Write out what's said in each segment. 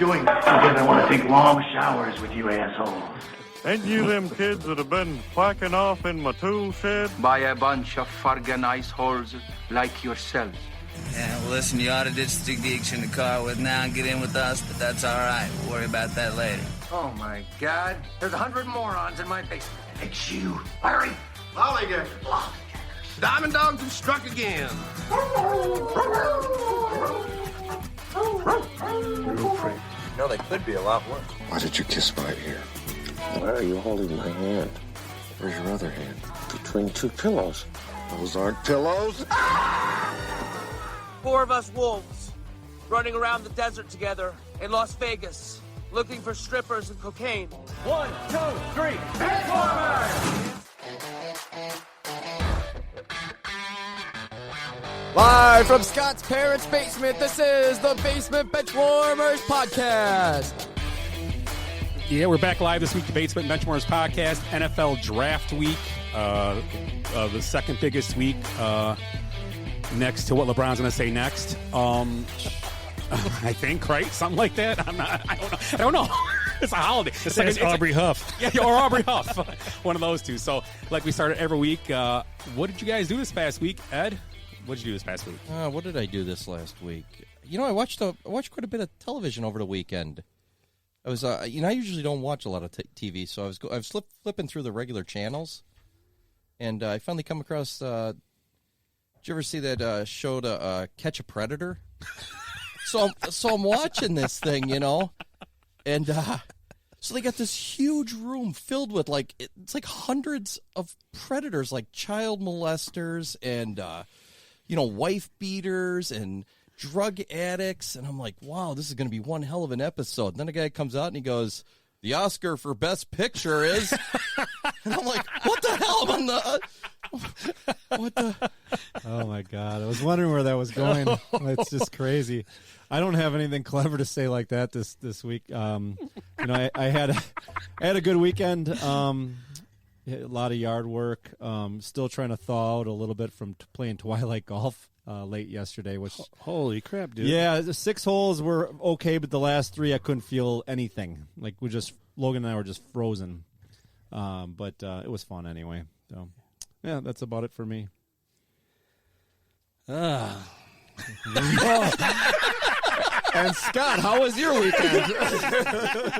doing this because I want to take long showers with you assholes. Ain't you them kids that have been quacking off in my tool shed? By a bunch of fucking ice holes like yourselves. Yeah, well, listen, you ought to ditch the geeks in the car with now and get in with us, but that's all right. We'll worry about that later. Oh, my God. There's 100 morons in my basement. It's you, Larry. Lollygaggers. Diamond dogs have struck again. Real freak. No, they could be a lot worse. Why did you kiss my ear? Why are you holding my hand? Where's your other hand? Between two pillows. Those aren't pillows. 4 of us wolves running around the desert together in Las Vegas looking for strippers and cocaine. 1, 2, 3, Benchwarmers! Live from Scott's parents' basement, this is the Basement Benchwarmers Podcast. Yeah, we're back live this week, the Basement Benchwarmers Podcast, NFL Draft Week, the second biggest week, next to what LeBron's going to say next. I think, right? Something like that. I don't know. It's a holiday. It's Aubrey Huff. Yeah, or Aubrey Huff. One of those two. So, like we started every week, what did you guys do this past week? Ed, what did you do this past week? What did I do this last week? You know, I watched quite a bit of television over the weekend. I was, I usually don't watch a lot of TV, so I was flipping through the regular channels, and I finally come across. Did you ever see that show to Catch a Predator? So I'm watching this thing, and so they got this huge room filled with it's like hundreds of predators, like child molesters and wife beaters and drug addicts, and I'm like, wow, this is going to be one hell of an episode. And then a guy comes out and he goes, the Oscar for Best Picture is, and I'm like, what the hell? What the? Oh my God! I was wondering where that was going. It's just crazy. I don't have anything clever to say like that this week. I had a good weekend. A lot of yard work. Still trying to thaw out a little bit from playing Twilight Golf late yesterday. Which holy crap, dude! Yeah, the 6 holes were okay, but the last 3 I couldn't feel anything. Like Logan and I were just frozen. But it was fun anyway. So yeah, that's about it for me. And Scott, how was your weekend?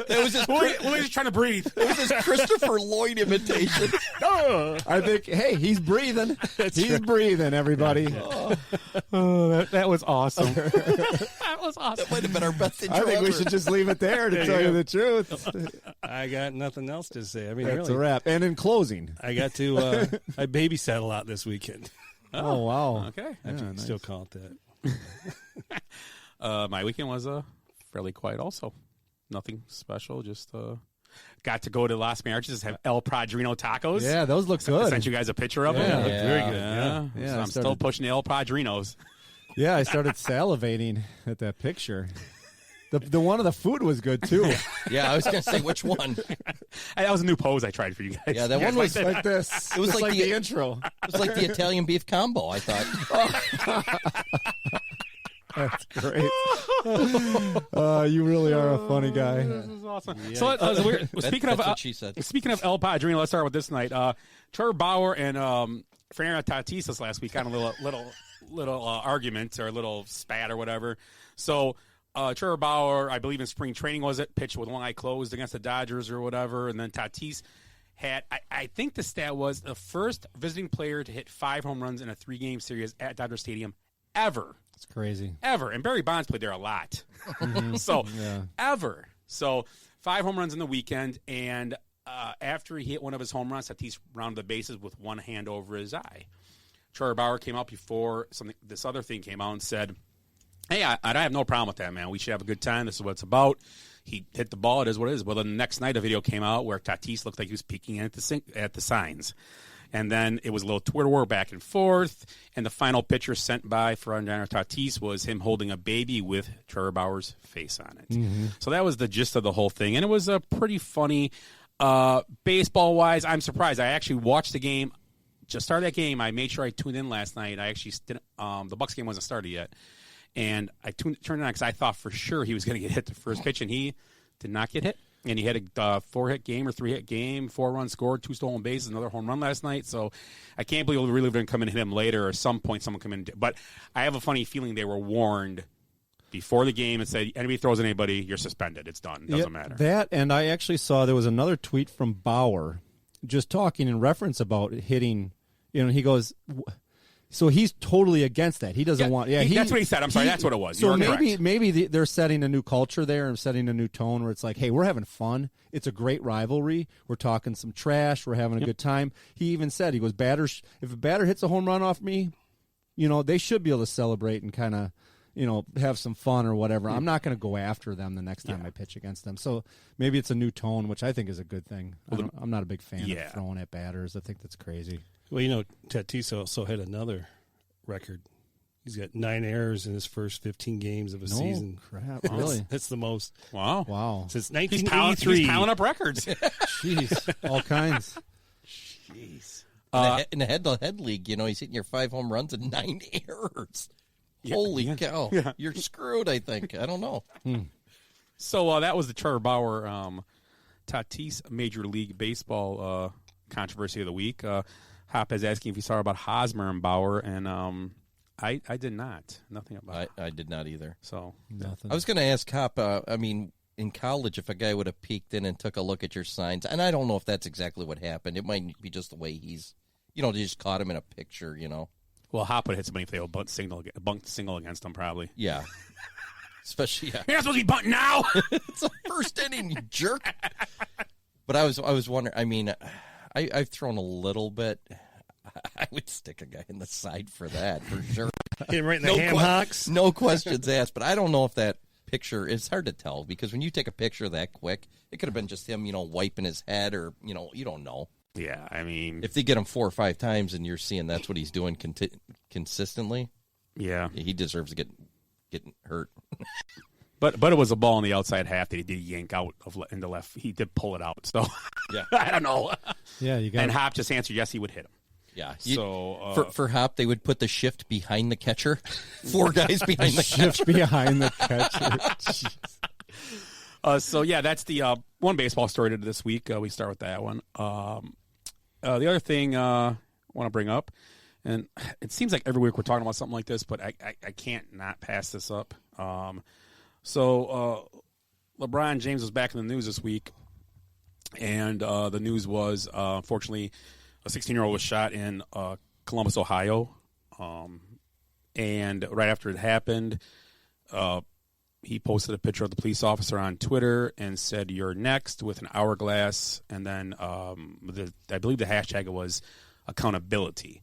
It was just Willie's trying to breathe. It was this Christopher Lloyd imitation. I think, hey, he's breathing. He's breathing, everybody. That was awesome. That was awesome. That might have been our best intro I think we ever. should just leave it there to tell you the truth. I got nothing else to say. I mean, That's really, a wrap. And in closing, I got to I babysat a lot this weekend. Oh wow. Okay. I nice. still call it that. My weekend was fairly quiet also. Nothing special, just got to go to Las Mariachis, have El Padrino tacos. Yeah, those look I good. sent you guys a picture of them. Yeah, looked very good. Yeah, So I'm still pushing the El Padrinos. Yeah, I started salivating at that picture. The one of the food was good too. Yeah, I was going to say which one. That was a new pose I tried for you guys. Yeah, that one was like this. It was Just like the intro. It was like the Italian beef combo, I thought. That's great. You really are a funny guy. This is awesome. So speaking that's what she said. Speaking of El Padrino, let's start with this night. Trevor Bauer and Fernando Tatis this last week had a little argument or a little spat or whatever. So Trevor Bauer, I believe in spring training, pitched with one eye closed against the Dodgers or whatever, and then Tatis had, I think the stat was the first visiting player to hit 5 home runs in a 3-game series at Dodger Stadium ever. It's crazy. Ever. And Barry Bonds played there a lot. So, ever. So, 5 home runs in the weekend, and after he hit one of his home runs, Tatis rounded the bases with one hand over his eye. Trevor Bauer came out before this other thing came out and said, hey, I have no problem with that, man. We should have a good time. This is what it's about. He hit the ball. It is what it is. Well, the next night, a video came out where Tatis looked like he was peeking at the signs. And then it was a little Twitter war back and forth. And the final picture sent by Fernando Tatis was him holding a baby with Trevor Bauer's face on it. Mm-hmm. So that was the gist of the whole thing. And it was a pretty funny. Baseball-wise, I'm surprised. I actually watched the game. Just started that game. I made sure I tuned in last night. I actually didn't, the Bucs game wasn't started yet. And I turned it on because I thought for sure he was going to get hit the first pitch, and he did not get hit. And he had a 4-hit game or 3-hit game, 4 runs scored, 2 stolen bases, another home run last night. So I can't believe we really didn't come in and hit him later, or at some point someone come in. But I have a funny feeling they were warned before the game and said, anybody throws anybody, you're suspended. It's done. It doesn't matter. That, and I actually saw there was another tweet from Bauer just talking in reference about hitting, he goes, so he's totally against that. He doesn't want. Yeah, that's what he said. I'm sorry, that's what it was. So You're maybe they're setting a new culture there and setting a new tone where it's like, hey, we're having fun. It's a great rivalry. We're talking some trash. We're having a good time. He even said, he goes, batters. If a batter hits a home run off me, they should be able to celebrate and kind of, have some fun or whatever. I'm not going to go after them the next time I pitch against them. So maybe it's a new tone, which I think is a good thing. I'm not a big fan of throwing at batters. I think that's crazy. Well, Tatis also had another record. He's got 9 errors in his first 15 games of a season. Crap, really? That's the most. Wow. Since 1983. He's piling up records. Jeez, all kinds. Jeez. In the head-to-head league, he's hitting your 5 home runs and 9 errors. Holy cow. Yeah. You're screwed, I think. I don't know. So that was the Trevor Bauer Tatis Major League Baseball controversy of the week. Hop is asking if you saw about Hosmer and Bauer, and I did not. Nothing about it. I did not either. So nothing. I was going to ask Hop, in college, if a guy would have peeked in and took a look at your signs, and I don't know if that's exactly what happened. It might be just the way he's, they just caught him in a picture, Well, Hop would hit somebody if they would bunt single against him, probably. Yeah. Especially, You're not supposed to be bunting now! It's the first inning, you jerk. But I was wondering, I've thrown a little bit. I would stick a guy in the side for that, for sure. Hit him right in the ham hocks. No questions asked, but I don't know if that picture, it's hard to tell, because when you take a picture that quick, it could have been just him, wiping his head, or, you don't know. Yeah, if they get him 4 or 5 times and you're seeing that's what he's doing consistently, he deserves to get hurt. But it was a ball in the outside half that he did yank out in the left. He did pull it out. So I don't know. Yeah, you got. And Hop just answered yes, he would hit him. Yeah. So for Hop, they would put the shift behind the catcher. 4 guys behind the shift catcher. behind the catcher. So that's the one baseball story to this week. We start with that one. The other thing I want to bring up, and it seems like every week we're talking about something like this, but I can't not pass this up. So LeBron James was back in the news this week, and the news was, unfortunately, a 16-year-old was shot in Columbus, Ohio, and right after it happened, he posted a picture of the police officer on Twitter and said, "You're next," with an hourglass, and then I believe the hashtag was accountability.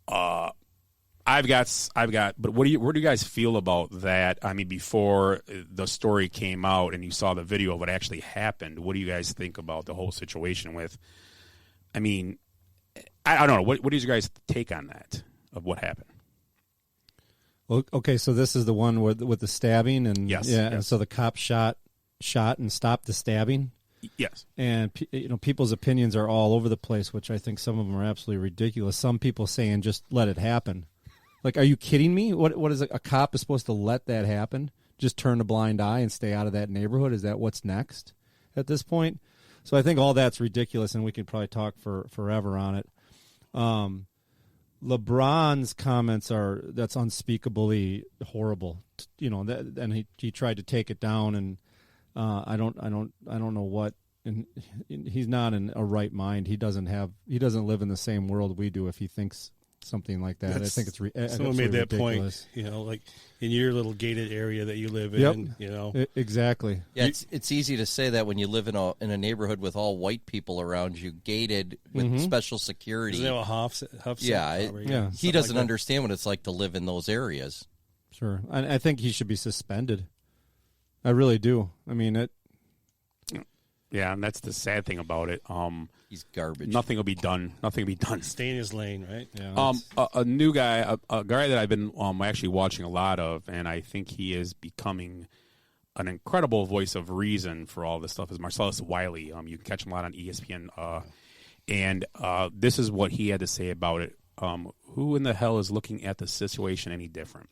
I've got. But where do you guys feel about that? I mean, before the story came out and you saw the video of what actually happened, what do you guys think about the whole situation? With, I mean, I don't know. What is your guys' take on that of what happened? Well, okay, so this is the one with the stabbing, and yes. And so the cop shot and stopped the stabbing. Yes, and people's opinions are all over the place, which I think some of them are absolutely ridiculous. Some people saying just let it happen. Like, are you kidding me? What is a cop is supposed to let that happen? Just turn a blind eye and stay out of that neighborhood? Is that what's next at this point? So I think all that's ridiculous, and we could probably talk forever on it. LeBron's comments that's unspeakably horrible. And he tried to take it down, and I don't know what. And he's not in a right mind. He doesn't live in the same world we do if he thinks something like that. I think it's someone made that ridiculous point. Like in your little gated area that you live in. Exactly. Yeah, it's easy to say that when you live in a neighborhood with all white people around you, gated with special security. Isn't that what Huff said? He doesn't understand what it's like to live in those areas. Sure, I think he should be suspended. I really do. I mean it. Yeah, and that's the sad thing about it. He's garbage. Nothing will be done. Stay in his lane, right? Yeah. A new guy, a guy that I've been actually watching a lot of, and I think he is becoming an incredible voice of reason for all this stuff, is Marcellus Wiley. You can catch him a lot on ESPN. And this is what he had to say about it. Who in the hell is looking at the situation any different?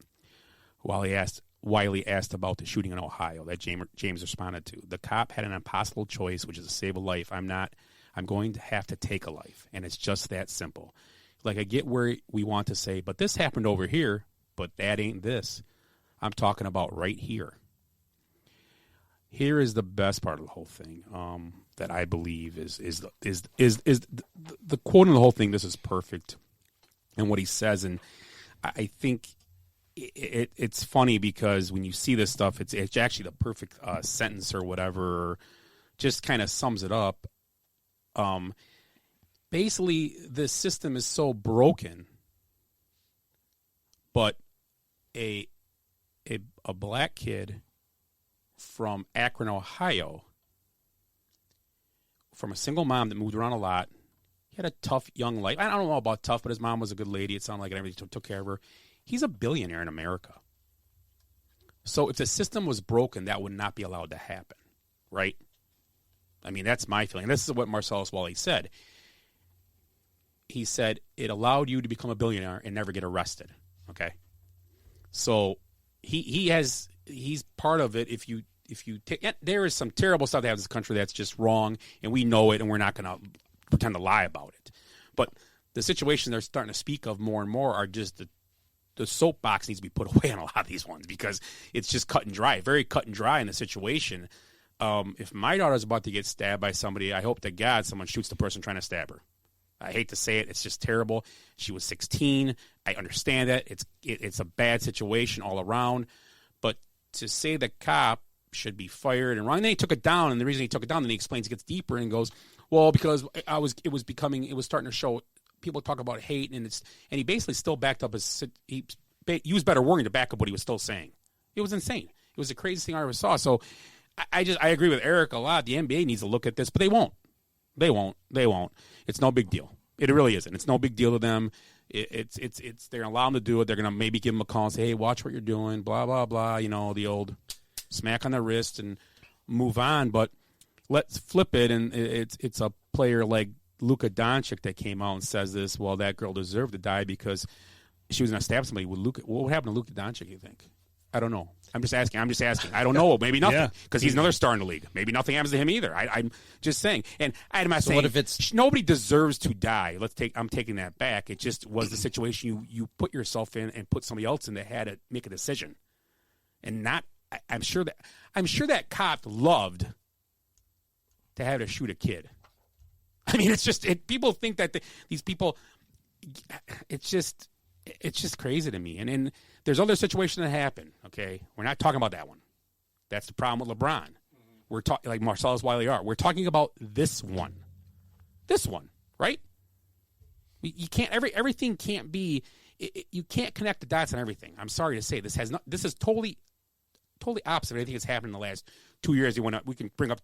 Wiley asked about the shooting in Ohio that James responded to. The cop had an impossible choice, which is to save a life. I'm going to have to take a life, and it's just that simple. Like, I get where we want to say, but this happened over here, but that ain't this. I'm talking about right here. Here is the best part of the whole thing that I believe is the quote in the whole thing. This is perfect, and what he says, and I think it's funny because when you see this stuff, it's actually the perfect sentence or whatever, or just kind of sums it up. Basically, the system is so broken, but a black kid from Akron, Ohio, from a single mom that moved around a lot, he had a tough young life. I don't know about tough, but his mom was a good lady. It sounded like everybody took care of her. He's a billionaire in America. So if the system was broken, that would not be allowed to happen, right? I mean, that's my feeling. This is what Marcellus Wiley said. He said it allowed you to become a billionaire and never get arrested, okay? So he's part of it. If you take, there is some terrible stuff that happens in this country that's just wrong, and we know it, and we're not going to pretend to lie about it. But the situations they're starting to speak of more and more are just the soapbox needs to be put away on a lot of these ones because it's just cut and dry, very cut and dry in the situation. If my daughter's about to get stabbed by somebody, I hope to God someone shoots the person trying to stab her. I hate to say it. It's just terrible. She was 16. I understand that. It's a bad situation all around. But to say the cop should be fired and run, and then he took it down, and the reason he took it down, then he explains, he gets deeper and goes, well, because it was starting to show, people talk about hate, and he basically still backed up he used better wording to back up what he was still saying. It was insane. It was the craziest thing I ever saw. So I agree with Eric a lot. The NBA needs to look at this, but they won't. They won't. It's no big deal. It really isn't. It's no big deal to them. It's they're gonna allow them to do it. They're gonna maybe give them a call and say, hey, watch what you're doing, blah blah blah. You know, the old smack on the wrist and move on. But let's flip it, and it's a player like Luka Doncic that came out and says this. Well, that girl deserved to die because she was gonna stab somebody. What would happen to Luka Doncic? You think? I don't know. I'm just asking. I don't know. Maybe nothing, because he's another star in the league. Maybe nothing happens to him either. I'm just saying. And I'm not saying what if it's nobody deserves to die. I'm taking that back. It just was the situation you put yourself in and put somebody else in that had to make a decision. And not. I'm sure that cop loved to have to shoot a kid. I mean, it's just people think that these people. It's just crazy to me. And there's other situations that happen, okay? We're not talking about that one. That's the problem with LeBron. We're talking, like Marcellus Wiley are. We're talking about this one. This one, right? You can't, everything can't be, you can't connect the dots on everything. I'm sorry to say, this is totally opposite of anything that's happened in the last 2 years. We can bring up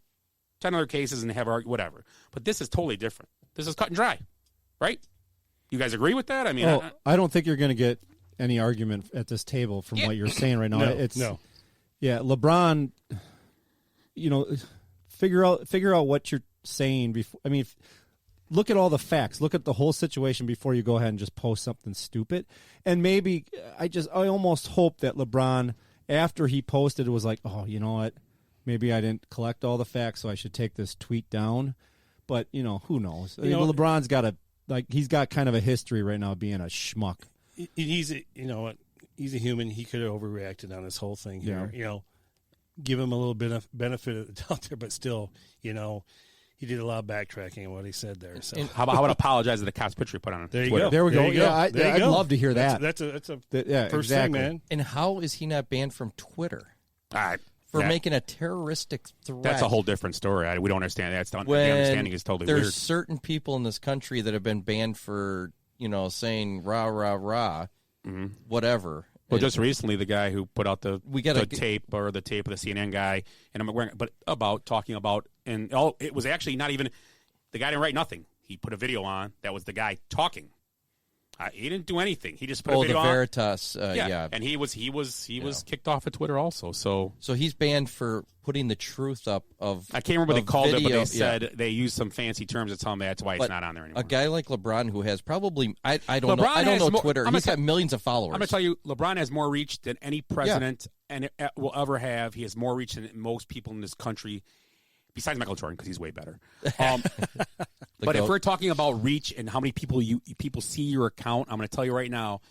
10 other cases and have whatever. But this is totally different. This is cut and dry, right? You guys agree with that? I mean, I don't think you're going to get any argument at this table from what you're saying right now. No. Yeah, LeBron, figure out what you're saying before. I mean, look at all the facts. Look at the whole situation before you go ahead and just post something stupid. And maybe I almost hope that LeBron, after he posted, was like, oh, you know what? Maybe I didn't collect all the facts, so I should take this tweet down. But, who knows? LeBron's got he's got kind of a history right now of being a schmuck. He's a human. He could have overreacted on this whole thing here. Yeah. Give him a little bit of benefit of the doubt there, but still, he did a lot of backtracking in what he said there. So how about apologize to the cops picture he put on there Twitter? You go. There we go. There you go. I'd love to hear that. That's a first exactly. thing, man. And how is he not banned from Twitter? For making a terroristic threat. That's a whole different story. We don't understand that. The understanding is totally weird. There's certain people in this country that have been banned for, saying rah, rah, rah, whatever. Well, just recently, the guy who put out the tape of the CNN guy, talking about, and it was actually not even, the guy didn't write nothing. He put a video on that was the guy talking He didn't do anything. He just put a the video on. Veritas. Yeah, and he was kicked off of Twitter also. So he's banned for putting the truth up of. I can't remember what they called it, but they said yeah. they used some fancy terms to tell him that's why it's not on there anymore. A guy like LeBron who has probably I don't know Twitter. He's got millions of followers. I'm going to tell you, LeBron has more reach than any president and will ever have. He has more reach than most people in this country. Besides Michael Jordan, because he's way better. But if we're talking about reach and how many people people see your account, I'm going to tell you right now,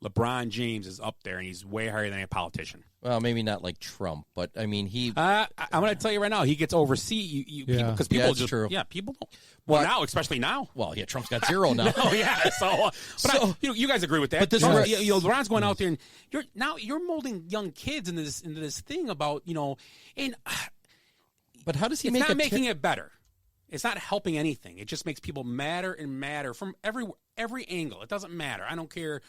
LeBron James is up there, and he's way higher than a politician. Well, maybe not like Trump, but I mean he. I'm going to tell you right now, he gets oversee because people just true. Yeah, people don't. Well, now, especially now. Well, yeah, Trump's got 0 now. Oh yeah, you guys agree with that? But this LeBron's going out there, and you're molding young kids into this thing about and. But how does he it's make not making it better. It's not helping anything. It just makes people madder and madder from every angle. It doesn't matter. I don't care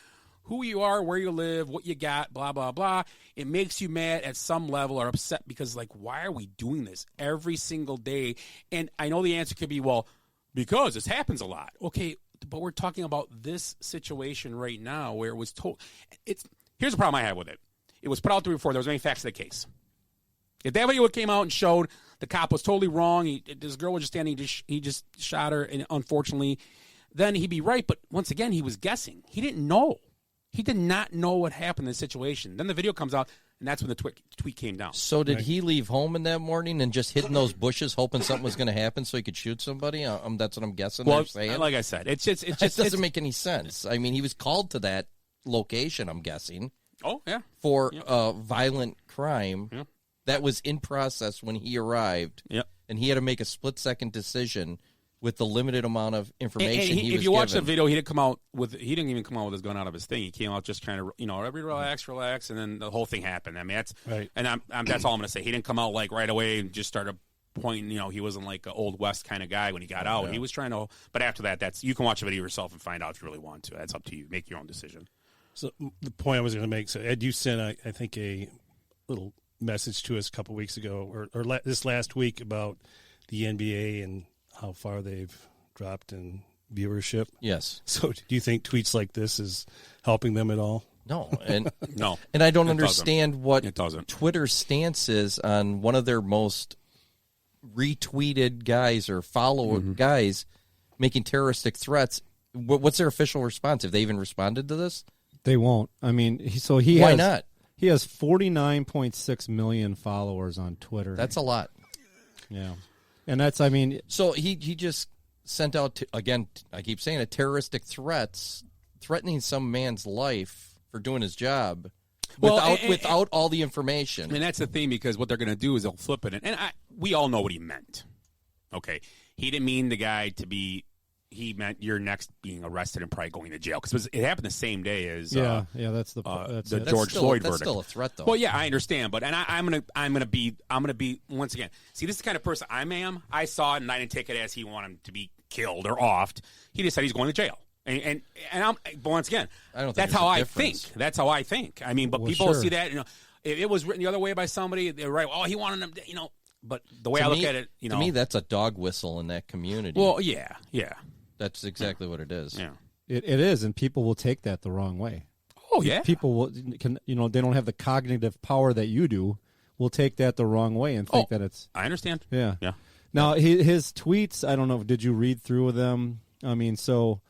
who you are, where you live, what you got, blah, blah, blah. It makes you mad at some level or upset because, why are we doing this every single day? And I know the answer could be, well, because this happens a lot. Okay, but we're talking about this situation right now where it was told. Here's the problem I have with it. It was put out there before. There was many facts of the case. If that video came out and showed the cop was totally wrong, this girl was just standing, he just shot her, and unfortunately, then he'd be right. But once again, he was guessing. He didn't know. He did not know what happened in the situation. Then the video comes out, and that's when the tweet came down. So did he leave home in that morning and just hid in those bushes, hoping something was going to happen so he could shoot somebody? That's what I'm guessing. Well, they're saying. Like I said, it doesn't make any sense. I mean, he was called to that location, I'm guessing. Oh yeah, for a violent crime. Yeah. That was in process when he arrived, and he had to make a split-second decision with the limited amount of information he was If you watch the given. video, he didn't even come out with his gun out of his thing. He came out just trying to, relax, and then the whole thing happened. I mean, that's right. And that's all I'm going to say. He didn't come out right away and just started pointing. He wasn't like an Old West kind of guy when he got out. He was trying to. But after that, you can watch the video yourself and find out if you really want to. That's up to you. Make your own decision. So the point I was going to make. So Ed, you sent I think a little message to us a couple weeks ago or this last week about the NBA and how far they've dropped in viewership. Yes. So do you think tweets like this is helping them at all? No, and no, and I don't understand what it doesn't. Twitter's stance is on one of their most retweeted guys or follower guys making terroristic threats. What's their official response? Have they even responded to this? They won't. I mean, why not? He has 49.6 million followers on Twitter. That's a lot. Yeah. And that's, I mean... So he just sent out, again, I keep saying it, terroristic threats, threatening some man's life for doing his job without all the information. And that's the thing, because what they're going to do is they'll flip it. And we all know what he meant. Okay. He didn't mean the guy to be... He meant you're next being arrested and probably going to jail, because it happened the same day as that's the George Floyd verdict. That's still a threat, though. Well, yeah, I understand, but I'm gonna be once again. See, this is the kind of person I am. I saw it and I didn't take it as he wanted him to be killed or offed. He just said he's going to jail, and but once again, I don't think that's how I think. That's how I think. I mean, but people see that if it was written the other way by somebody, they're right. Oh, he wanted him, But the way I look at it, to me, that's a dog whistle in that community. Well, yeah. That's exactly what it is. Yeah, it is, and people will take that the wrong way. Oh yeah, people they don't have the cognitive power that you do. Will take that the wrong way and think that it's. I understand. Yeah. Yeah. Now his tweets, I don't know. Did you read through them? I mean, so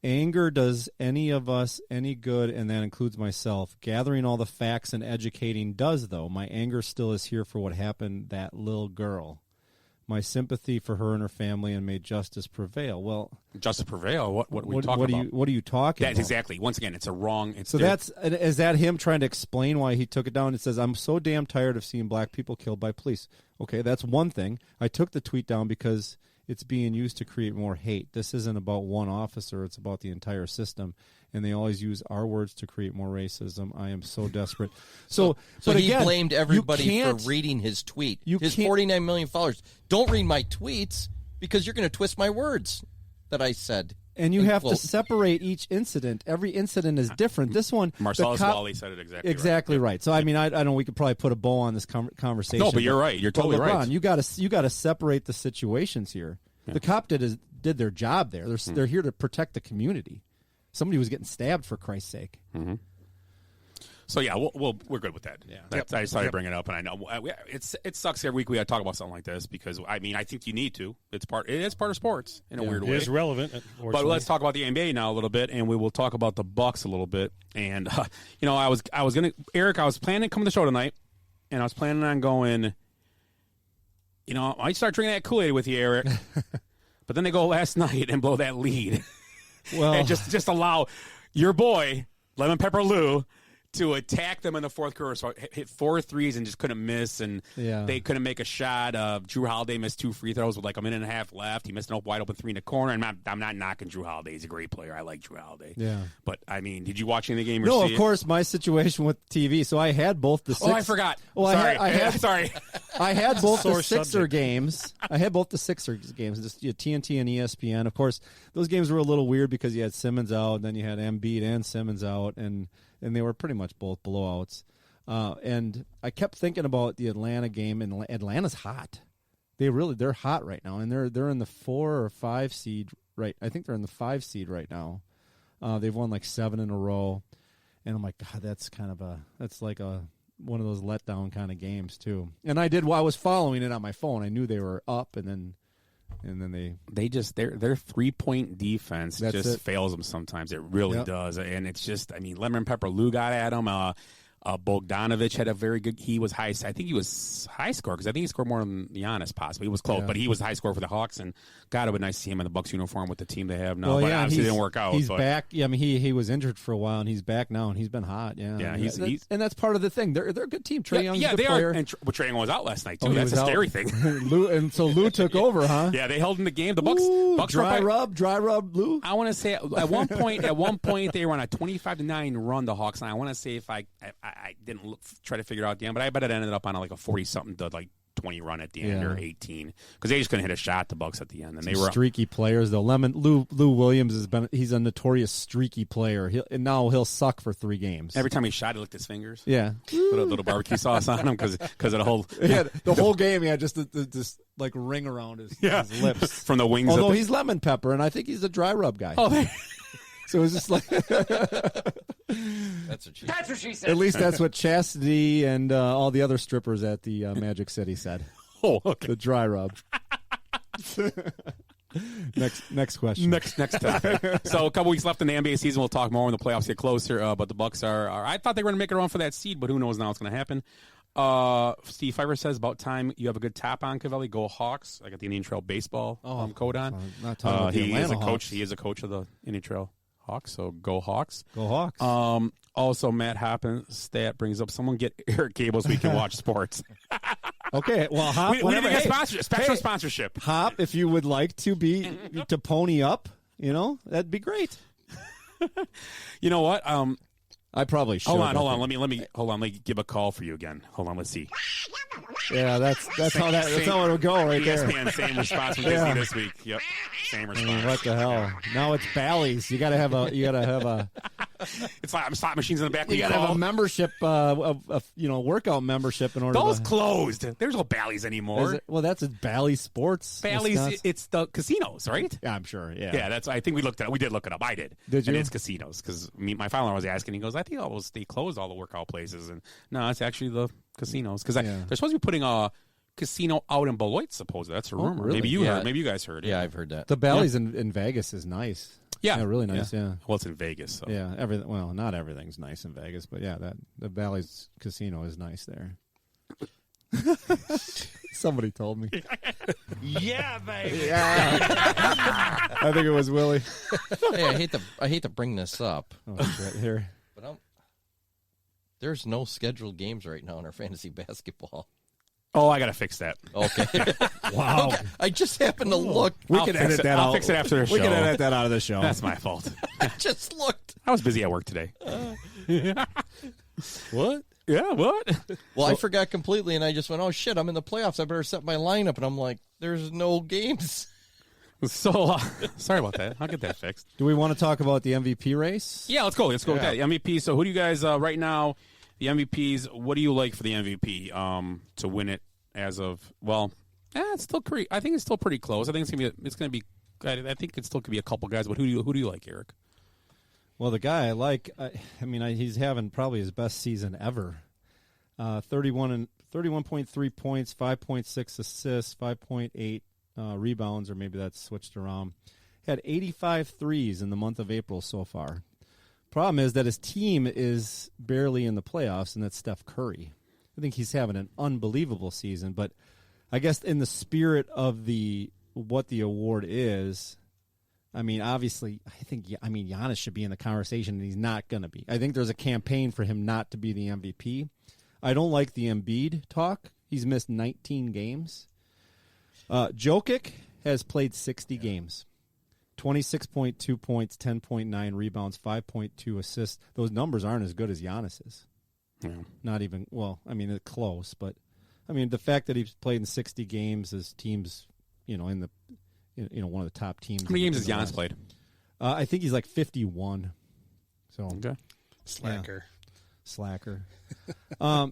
anger does any of us any good, and that includes myself. Gathering all the facts and educating does, though. My anger still is here for what happened that little girl. My sympathy for her and her family, and may justice prevail. Well, justice prevail. What are we talking about? What are you talking about? Exactly. Once again, it's a wrong. So is that him trying to explain why he took it down? It says, "I'm so damn tired of seeing black people killed by police." Okay, that's one thing. I took the tweet down because it's being used to create more hate. This isn't about one officer; it's about the entire system. And they always use our words to create more racism. I am so desperate. So he again, blamed everybody for reading his tweet. His 49 million followers. Don't read my tweets because you're going to twist my words that I said. And you have to separate each incident. Every incident is different. This one, Marcellus Wally said it exactly right. So I mean, I don't know. We could probably put a bow on this conversation. No, but you're right. You're totally LeBron, right. You got to separate the situations here. Yeah. The cop did their job there. They're here to protect the community. Somebody was getting stabbed, for Christ's sake. Mm-hmm. So yeah, we're good with that. Yeah, I just thought I'd bring it up, and I know it sucks every week we got to talk about something like this because I think you need to. It is part of sports in a weird way. It is relevant, but let's talk about the NBA now a little bit, and we will talk about the Bucks a little bit. And I was planning to come to the show tonight, and I was planning on going. I might start drinking that Kool-Aid with you, Eric. But then they go last night and blow that lead, and just allow your boy Lemon Pepper Lou to attack them in the fourth quarter. So hit 4 threes and just couldn't miss, and they couldn't make a shot. Drew Holiday missed 2 free throws with like a minute and a half left. He missed an wide open 3 in the corner. And I'm not knocking Drew Holiday. He's a great player. I like Drew Holiday. Yeah. But, I mean, did you watch any of the game or No, see of course, my situation with TV. So I had both the I forgot. Well, sorry. Sorry. I had both the Sixer subject. games. I had both the Sixers games, just TNT and ESPN. Of course, those games were a little weird because you had Simmons out, and then you had Embiid and Simmons out, and they were pretty much both blowouts. And I kept thinking about the Atlanta game, and Atlanta's hot. They're hot right now, and they're in the 4 or 5 seed right. I think they're in the 5 seed right now. They've won like 7 in a row, and I'm like, God, that's like one of those letdown kind of games too. And I was following it on my phone. I knew they were up, and then their 3-point defense fails them sometimes. It really does, and it's just Lemon Pepper Lou got at him. Bogdanovich had a very good. He was high. I think he was high score because I think he scored more than Giannis possibly. He was close, but he was the high score for the Hawks. And God, it would be nice to see him in the Bucks uniform with the team they have now. But obviously, it didn't work out. He's back. Yeah, he was injured for a while, and he's back now, and he's been hot. Yeah, and that's part of the thing. They're a good team. Trae Young's a good player. And Trae Young was out last night too. That's a scary thing. Lou took over, huh? Yeah, they held in the game. The Bucks dry rub Lou. I want to say at one point they were on a 25-9 run. The Hawks. And I want to say if I didn't try to figure it out at the end, but I bet it ended up on like a 40-something to like 20 run at the end or 18 because they just couldn't hit a shot. The Bucks at the end, and they were streaky players though. Lou Williams he's a notorious streaky player. He'll suck for 3 games. Every time he shot, he licked his fingers. Yeah, put a little barbecue sauce on him because of the whole. Yeah, the whole game he had just this like ring around his lips from the wings. Although he's lemon pepper, and I think he's a dry rub guy. So it was just like That's what she said. At least that's what Chastity and all the other strippers at the Magic City said. Oh, okay. The dry rub. Next question. Next topic. So a couple weeks left in the NBA season. We'll talk more when the playoffs get closer. But the Bucks are. I thought they were going to make it around for that seed, but who knows now what's going to happen. Steve Pfeiffer says about time you have a good top on, Cavelli. Go Hawks. I got the Indian Trail baseball coat on. Not talking about the Atlanta coach. Hawks. He is a coach of the Indian Trail Hawks. So go Hawks. Go Hawks. Also, Matt Hoppin's stat brings up someone get Eric Cable so we can watch sports. Okay, well, Hop, we need to get sponsorship. Sponsorship. Hop, if you would like to pony up, that'd be great. You know what? I probably should. Hold on. Let me give a call for you again. Hold on. Let's see. Yeah, that's how it'll go right there. ESPN, same response from Disney this week. Yep, same response. What the hell? Now it's Bally's. You gotta have a. It's like slot machines in the back. You gotta have a membership, workout membership in order. Those to... closed. There's no Bally's anymore. Well, that's a Bally Sports. Bally's. Wisconsin. It's the casinos, right? Yeah, I'm sure. Yeah. Yeah, that's. I think we looked at. We did look it up. I did. Did you? And it's casinos because my father was asking. He goes, I think they closed all the workout places, and no, it's actually the casinos because they're supposed to be putting a casino out in Beloit. Supposedly, that's a rumor. Really? Maybe you heard. Maybe you guys heard it. Yeah, I've heard that. The Bally's in Vegas is nice. Yeah, really nice. Yeah. Well, it's in Vegas. So. Yeah, everything. Well, not everything's nice in Vegas, but yeah, the Bally's casino is nice there. Somebody told me. Yeah, baby. Yeah. I think it was Willie. Hey, I hate to bring this up. Oh, shit, here. But there's no scheduled games right now in our fantasy basketball. Oh, I got to fix that. Okay. Wow. Okay. I just happened to look. I'll fix it after the show. We can edit that out of the show. That's my fault. I just looked. I was busy at work today. What? Yeah, what? Well, I forgot completely, and I just went, oh, shit, I'm in the playoffs. I better set my lineup. And I'm like, there's no games. So, sorry about that. I'll get that fixed. Do we want to talk about the MVP race? Yeah, let's go. Let's go with that. MVP. So, who do you guys, right now, the MVPs, what do you like for the MVP to win it as of, it's still pretty, I think it's still pretty close. I think I think it still could be a couple guys, but who do you like, Eric? Well, the guy I like, he's having probably his best season ever. 31.3 points, 5.6 assists, 5.8 rebounds, or maybe that's switched around. Had 85 threes in the month of April so far. Problem is that his team is barely in the playoffs, and that's Steph Curry. I think he's having an unbelievable season, but I guess in the spirit of what the award is, I mean, obviously, Giannis should be in the conversation, and he's not going to be. I think there's a campaign for him not to be the MVP. I don't like the Embiid talk. He's missed 19 games. Jokic has played 60 games. 26.2 points, 10.9 rebounds, 5.2 assists. Those numbers aren't as good as Giannis's. Yeah. Not even, it's close, but the fact that he's played in 60 games, his team's, in the one of the top teams. How many games has Giannis played? I think he's like 51. So okay. Slacker.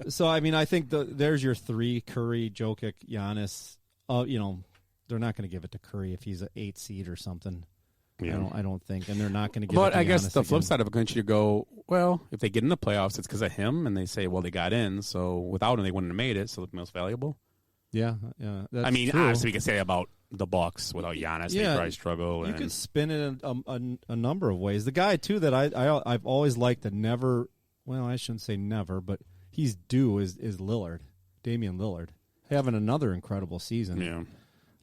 So I think there's your three: Curry, Jokic, Giannis. They're not going to give it to Curry if he's an 8 seed or something. Yeah. I don't think, and they're not going to give it to But I guess Giannis the flip again. side of it, couldn't you go, well, if they get in the playoffs, it's because of him, and they say, well, they got in, so without him, they wouldn't have made it, so the most valuable. Yeah. That's true. Obviously, we could say about the Bucks without Giannis, they probably struggle. You could spin it in a number of ways. The guy too that I've always liked that never, well, I shouldn't say never, but he's due is Lillard, Damian Lillard, having another incredible season.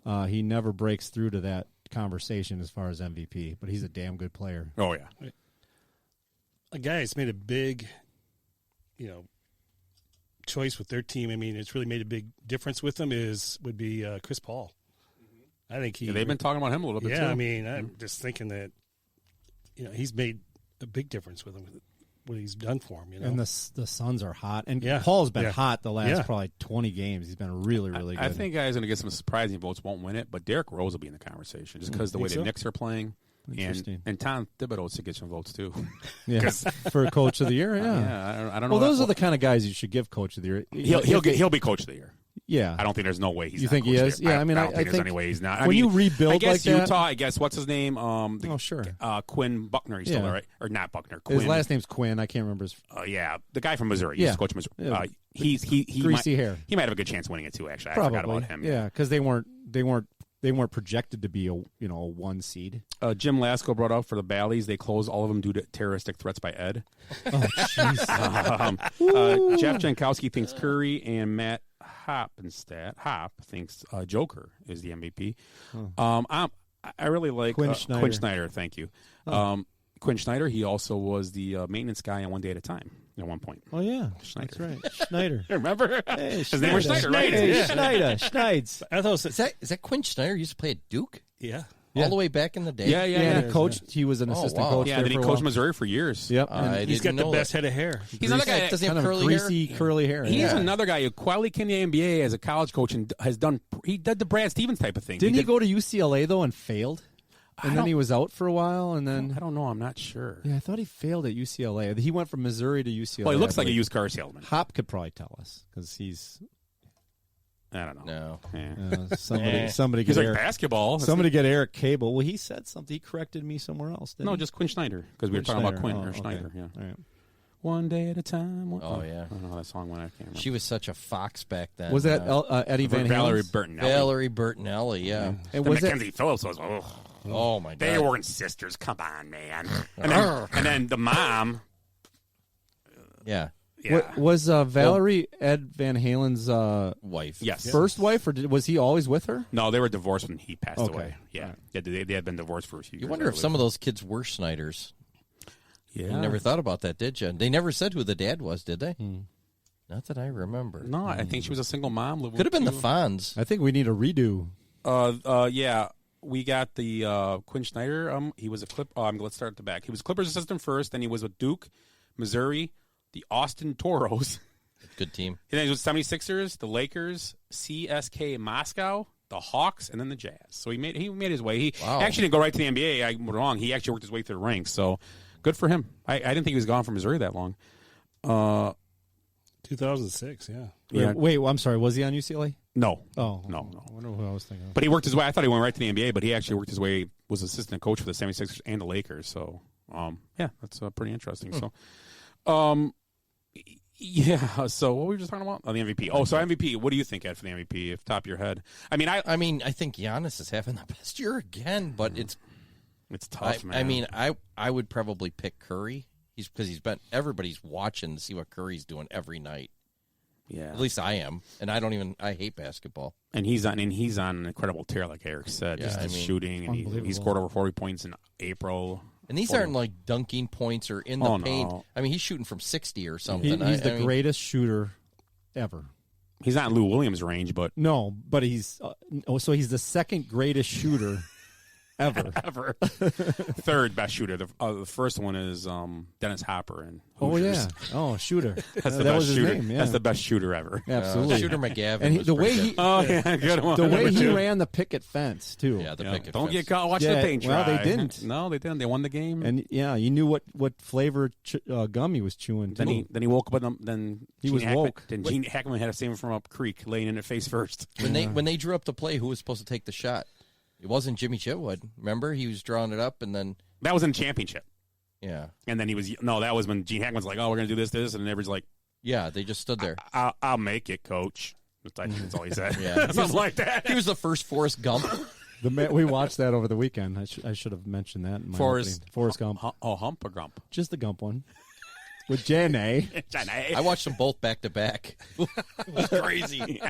Yeah, he never breaks through to that conversation as far as MVP, but he's a damn good player. Oh yeah, a guy that's made a big, choice with their team. I mean, it's really made a big difference with them. Would be Chris Paul. I think they've been talking about him a little bit. Yeah, too. I mean, I'm just thinking that he's made a big difference with him. What he's done for him, And the Suns are hot, and Paul's been hot the last probably 20 games. He's been really, really good. I think guys going to get some surprising votes, won't win it, but Derrick Rose will be in the conversation just because the way the Knicks are playing. And Tom Thibodeau should get some votes too. Yeah, for Coach of the Year. Yeah, I don't know. Well, those are the kind of guys you should give Coach of the Year. He'll be Coach of the Year. Yeah, I don't think there's no way he's. You not think Coach he of the is? Year. Yeah, I don't think I there's think any way he's not. When you rebuild I guess like Utah. that, I guess what's his name? Sure. Quinn Buckner. He's still there, right? Or not Buckner? Quinn. His last name's Quinn. I can't remember his. Yeah, the guy from Missouri. He's coach of Missouri. He greasy might, hair. He might have a good chance of winning it too. Actually, Probably. I forgot about him. Yeah, because they weren't projected to be a 1 seed. Jim Lasko brought up for the Bally's. They closed all of them due to terroristic threats by Ed. Oh, jeez. Jeff Jankowski thinks Curry, and Matt Hop thinks Joker is the MVP. I really like Quinn Snyder. Thank you. Quinn Snyder. He also was the maintenance guy on One Day at a Time at one point. Oh yeah, Schneider. That's right. Schneider. Remember? Hey, his name was Schneider, right? Hey, Schneider. Schneids. I thought Is that Quinn Snyder used to play at Duke? Yeah. All the way back in the day? Yeah. And he coached. He was an assistant coach. Yeah, there then he for a coached while. Missouri for years. Yep. I He's got didn't the know best that. head of hair. He's another guy. Does he have Kind of curly hair? greasy, curly hair. He's another guy who quietly came to the NBA as a college coach and he did the Brad Stevens type of thing. Didn't he go to UCLA though and failed? And then he was out for a while, and then I don't know. I'm not sure. Yeah, I thought he failed at UCLA. He went from Missouri to UCLA. Well, he looks like a used car salesman. Hop could probably tell us because he's. I don't know. No. Yeah. Somebody He's get like Eric, basketball. Somebody get Eric Cable. Well, he said something. He corrected me somewhere else. No, just Quinn Snyder because we were talking about Quinn or okay. Schneider. Yeah. All right. One day at a time. Oh, yeah. I don't know how that song went. I can't remember. She was such a fox back then. Was that Eddie Van Halen? Valerie Bertinelli. Valerie Bertinelli, yeah. And The was Mackenzie Phillips was. Oh, my God. They weren't sisters. Come on, man. And then the mom. Yeah. Yeah. Was Valerie Ed Van Halen's Wife. Yes. first wife, or was he always with her? No, they were divorced when he passed Okay. away. Yeah. Right. Yeah, they had been divorced for a few years. You wonder if some of those kids were Snyders. Yeah. You never thought about that, did you? They never said who the dad was, did they? Not that I remember. No, I think she was a single mom. Could have been the Fonz. I think we need a redo. Yeah. We got the Quinn Snyder. He was a let's start at the back. He was Clippers assistant first, then he was with Duke, Missouri, the Austin Toros. Good team. And then he was with 76ers, the Lakers, CSK Moscow, the Hawks, and then the Jazz. So he made his way. He actually didn't go right to the NBA. I'm wrong. He actually worked his way through the ranks. So good for him. I didn't think he was gone from Missouri that long. 2006, yeah. Yeah. Wait, I'm sorry. Was he on UCLA? No. Oh. No. I wonder who I was thinking of. But he worked his way. I thought he went right to the NBA, but he actually worked his way, was assistant coach for the 76ers and the Lakers. So yeah, that's pretty interesting. So, yeah. So what were we just talking about? Oh, the MVP. Oh, so MVP. What do you think, Ed, for the MVP? If top of your head, I mean, I think Giannis is having the best year again, but it's tough, man. I mean, I would probably pick Curry. Everybody's watching to see what Curry's doing every night. Yeah, at least I am, and I hate basketball. And he's on an incredible tear, like Eric said. Yeah, just shooting, and he scored over 40 points in April. And these aren't like dunking points or in the paint. No. I mean, he's shooting from 60 or something. He's the greatest shooter ever. He's not in Lou Williams' range, but no, but he's so he's the second greatest shooter ever. Third best shooter. The first one is Dennis Hopper and Hoosiers. Shooter. That's the that best was his shooter. name. Yeah. That's the best shooter ever. Absolutely. Shooter McGavin. And the way he, good one. The way he ran the picket fence too. Yeah, the picket Don't fence. get caught watching the paint dry. Well, they didn't. No, they didn't. They won the game. And you knew what flavor gum he was chewing. Then he woke up. Then he was woke. Then Gene Hackman had to save him from up creek, laying in it face first. When they drew up the play, who was supposed to take the shot? It wasn't Jimmy Chitwood. Remember, he was drawing it up, and then that was in the championship. Yeah, and then that was when Gene Hackman's like, "Oh, we're gonna do this," and everybody's like, "Yeah." They just stood there. I'll make it, coach. I think that's all he said. Yeah, something like that. He was the first Forrest Gump. We watched that over the weekend. I should have mentioned that. In my Forrest Gump. Hump or Gump? Just the Gump one. With Jenny. I watched them both back to back. It was crazy.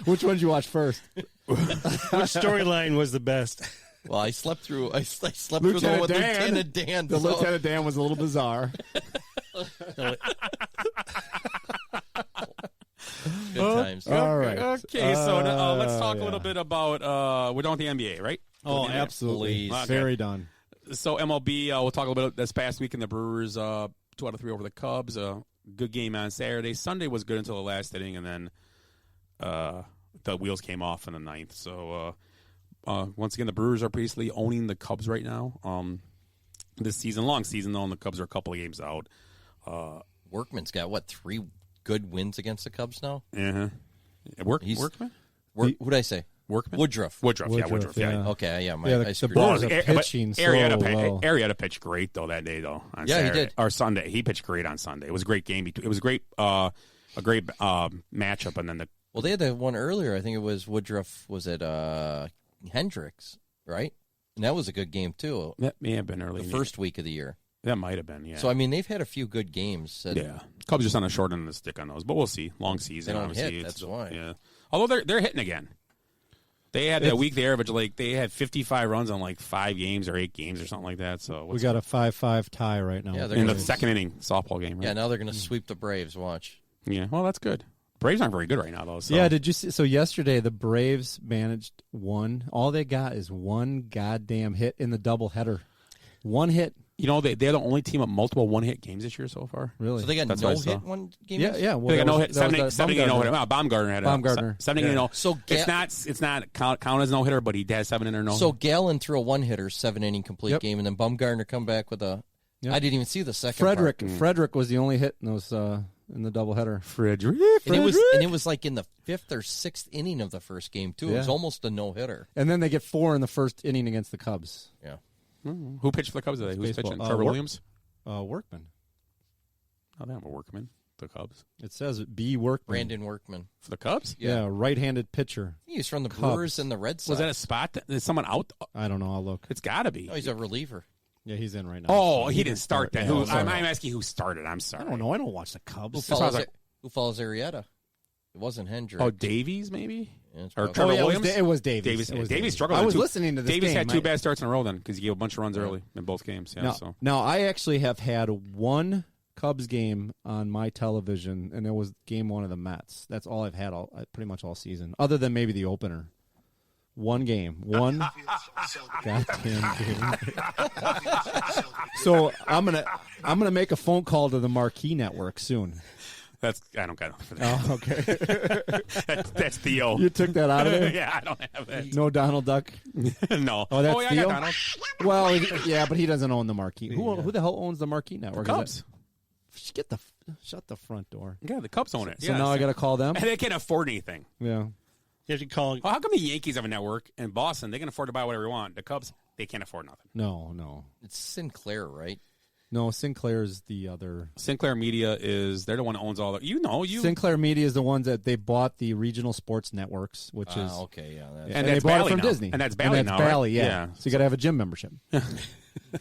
Which one did you watch first? Which storyline was the best? Well, I slept through through the one with Lieutenant Dan. The Lieutenant Dan was a little bizarre. Good times. All right. Okay, so let's talk a little bit about we're done with the NBA, right? Oh, absolutely. Okay. Very done. So MLB, we'll talk a little bit this past week in the Brewers. 2 out of 3 over the Cubs. Good game on Saturday. Sunday was good until the last inning, and then the wheels came off in the 9th. So once again, the Brewers are basically owning the Cubs right now. This season, long season though, and the Cubs are a couple of games out. Workman's got 3 good wins against the Cubs now. Uh-huh. Workman. Who'd I say? Workman? Woodruff. Woodruff. Yeah. Okay, yeah. The Brewers are pitching Arrieta pitched great though that day though. On Saturday, he did. Or Sunday, he pitched great on Sunday. It was a great game. It was a great matchup, and then they had the one earlier. I think it was Woodruff. Was it Hendricks? Right, and that was a good game too. That may have been early. The first week of the year. That might have been. Yeah. So I mean, they've had a few good games. Yeah. Cubs just on the short end of the stick on those, but we'll see. Long season. They don't obviously. hit. That's why. Yeah. Although they're hitting again. They had that week they averaged they had 55 runs on 5 games or 8 games or something like that. So we got a 5-5 tie right now. Yeah, in the second inning softball game. Right? Yeah, now they're going to sweep the Braves. Watch. Yeah, well, that's good. Braves aren't very good right now though. So. Yeah, did you see? So yesterday the Braves managed one. All they got is one goddamn hit in the doubleheader. One hit. You know, they're the only team with multiple one-hit games this year so far. Really? So they got no hit one game? Yeah. Well, they got no hit. 7-8 no-hitter. Baumgartner had a 7-8 So it's not count as no-hitter, but he had 7 in or no. So Gallen threw a 1-hitter, 7-inning complete game, and then Baumgartner come back with a. Yep. I didn't even see the second. Frederick was the only hit in those in the doubleheader. Frederick. And it was like in the 5th or 6th inning of the first game too. It was almost a no-hitter. And then they get 4 in the first inning against the Cubs. Yeah. Who pitched for the Cubs today? Who's pitching? Trevor Williams? Workman. Oh, they have a Workman. The Cubs. It says B. Workman. Brandon Workman. For the Cubs? Yeah, right-handed pitcher. He's from the Brewers and the Red Sox. Was that a spot? Is someone out? I don't know. I'll look. It's got to be. Oh, he's a reliever. Yeah, he's in right now. Oh, he didn't start that. Yeah, I'm asking who started. I'm sorry. I don't know. I don't watch the Cubs. Who follows Arrieta? It wasn't Hendricks. Oh, Davies, maybe? Yeah, or Trevor Williams? It was Davies. Davies struggled. I was listening to this Davies game. had 2 bad starts in a row then because he gave a bunch of runs early in both games. Yeah, now, I actually have had one Cubs game on my television, and it was game 1 of the Mets. That's all I've had pretty much all season, other than maybe the opener. One game. One goddamn game. So I'm gonna make a phone call to the Marquee Network soon. I don't got it for that. Oh, okay. that's Theo. You took that out of there? Yeah, I don't have it. No Donald Duck? No. Oh, that's yeah, Theo? I got Donald. Well, yeah, but he doesn't own the Marquee. Who the hell owns the Marquee Network? The Cubs. Shut the front door. Yeah, the Cubs own it. So now I got to call them? And they can't afford anything. Yeah. You have to call. Well, how come the Yankees have a network and Boston, they can afford to buy whatever they want? The Cubs, they can't afford nothing. No. It's Sinclair, right? No, Sinclair's the other. Sinclair Media they're the one that owns all the. Sinclair Media is the ones that they bought the regional sports networks, which is okay, yeah, and they that's bought Bally it from now. Disney, And that's Bally now, right? Bally, yeah. So you got to have a gym membership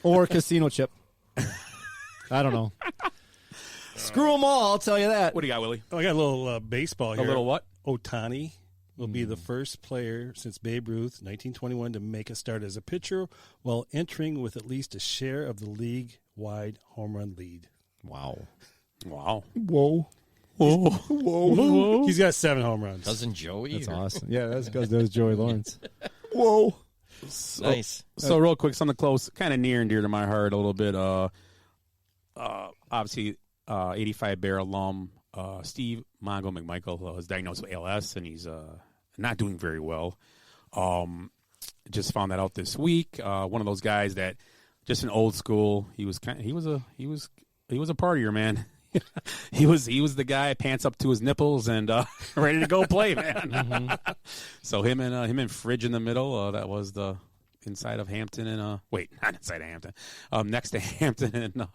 or casino chip. I don't know. Screw them all, I'll tell you that. What do you got, Willie? Oh, I got a little baseball here. A little what? Ohtani will be the first player since Babe Ruth, 1921, to make a start as a pitcher while entering with at least a share of the league-wide home run lead. Wow. Whoa. Whoa. He's got 7 home runs. Cousin Joey. That's awesome. Yeah, that's because that was Joey Lawrence. Whoa. Nice. So real quick, something close, kind of near and dear to my heart a little bit. Obviously, 85 Bear alum Steve Mongo McMichael was diagnosed with ALS, and he's not doing very well. Just found that out this week. One of those guys that just an old school. He was a partier, man. he was the guy, pants up to his nipples and ready to go play, man. So him and Fridge in the middle. That was the inside of Hampton and not inside of Hampton, next to Hampton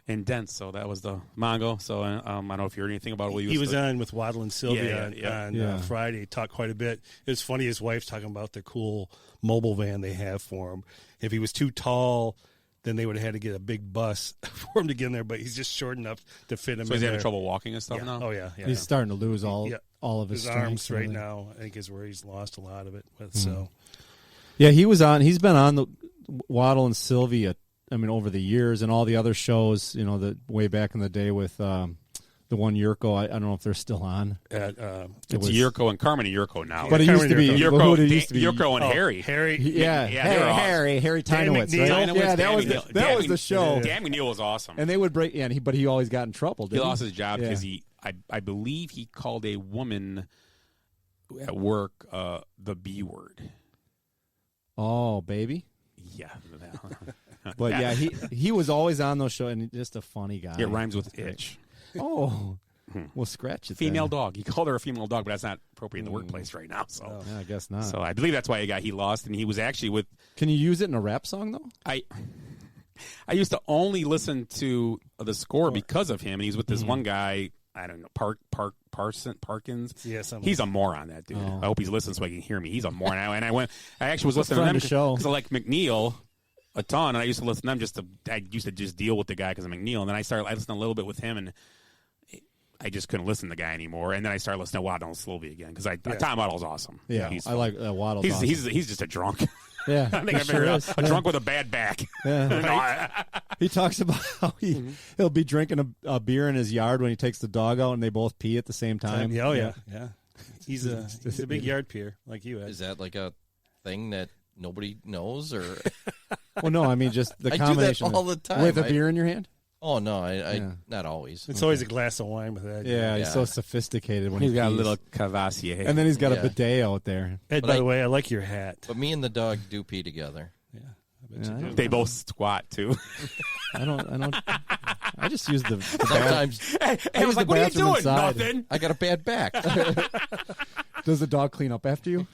and Dent. So that was the Mongo. So I don't know if you heard anything about what he was on with Waddle and Sylvia on Friday. Talked quite a bit. It was funny. His wife's talking about the cool mobile van they have for him. If he was too tall, then they would have had to get a big bus for him to get in there. But he's just short enough to fit him. So in he's having there. trouble walking and stuff Yeah. now. Oh yeah. He's starting to lose all of his arms strength, right really. now. I think is where he's lost a lot of it with. So yeah, he's been on the Waddle and Sylvia. I mean, over the years and all the other shows, the way back in the day with the one Yurko. I don't know if they're still on. It's Yurko and Carmen and Yurko now. But it used to be Yurko and Harry. Harry, Harry Tynowitz. McNeil. Right? Yeah, that was the show. Dan McNeil was awesome. And they would break. Yeah, but he always got in trouble. He lost his job because I believe he called a woman at work the B word. Oh, baby. Yeah. But yeah, he was always on those shows, and just a funny guy. It rhymes with itch. Oh, we'll scratch it. Female then. dog. He called her a female dog, but that's not appropriate in the workplace right now. So I guess not. So I believe that's why he lost, and he was actually with. Can you use it in a rap song though? I used to only listen to the score because of him, and he's with this one guy. I don't know, Parkins. Yeah, he's a moron. That dude. Oh. I hope he's listening so he can hear me. He's a moron. I actually was listening to them because I like McNeil a ton, and I used to listen to them I used to just deal with the guy because of McNeil, and then I listened a little bit with him, and I just couldn't listen to the guy anymore. And then I started listening to Waddle and Sylvia again because Tom Waddle's awesome. Yeah, I like Waddle. He's just a drunk. Yeah, I think I've sure been a drunk with a bad back. Yeah. He talks about how he'll be drinking a beer in his yard when he takes the dog out, and they both pee at the same time. Yeah. He's a big yard peer like you. Ed. Is that like a thing that nobody knows, or? Well, no, I mean just the I combination do that all the time. with a beer in your hand. Oh no, I not always. It's always a glass of wine with that. Yeah, he's so sophisticated when he's got a pees. little Cavassier, and then he's got a bidet out there. Ed, by the way, I like your hat. But me and the dog do pee together. Yeah, they both squat too. I don't. I just use the sometimes. I was like, "What are you doing?" Inside. Nothing. I got a bad back. Does the dog clean up after you?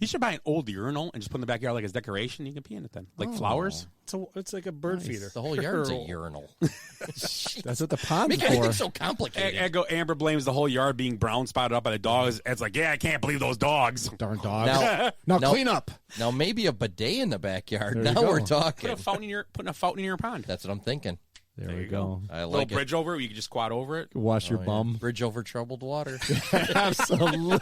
You should buy an old urinal and just put it in the backyard like as decoration. You can pee in it then, like flowers. It's like a bird feeder. The whole yard's a urinal. That's what the pond's Make for. anything so complicated. Amber blames the whole yard being brown spotted up by the dogs. It's like, I can't believe those dogs. Darn dogs. Now clean up. Now maybe a bidet in the backyard. There Now you go. we're talking. Putting a fountain in your pond. That's what I'm thinking. There we go. I Little like bridge over it where you can just squat over it. Wash your yeah. bum. Bridge over troubled water. Absolutely.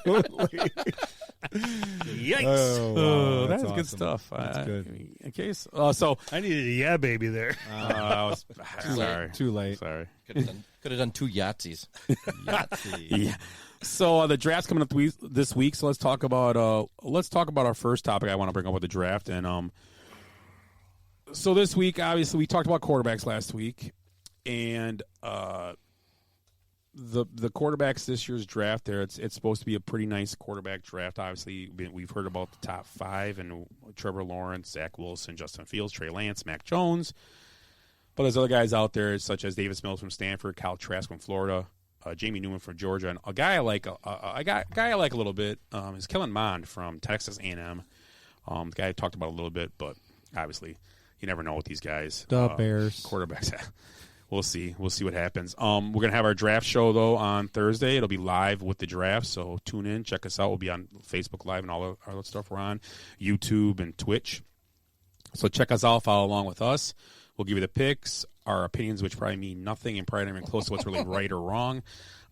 Yikes! Oh, wow, that's awesome. good stuff. That's good. Okay, so I needed a baby there. Sorry, Too late. Sorry. Could have done 2 Yahtzees. Yeah. So the draft's coming up this week. So let's talk about our first topic I want to bring up with the draft. And so this week, obviously, we talked about quarterbacks last week, and the quarterbacks this year's draft. There, it's supposed to be a pretty nice quarterback draft. Obviously, we've heard about the top 5 and Trevor Lawrence, Zach Wilson, Justin Fields, Trey Lance, Mac Jones. But there's other guys out there such as Davis Mills from Stanford, Kyle Trask from Florida, Jamie Newman from Georgia, and a guy I like a little bit is Kellen Mond from Texas A&M. The guy I talked about a little bit, but obviously you never know with these guys. The Bears. Quarterbacks. We'll see. We'll see what happens. We're going to have our draft show, though, on Thursday. It'll be live with the draft, so tune in. Check us out. We'll be on Facebook Live and all our stuff. We're on YouTube and Twitch. So check us out. Follow along with us. We'll give you the picks, our opinions, which probably mean nothing and probably not even close to what's really right or wrong.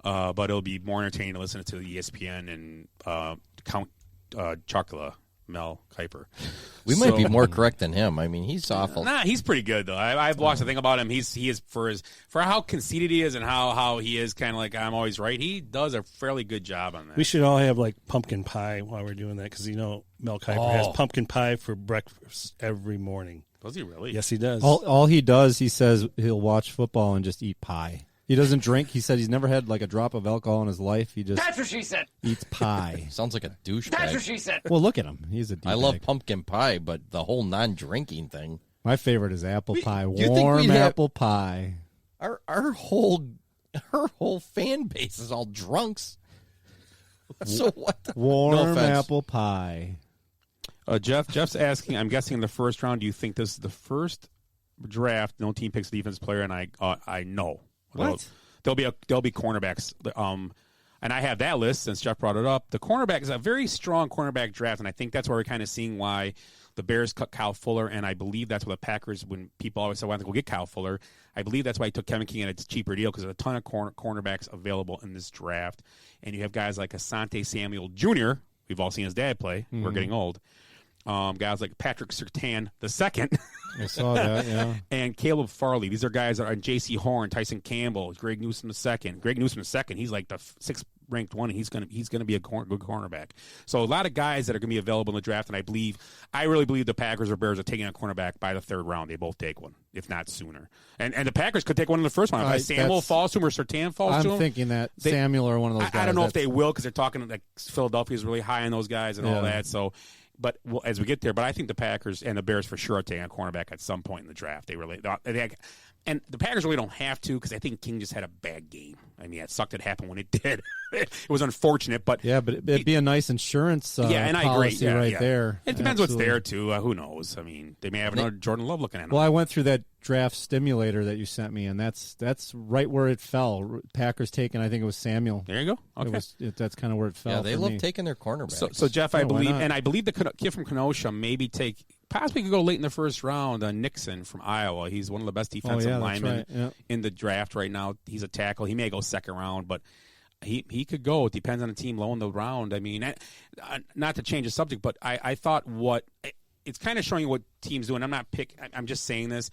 But it'll be more entertaining to listen to the ESPN and Count Chocula. Mel Kiper. We might be more correct than him. I mean, he's awful. Nah, he's pretty good though. I've watched the thing about him. He is for how conceited he is and how he is kind of like I'm always right. He does a fairly good job on that. We should all have like pumpkin pie while we're doing that because Mel Kiper has pumpkin pie for breakfast every morning. Does he really? Yes, he does. All he does, he says he'll watch football and just eat pie. He doesn't drink. He said he's never had like a drop of alcohol in his life. He just That's what she said. eats pie. Sounds like a douchebag. That's what she said. Well, look at him. He's a douchebag. I love pumpkin pie, but the whole non-drinking thing. My favorite is apple pie. you think Warm we'd have- apple pie. Our whole fan base is all drunks. So what? Warm No offense. apple pie. Jeff's asking. I'm guessing in the first round. Do you think this is the first draft? No team picks a defense player, and I know. What? There'll be cornerbacks. And I have that list since Jeff brought it up. The cornerback is a very strong cornerback draft, and I think that's where we're kind of seeing why the Bears cut Kyle Fuller, and I believe that's why the Packers, when people always say, why don't they go get Kyle Fuller, I believe that's why he took Kevin King at a cheaper deal because there's a ton of cornerbacks available in this draft. And you have guys like Asante Samuel Jr., we've all seen his dad play. We're getting old. Guys like Patrick Surtain II. I saw that, yeah. And Caleb Farley. These are guys that are J.C. Horn, Tyson Campbell, Greg Newsome II. Greg Newsome II, he's like the sixth ranked one, and he's gonna be a good cornerback. So a lot of guys that are gonna be available in the draft, and I really believe the Packers or Bears are taking a cornerback by the third round. They both take one, if not sooner. And the Packers could take one in the first round. If Samuel falls to him or Surtain falls to him. I'm thinking that Samuel or one of those guys. I don't know if they will because they're talking like Philadelphia's really high on those guys and all that. So. But as we get there, I think the Packers and the Bears for sure are taking a cornerback at some point in the draft. And the Packers really don't have to because I think King just had a bad game. I mean, it sucked it happened when it did. It was unfortunate, but it'd be a nice insurance. And I agree. Right there. It depends what's there too. Who knows? I mean, they may have another Jordan Love looking at them. Well, I went through that draft stimulator that you sent me, and that's right where it fell. Packers taking, I think it was Samuel. There you go. Okay, that's kind of where it fell. Yeah, they love taking their cornerbacks. So Jeff, I believe the kid from Kenosha maybe possibly could go late in the first round. Nixon from Iowa. He's one of the best defensive linemen in the draft right now. He's a tackle. He may go second round, but he could go. It depends on the team low in the round. I mean, not to change the subject, but I thought it's kind of showing you what teams do. And I'm just saying this.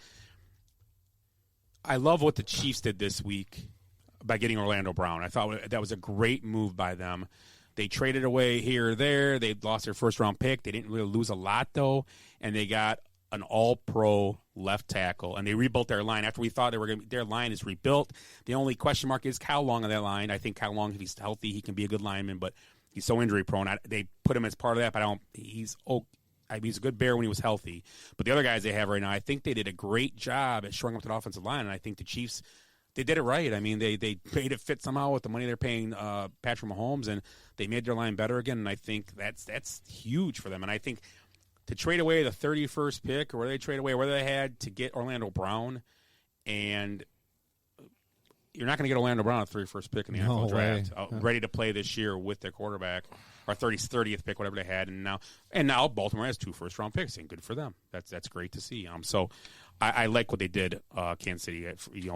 I love what the Chiefs did this week by getting Orlando Brown. I thought that was a great move by them. They traded away here or there. They lost their first-round pick. They didn't really lose a lot, though, and they got an all-pro left tackle, and they rebuilt their line. After we thought their line is rebuilt, the only question mark is Kyle Long on that line. I think Kyle Long, if he's healthy, he can be a good lineman, but he's so injury-prone. They put him as part of that, but he's a good Bear when he was healthy. But the other guys they have right now, I think they did a great job at shoring up that offensive line, and I think the Chiefs – they did it right. I mean, they made it fit somehow with the money they're paying Patrick Mahomes, and they made their line better again. And I think that's huge for them. And I think to trade away the 31st pick, or where they trade away, where they had to get Orlando Brown, and you're not going to get Orlando Brown at the 31st pick in the NFL draft, ready to play this year with their quarterback, or 30th pick, whatever they had, and now Baltimore has 2 first-round picks, and good for them. That's great to see. So. I like what they did, Kansas City.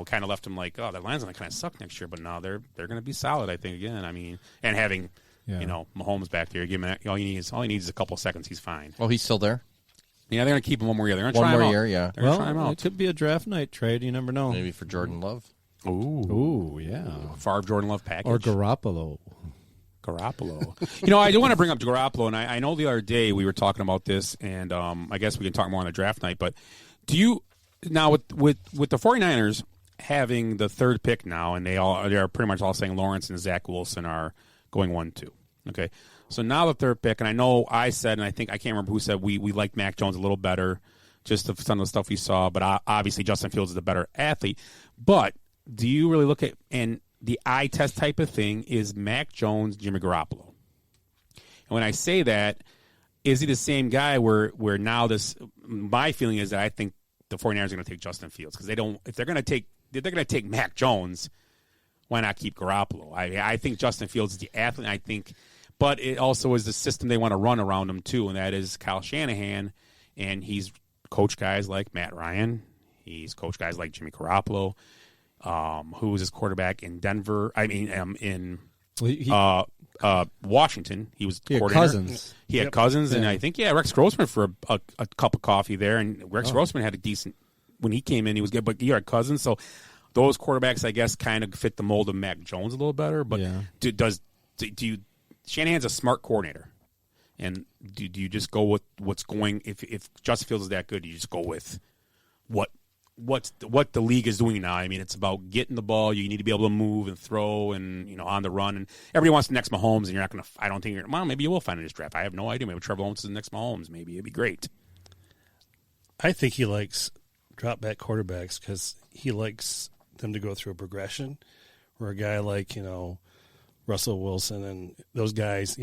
Kind of left them like, oh, their line's going to kind of suck next year, but now they're going to be solid, I think, again. I mean, and having, Mahomes back there, give him all he needs is a couple of seconds. He's fine. Oh, he's still there? Yeah, they're going to keep him one more year. They're going to try him out. 1 more year, yeah. They're going to try him out. It could be a draft night trade. You never know. Maybe for Jordan Love. Ooh, yeah. Favre Jordan Love package. Or Garoppolo. I do want to bring up Garoppolo, and I know the other day we were talking about this, and I guess we can talk more on the draft night, but do you – now, with the 49ers having the third pick now, and they're pretty much all saying Lawrence and Zach Wilson are going 1-2. Okay, so now the third pick, and I know I said, and I can't remember who said we liked Mac Jones a little better, just some of the stuff we saw. But obviously Justin Fields is a better athlete. But do you really look at and the eye test type of thing is Mac Jones, Jimmy Garoppolo? And when I say that, is he the same guy where now my feeling is that I think the 49ers are going to take Justin Fields because if they're going to take Mac Jones, why not keep Garoppolo? I think Justin Fields is the athlete. But it also is the system they want to run around him too, and that is Kyle Shanahan, and he's coached guys like Matt Ryan. He's coached guys like Jimmy Garoppolo, who was his quarterback in Denver. In Washington, he was coordinator. Cousins. He had Cousins, and I think Rex Grossman for a cup of coffee there, and Rex Grossman had a decent when he came in. He was good, but he had Cousins, so those quarterbacks, I guess, kind of fit the mold of Mac Jones a little better. But do you? Shanahan's a smart coordinator, and do you just go with what's going? If Justin Fields is that good, do you just go with what the league is doing now? I mean, it's about getting the ball. You need to be able to move and throw, and on the run. And everybody wants the next Mahomes, and you're not going to. I don't think. Well, maybe you will find in this draft. I have no idea. Maybe Trevor Lawrence is the next Mahomes. Maybe it'd be great. I think he likes drop back quarterbacks because he likes them to go through a progression. Where a guy like Russell Wilson and those guys,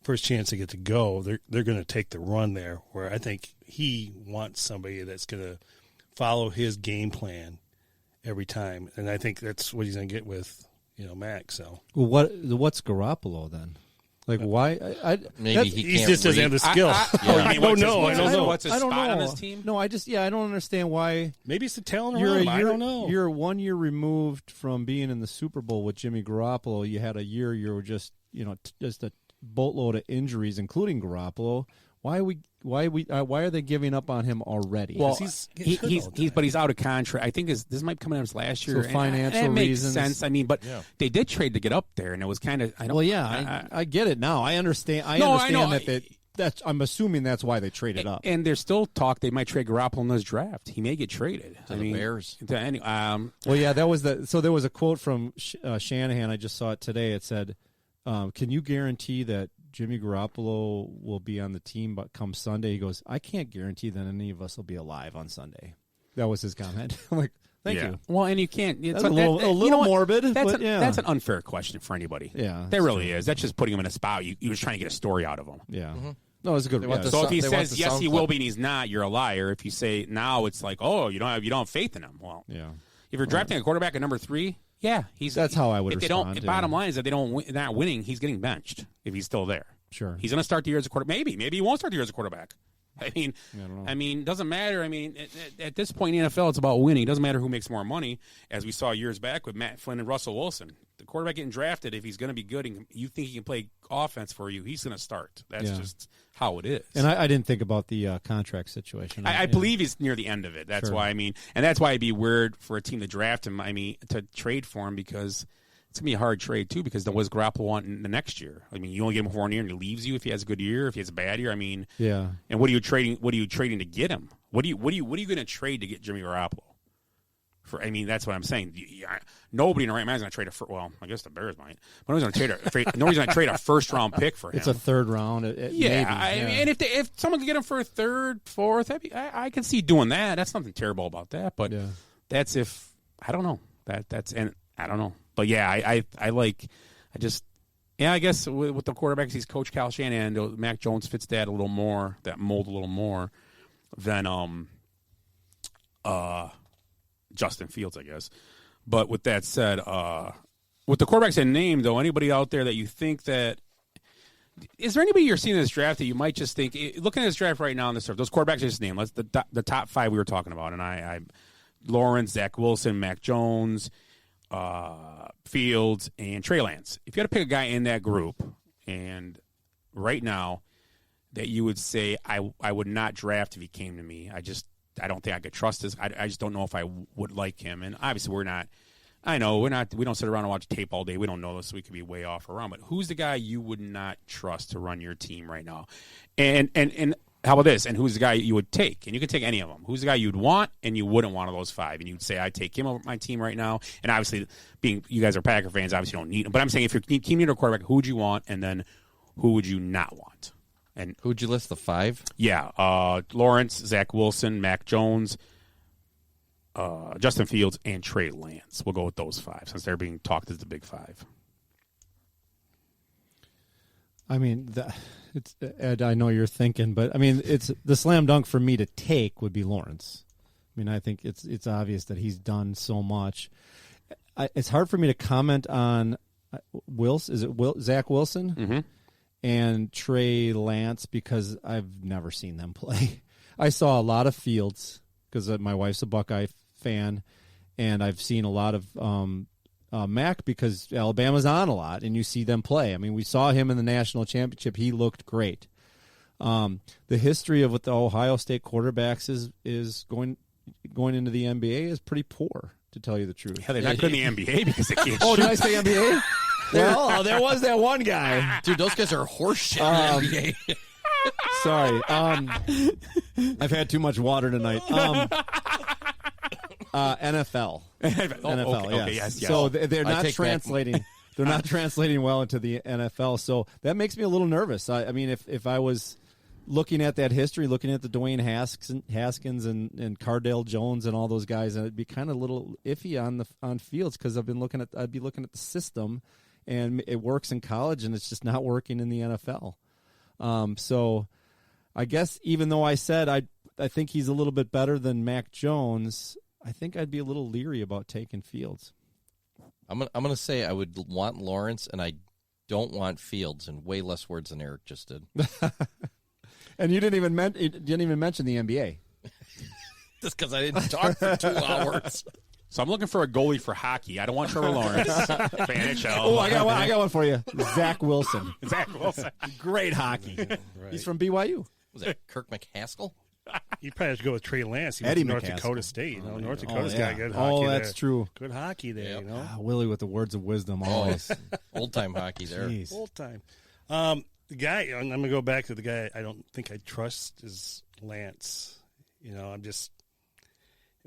first chance they get to go, they're going to take the run there. Where I think he wants somebody that's going to follow his game plan every time, and I think that's what he's going to get with Mac. So, well, what's Garoppolo then? Like why? Maybe he just doesn't have the skill. I don't know. What's his spot on this team? No, I don't understand why. Maybe it's the talent around him. I don't know. You're 1 year removed from being in the Super Bowl with Jimmy Garoppolo. You had a year you were just just a boatload of injuries, including Garoppolo. Why are they giving up on him already? Well, he's out of contract. I think this might come in his last year. So financial and it makes reasons. sense. I mean, but they did trade to get up there, and it was kind of. I get it now. I understand. I understand that. I'm assuming that's why they traded up. And there's still talk they might trade Garoppolo in this draft. He may get traded to the Bears. That was So there was a quote from Shanahan. I just saw it today. It said, "Can you guarantee that Jimmy Garoppolo will be on the team but come Sunday?" He goes, "I can't guarantee that any of us will be alive on Sunday." That was his comment. I'm like, thank you. Well, and you can't. That's a little morbid. That's an unfair question for anybody. Yeah, that really is. That's just putting him in a spot. He was trying to get a story out of him. Yeah. Mm-hmm. No, it's a good. So if he says yes, he will be, and he's not, you're a liar. If you say now, it's like, oh, you don't have faith in him. Well, yeah. If you're drafting a quarterback at number 3, that's how I would respond. Bottom line is that they're not winning. He's getting benched if he's still there. Sure, he's going to start the year as a quarterback. Maybe he won't start the year as a quarterback. I mean, it doesn't matter. I mean, at this point in the NFL, it's about winning. It doesn't matter who makes more money, as we saw years back with Matt Flynn and Russell Wilson. The quarterback getting drafted, if he's going to be good and you think he can play offense for you, he's going to start. That's just how it is. And I didn't think about the contract situation. I believe he's near the end of it. That's why, and that's why it'd be weird for a team to draft him, to trade for him, because it's going to be a hard trade, too, because what does Garoppolo want in the next year? I mean, you only get him for 1 year and he leaves you if he has a good year, if he has a bad year. I mean, yeah. And what are you trading to get him? What are you going to trade to get Jimmy Garoppolo? That's what I'm saying. Nobody in the right mind is going to trade well, I guess the Bears might. But nobody's going to trade a first round pick for him. It's a third round. Maybe. And if someone could get him for a third, fourth, I can see doing that. That's nothing terrible about that. But that's if I don't know I don't know. But I guess with the quarterbacks, he's Coach Kyle Shanahan. Mac Jones fits that mold a little more than Justin Fields, I guess. But with that said, with the quarterbacks in name, though, anybody out there that you think that is there anybody you're seeing in this draft that you might just think, looking at this draft right now in this draft, those quarterbacks just named, the top 5 we were talking about, and I Lawrence, Zach Wilson, Mac Jones, Fields, and Trey Lance. If you had to pick a guy in that group, and right now that you would say I would not draft if he came to me, I don't think I could trust this. I just don't know if I would like him. And obviously we don't sit around and watch tape all day. We don't know this. We could be way off around. But who's the guy you would not trust to run your team right now? And how about this? And who's the guy you would take? And you could take any of them. Who's the guy you'd want and you wouldn't want of those 5? And you'd say, I'd take him over my team right now. And obviously, being you guys are Packer fans, obviously you don't need him. But I'm saying if your team needed a quarterback, who would you want? And then who would you not want? And who'd you list, the 5? Yeah, Lawrence, Zach Wilson, Mac Jones, Justin Fields, and Trey Lance. We'll go with those 5 since they're being talked as the big 5. I mean, Ed, I know you're thinking, but I mean, it's the slam dunk for me to take would be Lawrence. mean, I think it's obvious that he's done so much. It's hard for me to comment on Zach Wilson and Trey Lance because I've never seen them play. I saw a lot of Fields because my wife's a Buckeye fan, and I've seen a lot of Mac because Alabama's on a lot, and you see them play. I mean, we saw him in the national championship. He looked great. The history of what the Ohio State quarterbacks is going into the NBA is pretty poor, to tell you the truth. Yeah, they're not good in the NBA because they can't Oh, shoot. did I say NBA? Well, there was that one guy. Dude, those guys are horseshit in the NBA. Sorry. I've had too much water tonight. NFL. NFL, okay, yes. yes. So they're I not take translating. They're not translating well into the NFL. So that makes me a little nervous. I mean, if I was looking at that history, looking at the Dwayne Haskins and Cardale Jones and all those guys, and it'd be kind of a little iffy on Fields because I'd be looking at the system, and it works in college, and it's just not working in the NFL. So I guess even though I said I think he's a little bit better than Mac Jones, I think I'd be a little leery about taking Fields. I'm gonna say I would want Lawrence, and I don't want Fields, in way less words than Eric just did. And you didn't even mention the NBA. Just because I didn't talk for 2 hours. So I'm looking for a goalie for hockey. I don't want Trevor Lawrence for NHL. Oh, I got one for you. Zach Wilson. Zach Wilson. Great hockey. Right. He's from BYU. Was that Kirk McCaskill? You probably have to go with Trey Lance. He Eddie went to North McCaskill. Dakota State. You know, North Dakota's yeah. got good hockey. Oh, that's there. true. Good hockey there. You know, Willie with the words of wisdom always. Old time hockey there. Jeez. old time. The guy. I'm going to go back to the guy. I don't think I trust is Lance. You know, I'm just.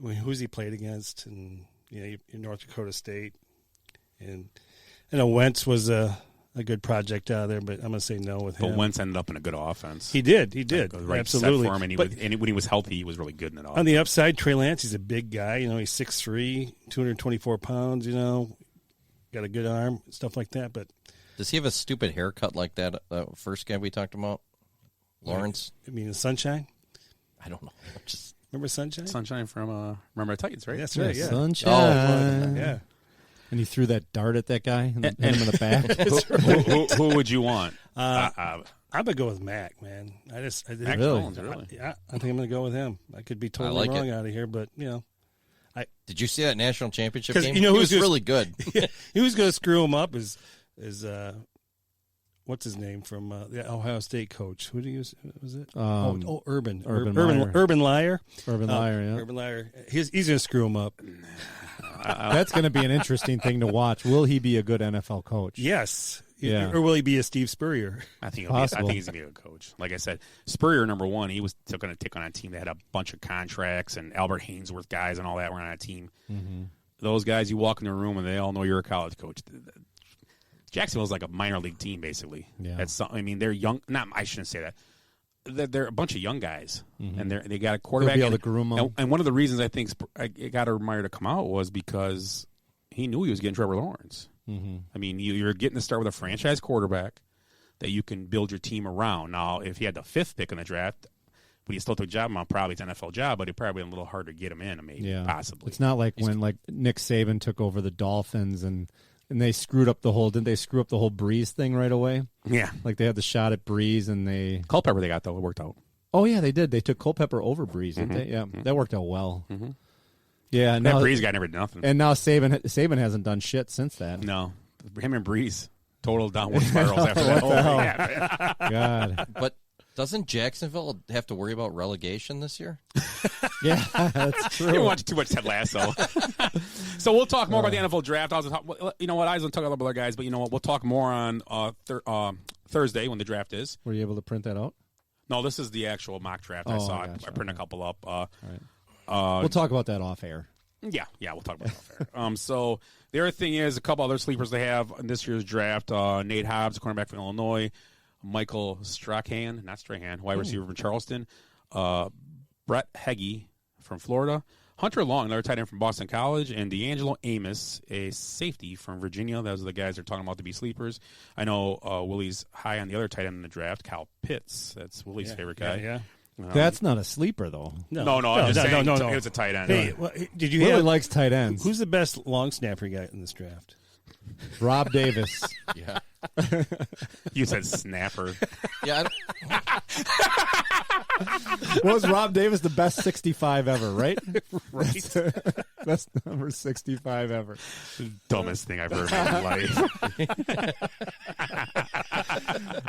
I mean, who's he played against? And you know, North Dakota State, and I know Wentz was a good project out there, but I'm going to say no with him. But Wentz ended up in a good offense. He did. Right, Absolutely. Set for him, and when he was healthy, he was really good in it all. On the upside, Trey Lance, he's a big guy. You know, he's 6'3", 224 pounds, you know, got a good arm, stuff like that. But does he have a stupid haircut like that first guy we talked about? Lawrence? I mean, Sunshine? I don't know. Just remember Sunshine? Sunshine from Remember the Titans, right? That's right, yeah. Sunshine. Yeah. And he threw that dart at that guy and hit him in the back. Who would you want? I'm going to go with Mac, man. Mac Jones, really? I think I'm going to go with him. I could be totally wrong out of here, but, you know. Did you see that national championship game? You know, he was really good. Who's going to screw him up is what's his name from the Ohio State coach? Who do you use? Was it? Urban. Urban Meyer. Urban Liar. Urban Liar, yeah. Urban Liar. He's going to screw him up. That's going to be an interesting thing to watch. Will he be a good NFL coach? Yes. Yeah. Or will he be a Steve Spurrier? I think he's going to be a good coach. Like I said, Spurrier, number one, he was going to take on a team that had a bunch of contracts, and Albert Hainsworth guys and all that were on a team. Mm-hmm. Those guys, you walk in a room and they all know you're a college coach. Jacksonville's like a minor league team, basically. Yeah. I mean, they're young. I shouldn't say that. They're a bunch of young guys, and they got a They'll quarterback. be able to groom them. And one of the reasons I think it got Meyer to come out was because he knew he was getting Trevor Lawrence. Mm-hmm. I mean, you're getting to start with a franchise quarterback that you can build your team around. Now, if he had the 5th pick in the draft, but he still took a job, probably it's an NFL job, but it probably been a little hard to get him in, maybe, possibly. It's not like when Nick Saban took over the Dolphins and they screwed up the whole. Didn't they screw up the whole Breeze thing right away? Yeah, like they had the shot at Breeze and they Culpepper they got though. It worked out. Oh yeah, they did. They took Culpepper over Breeze. Mm-hmm. Didn't they? Yeah, that worked out well. Mm-hmm. Yeah, that Breeze guy never did nothing. And now Saban hasn't done shit since that. No, him and Breeze total downward spirals after that whole thing. God, but. Doesn't Jacksonville have to worry about relegation this year? Yeah, that's true. You watch too much Ted Lasso. So we'll talk more about the NFL draft. You know what? I was going to talk about other guys, but you know what? We'll talk more on Thursday when the draft is. Were you able to print that out? No, this is the actual mock draft. I saw it. I printed a couple up. All right. We'll talk about that off air. Yeah, we'll talk about it off air. So the other thing is a couple other sleepers they have in this year's draft. Nate Hobbs, cornerback from Illinois. Michael Strahan, wide receiver from Charleston. Brett Heggie from Florida. Hunter Long, another tight end from Boston College. And D'Angelo Amos, a safety from Virginia. Those are the guys they're talking about to be sleepers. I know Willie's high on the other tight end in the draft, Kyle Pitts. That's Willie's favorite guy. Yeah. That's not a sleeper, though. No, I'm just saying it was a tight end. Hey, well, did you Willie likes tight ends. Who's the best long snapper you got in this draft? Rob Davis. Yeah. You said snapper. Yeah. Was Rob Davis the best 65 ever, right? Right. Best number 65 ever. Dumbest thing I've heard in my life.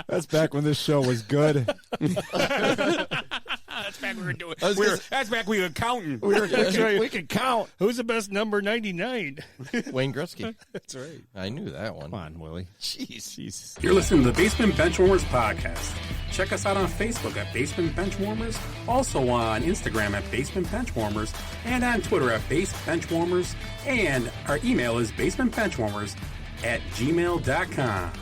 That's back when this show was good. That's back we were doing. That's back we were counting. We could count. Who's the best number 99? Wayne Gretzky. That's right. I knew that one. Come on, Willie. Jeez. You're listening to the Basement Benchwarmers podcast. Check us out on Facebook at Basement Benchwarmers, also on Instagram at Basement Benchwarmers, and on Twitter at Base Benchwarmers, and our email is basementbenchwarmers@gmail.com.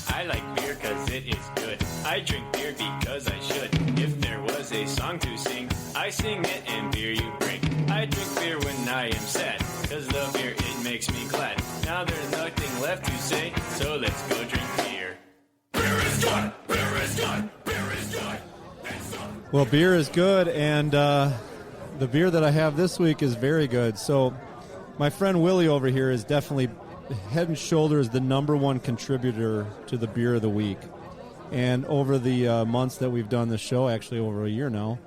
I like beer cause it is good. I drink beer because I should. If there was a song to sing, I sing it and beer you bring. I drink beer when I am sad, cause the beer it makes me glad. Now there's nothing left to say, so let's go drink beer. Beer is good, beer is good, beer is good. Well, beer is good, and the beer that I have this week is very good. So my friend Willie over here is definitely head and shoulders the number one contributor to the beer of the week. And over the months that we've done this show, actually over a year now,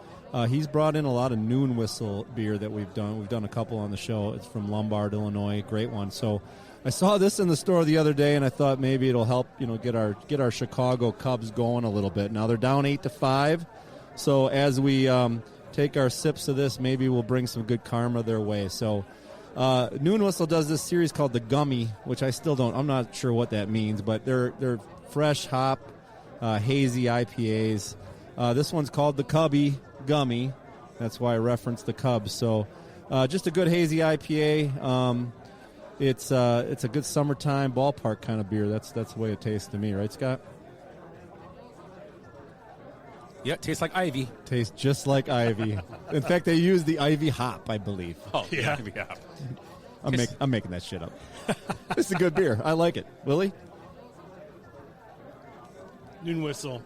he's brought in a lot of Noon Whistle beer that we've done. We've done a couple on the show. It's from Lombard, Illinois. Great one. So I saw this in the store the other day, and I thought maybe it'll help, get our Chicago Cubs going a little bit. Now they're down 8-5. So as we take our sips of this, maybe we'll bring some good karma their way. So Noon Whistle does this series called the Gummy, which I'm not sure what that means, but they're fresh hop, hazy IPAs. This one's called the Cubby Gummy. That's why I referenced the Cubs. So just a good hazy IPA. It's a good summertime ballpark kind of beer. That's the way it tastes to me, right, Scott? Yeah, it tastes like ivy. Tastes just like ivy. In fact, they use the ivy hop, I believe. Oh, yeah. Ivy hop. I'm making that shit up. It's a good beer. I like it. Willie? Noon Whistle.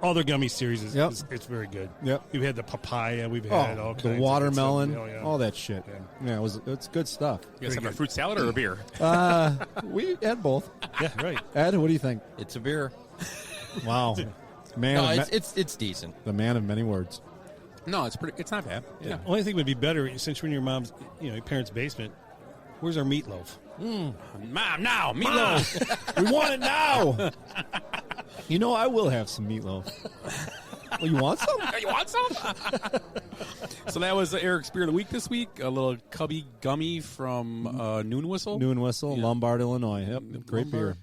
All their gummy series is it's very good. Yep. We've had the papaya. We've had all kinds the watermelon, of all that shit. Yeah, it's good stuff. You guys have a fruit salad or a beer? We had both. Yeah, right. Ed, what do you think? It's a beer. Wow. It's decent. The man of many words. No, it's not bad. Yeah. Only thing would be better since you're in your mom's, your parents' basement. Where's our meatloaf? Mom, now meatloaf. We want it now. I will have some meatloaf. Well, you want some? You want some? So that was Eric's beer of the week this week. A little Cubby Gummy from Noon Whistle. Noon Whistle, Lombard, Illinois. Yep, great beer.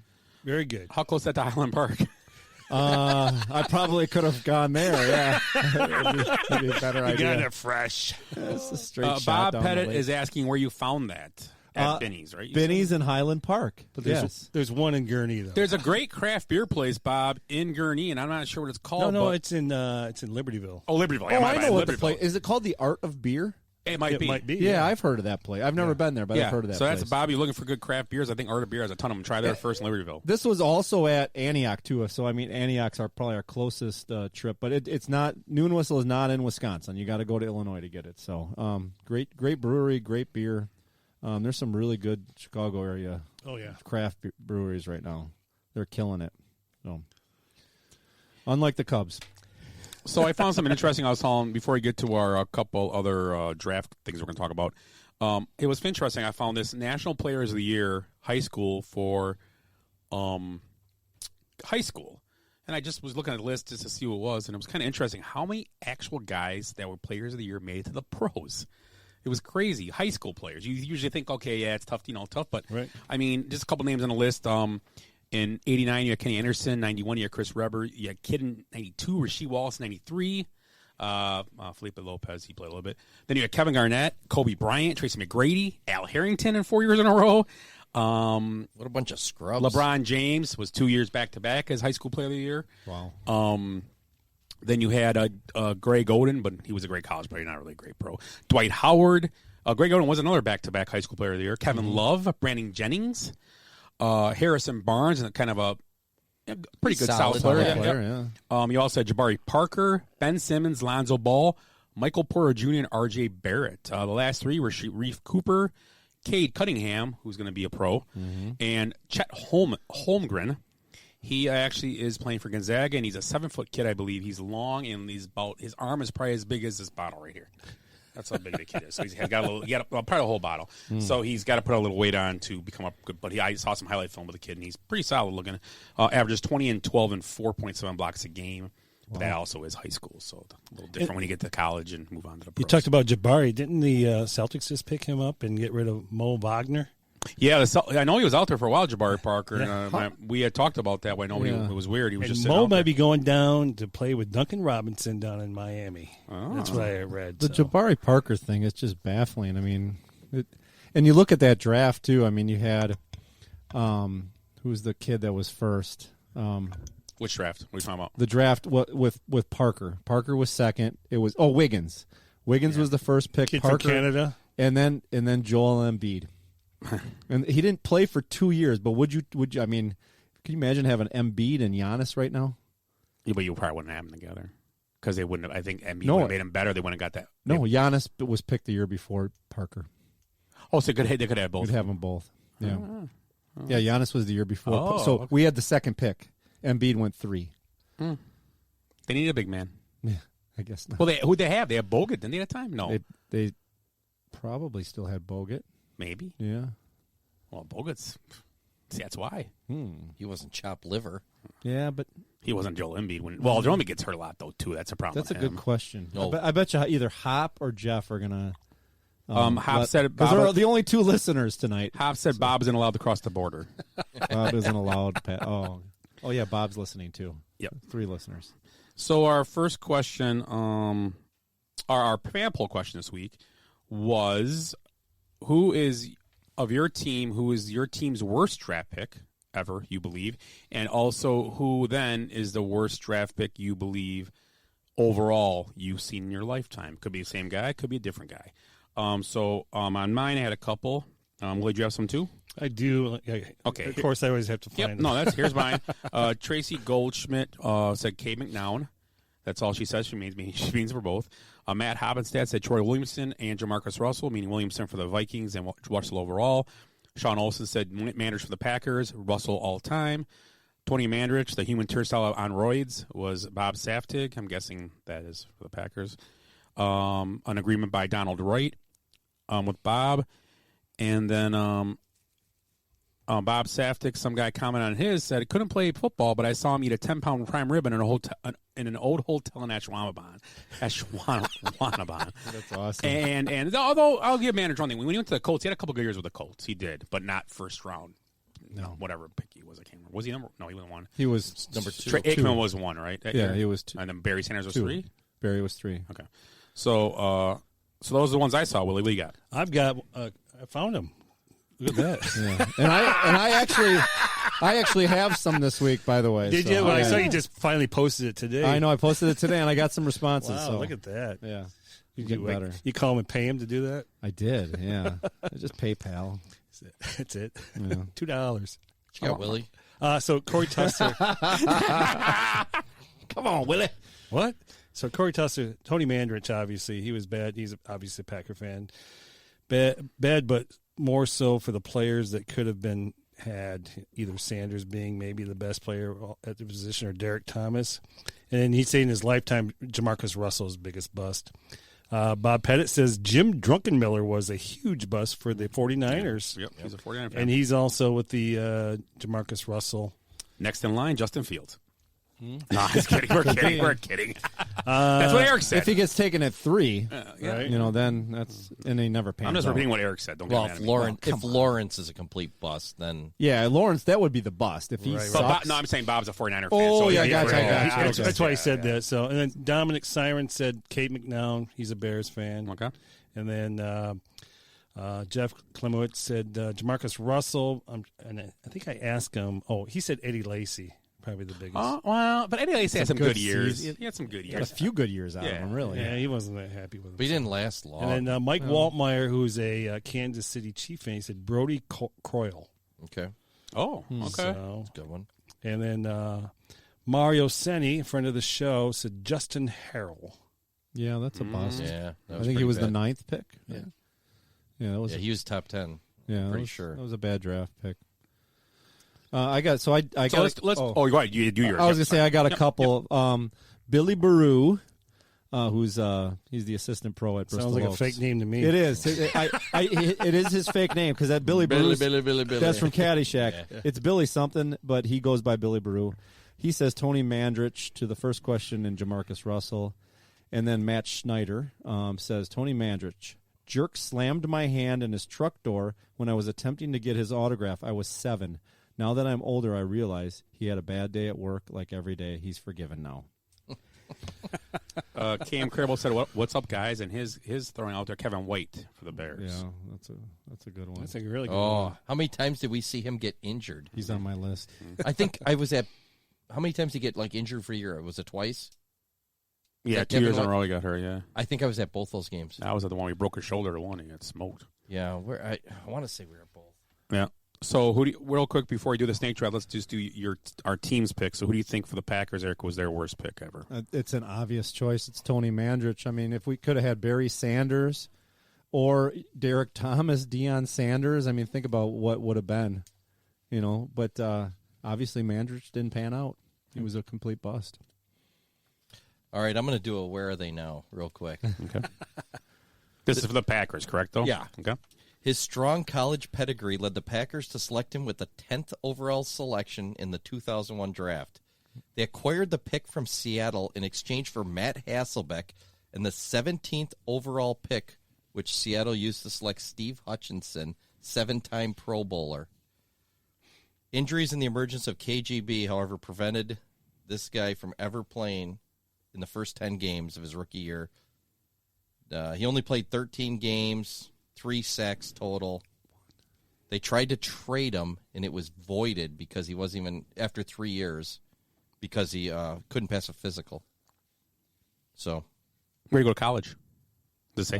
Very good. How close is that to Highland Park? I probably could have gone there. Yeah, that'd be a better idea. You got it fresh. It's a straight shot Bob down Pettit the lake. is asking where you found that at Benny's, right? Benny's in Highland Park. But yes. there's one in Gurnee though. There's a great craft beer place, Bob, in Gurnee, and I'm not sure what it's called. No, it's in Libertyville. Oh, Libertyville. Oh, I know what the place is. It called the Art of Beer? It might be. Yeah, I've heard of that place. I've never been there, but I've heard of that so place. that's Bob. You're looking for good craft beers. I think Art of Beer has a ton of them. Try there first in Libertyville. This was also at Antioch too. So Antioch's probably our closest trip, but it's not. Noon Whistle is not in Wisconsin. You got to go to Illinois to get it. So great brewery, great beer. There's some really good Chicago area. Craft breweries right now. They're killing it. So unlike the Cubs. So I found something interesting. I was telling before we get to our couple other draft things we're going to talk about. It was interesting. I found this National Players of the Year high school for high school. And I just was looking at the list just to see who it was, and it was kind of interesting how many actual guys that were Players of the Year made it to the pros. It was crazy. High school players. You usually think, okay, yeah, it's tough, tough. But, I mean, just a couple names on the list. In 89, you had Kenny Anderson. 91, you had Chris Reber. You had Kidd in 92. Rasheed Wallace, 93. Felipe Lopez, he played a little bit. Then you had Kevin Garnett, Kobe Bryant, Tracy McGrady, Al Harrington in 4 years in a row. What a bunch of scrubs. LeBron James was 2 years back-to-back as High School Player of the Year. Wow. Then you had Greg Oden, but he was a great college player, not really a great pro. Dwight Howard, Greg Oden was another back-to-back high school player of the year. Kevin Love, Brandon Jennings, Harrison Barnes, and kind of a pretty good Solid South player. player, You also had Jabari Parker, Ben Simmons, Lonzo Ball, Michael Porter Jr., and R.J. Barrett. The last three were Reef Cooper, Cade Cunningham, who's going to be a pro, and Chet Holmgren. He actually is playing for Gonzaga, and he's a 7-foot kid, I believe. He's long, and his arm is probably as big as this bottle right here. That's how big the kid is. So he's got a little, probably a whole bottle. So he's got to put a little weight on to become up good. But I saw some highlight film with the kid, and he's pretty solid looking. Averages 20 and 12 and 4.7 blocks a game. But that also is high school, so a little different when you get to college and move on to the pros. You talked about Jabari. Didn't the Celtics just pick him up and get rid of Mo Wagner? Yeah, I know he was out there for a while, Jabari Parker. And, we had talked about that. I know it was weird. He was just Mo might be going down to play with Duncan Robinson down in Miami. Oh. That's what I read. The Jabari Parker thing is just baffling. I mean, and you look at that draft too. I mean, you had who's the kid that was first? Which draft? What are you talking about? The draft with Parker. Parker was second. It was Wiggins. Wiggins was the first pick. Kid Parker, from Canada, and then Joel Embiid. And he didn't play for 2 years, but would you? I mean, can you imagine having Embiid and Giannis right now? Yeah, but you probably wouldn't have them together because they wouldn't have. I think Embiid would have made them better. They wouldn't have got that. No, Giannis was picked the year before Parker. Oh, so they could have both. We'd have them both. Yeah, yeah. Giannis was the year before, so we had the second pick. Embiid went 3. They need a big man. Yeah, I guess not. Well, who'd they have? They had Bogut. Didn't they at the time? No, they probably still had Bogut. Maybe. Yeah. Well, Bogut's. See, that's why. He wasn't chopped liver. Yeah, but he wasn't Joel Embiid. Joel Embiid gets hurt a lot though too. That's a problem. That's a good question. No. I bet you either Hop or Jeff are gonna. Hop said because they're the only 2 listeners tonight. Hop said Bob isn't allowed to cross the border. Bob isn't allowed. Oh yeah, Bob's listening too. Yep, 3 listeners. So our first question, our fan poll question this week was, who is your team's worst draft pick ever, you believe, and also who then is the worst draft pick you believe overall you've seen in your lifetime? Could be the same guy, could be a different guy. On mine, I had a couple. Will you have some too? I do. Okay. Of course, I always have to find them. No, here's mine. Tracy Goldschmidt said Cade McNown. That's all she says. She means for both. Matt Hobbenstad said Troy Williamson and Jamarcus Russell, meaning Williamson for the Vikings and Russell overall. Sean Olsen said Mandrich for the Packers, Russell all time. Tony Mandrich, the human turnstile on roids, was Bob Saftig. I'm guessing that is for the Packers. An agreement by Donald Wright with Bob. And then Bob Saftig, some guy commented on his, said, couldn't play football, but I saw him eat a 10-pound prime rib in an old hotel in Ashwaubenon. That's awesome. And although I'll give Mandrich one thing. When he went to the Colts, he had a couple good years with the Colts. He did, but not first round. No. Whatever pick he was. I can't remember. Was he number? No, he wasn't 1. He was number 2. Trey Aikman was 1, right? Yeah, he was 2. And then Barry Sanders was 2. 3? Barry was 3. Okay. So those are the ones I saw, Willie. What do you got? I've got. I found them. Look at that. Yeah. And I actually have some this week, by the way. Did you? Well, I saw you just finally posted it today. I know. I posted it today, and I got some responses. Wow, so. look at that. Yeah. You get better. You call him and pay him to do that? I did, yeah. I just PayPal. That's it. Yeah. $2. What you got, Willie? So Corey Tusser. Come on, Willie. What? So Corey Tusser, Tony Mandrich, obviously, he was bad. He's obviously a Packer fan. Bad, but more so for the players that could have been had, either Sanders being maybe the best player at the position or Derek Thomas. And he'd say in his lifetime, Jamarcus Russell's biggest bust. Bob Pettit says Jim Druckenmiller was a huge bust for the 49ers. Yep, he's a 49er fan. And he's also with the Jamarcus Russell. Next in line, Justin Fields. No, just kidding. We're kidding. That's what Eric said. If he gets taken at 3, yeah. right, then that's and he never pans I'm just out. repeating what Eric said. Don't get mad at me. If Lawrence is a complete bust, then Lawrence, that would be the bust if he sucks. No, I'm saying Bob's a 49er fan. Oh, so yeah, gotcha. That's why he said that. So, and then Dominic Siren said Cade McNown. He's a Bears fan. Okay. And then Jeff Klimowitz said Jamarcus Russell. And I think I asked him. Oh, he said Eddie Lacy Probably the biggest. Well, but anyway, he had some good years. season. He had some good Got a years. few good years out of him, really. Yeah, he wasn't that happy with him. But he didn't last long. And then Mike Waltmeyer, who's a Kansas City Chief fan, he said Brody Croyle. Okay. Oh, okay. So, That's a good one. And then Mario Seni, a friend of the show, said Justin Harrell. Yeah, that's a bust. Yeah, that I was think he pretty was the bad. 9th pick. Yeah. Yeah, that was. Yeah, he was top 10. Yeah, pretty was, sure. That was a bad draft pick. I got so I got. let's go ahead. You do yours. I was gonna say I got a couple. Billy Baru, who's he's the assistant pro at Bristol Sounds like Oaks. a fake name to me. It is. It is his fake name because that Billy Baru. That's from Caddyshack. Yeah. It's Billy something, but he goes by Billy Baru. He says Tony Mandrich to the first question and Jamarcus Russell, and then Matt Schneider says Tony Mandrich. Jerk slammed my hand in his truck door when I was attempting to get his autograph. I was 7. Now that I'm older, I realize he had a bad day at work like every day. He's forgiven now. Cam Cribble said, "What's up, guys?" And his throwing out there Kevin White for the Bears. Yeah, that's a good one. That's a really good Oh, one. how many times did we see him get injured? He's on my list. I think I was at. How many times did he get injured for a year? Was it twice? Yeah, 2 years in a row he got hurt. Yeah, I think I was at both those games. that was the one we broke his shoulder. The one he got smoked. Yeah, I want to say we were at both. Yeah. So real quick before we do the snake draft, let's just do our team's pick. So who do you think for the Packers, Eric, was their worst pick ever? It's an obvious choice. It's Tony Mandrich. I mean, if we could have had Barry Sanders or Derek Thomas, Deion Sanders, I mean, think about what would have been, But obviously Mandrich didn't pan out. He was a complete bust. All right, I'm going to do a Where Are They Now real quick. Okay. This is for the Packers, correct, though? Yeah. Okay. His strong college pedigree led the Packers to select him with the 10th overall selection in the 2001 draft. They acquired the pick from Seattle in exchange for Matt Hasselbeck and the 17th overall pick, which Seattle used to select Steve Hutchinson, 7-time Pro Bowler. Injuries and the emergence of KGB, however, prevented this guy from ever playing in the first 10 games of his rookie year. He only played 13 games, 3 sacks total. They tried to trade him, and it was voided because he wasn't even, after 3 years, because he couldn't pass a physical. So, where do you go to college? Does it say?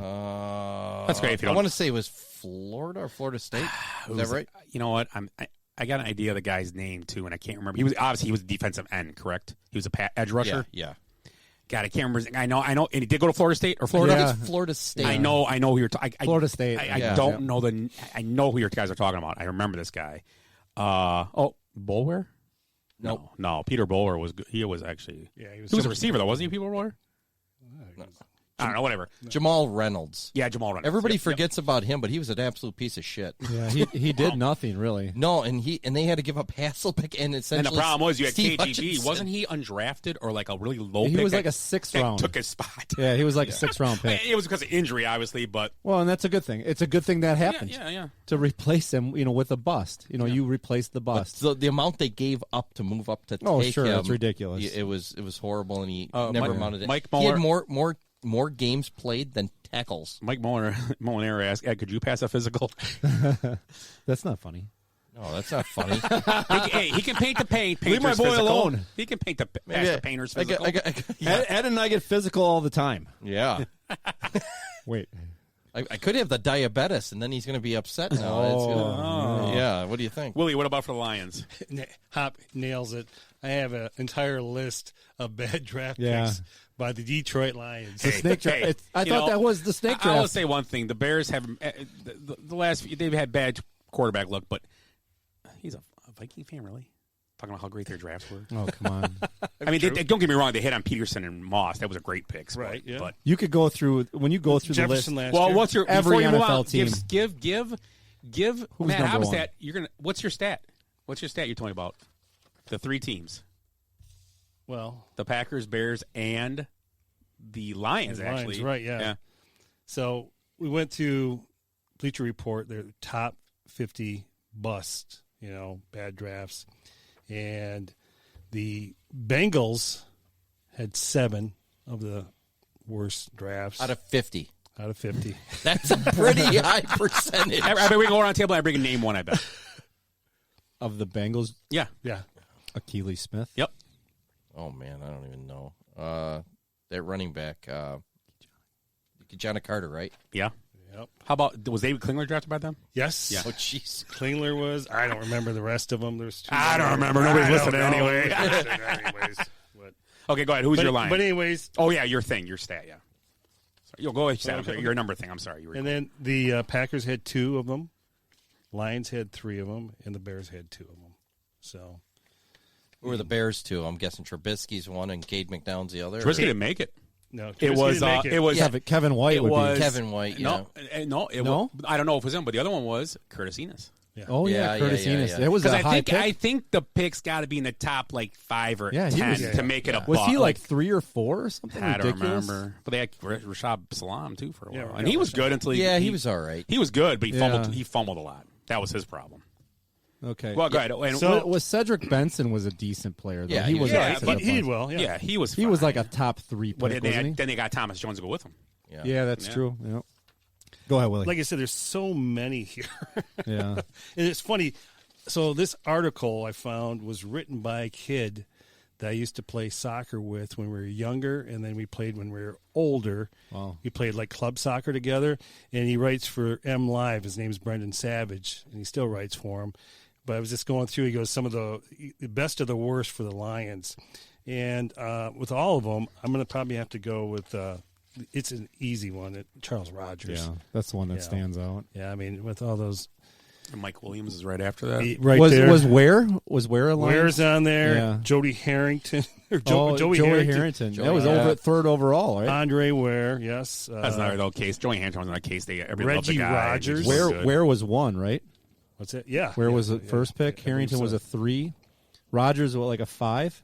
That's great. If you I don't, want to say it was Florida or Florida State. Is that right? You know what? I got an idea of the guy's name too, and I can't remember. He was a defensive end, correct? He was a edge rusher. Yeah. God, I can't remember. I know. And he did go to Florida State or Florida. Yeah. It's Florida State. I know who you're talking. Florida State. I don't know the. I know who your guys are talking about. I remember this guy. Boulware? No. Peter Boulware was good. He was actually. Yeah, he was a receiver though, wasn't he? Peter Boulware? No. I don't know. Whatever. Jamal Reynolds. Yeah, Jamal Reynolds. Everybody forgets about him, but he was an absolute piece of shit. Yeah, he did nothing really. No, and they had to give up Hasselbeck and essentially. And the problem was you had Steve KGB. Hutchinson. Wasn't he undrafted or like a really low? He pick was like that- a 6th that round. Took his spot. Yeah, he was like a 6th round pick. It was because of injury, obviously, but Well, and that's a good thing. It's a good thing that happened. yeah. To replace him, with a bust. You replace the But bust. the amount they gave up to move up to take sure, him, that's ridiculous. It was horrible, and he Mike- never amounted it. Mike he had Mueller- more games played than tackles. Mike Molinaro asked, "Ed, could you pass a physical?" That's not funny. No, that's not funny. he can paint the paint. Leave my painter's boy physical. alone. He can paint the painter's physical. Ed and I get physical all the time. Yeah. Wait. I could have the diabetes, and then he's going to be upset now. Yeah, what do you think? Willie, what about for the Lions? Hop nails it. I have an entire list of bad draft Yeah. picks by the Detroit Lions. The snake draft. I thought that was the snake I will draft. say one thing: the Bears have the last they've had bad quarterback luck, but he's a Viking fan, really. Talking about how great their drafts were. Oh, come on. I mean, don't get me wrong; they hit on Peterson and Moss. That was a great picks, Right, yeah. But You could go through when you go through Jefferson the list. last well, year. what's your Every before you move NFL on, team. give Who's Matt number Haberstat. one? What's your stat? What's your stat you're talking about? The 3 teams: Well, the Packers, Bears, and the Lions. the Lions, Actually, right? Yeah. So we went to Bleacher Report, their top 50 bust, bad drafts, and the Bengals had 7 of the worst drafts Out of 50. Out of 50. That's a pretty high percentage. I bet we can go around the table and I bring a name one. I bet Of the Bengals. Yeah. Yeah. Achilles Smith. Yep. Oh man, I don't even know. That running back, John Carter, right? Yeah. Yep. How about, was David Klingler drafted by them? Yes. Yeah. Oh jeez. Klingler was. I don't remember the rest of them. There's too I many. don't remember. Nobody's I listening don't know. anyway. Nobody's listening anyways. But, Okay, go ahead. Who's but, your line? But anyways. Oh, yeah, your thing, your stat, yeah. Sorry. Yo, go ahead, stat. Okay. Your number thing. I'm sorry. And then the Packers had 2 of them. Lions had 3 of them. And the Bears had 2 of them. So. Who were the Bears two? I'm guessing Trubisky's one and Cade McDowell's the other. Trubisky didn't make it. No, it was. It was Kevin White. It would was be. Kevin White. No, no. No? I don't know if it was him, but the other one was Curtis Enos. Yeah. Oh yeah, Curtis Enos. It was a high pick. I think the picks got to be in the top like 5 or 10 to make it a. Was he like 3 or 4 or something? I don't ridiculous? remember. But they had Rashad Salam too for a while, Yeah, and he was good until he. Yeah, he was all right. He was good, but he fumbled. Yeah. He fumbled a lot. That was his problem. Okay. Well, go ahead. And So was Cedric Benson was a decent player though. Yeah, he was. yeah, but he did well. Yeah. he was. He was fine. like a top 3 pick. But Wasn't then they got Thomas Jones to go with him. Yeah, that's true. Yeah. Go ahead, Willie. Like I said, there's so many here. Yeah. And it's funny. So this article I found was written by a kid that I used to play soccer with when we were younger, and then we played when we were older. Wow. We played like club soccer together, and he writes for M Live. His name's Brendan Savage, and he still writes for him. But I was just going through. He goes, some of the best of the worst for the Lions, and with all of them, I'm going to probably have to go with. It's an easy one. Charles Rogers. Yeah, that's the one that stands out. Yeah, I mean, with all those. And Mike Williams is right after that. Right was there. was Ware a Lions? Ware's on there. Yeah. Jody Harrington. Or Joey Harrington. That was over at 3rd overall, right? Andre Ware, yes. That's not the case. Joey Harrington was in that case. Everybody loved the Reggie guy. Rogers. Ware was 1, right? What's it? Yeah. Where yeah, was it? First pick. Harrington was a 3. Rogers was like a 5.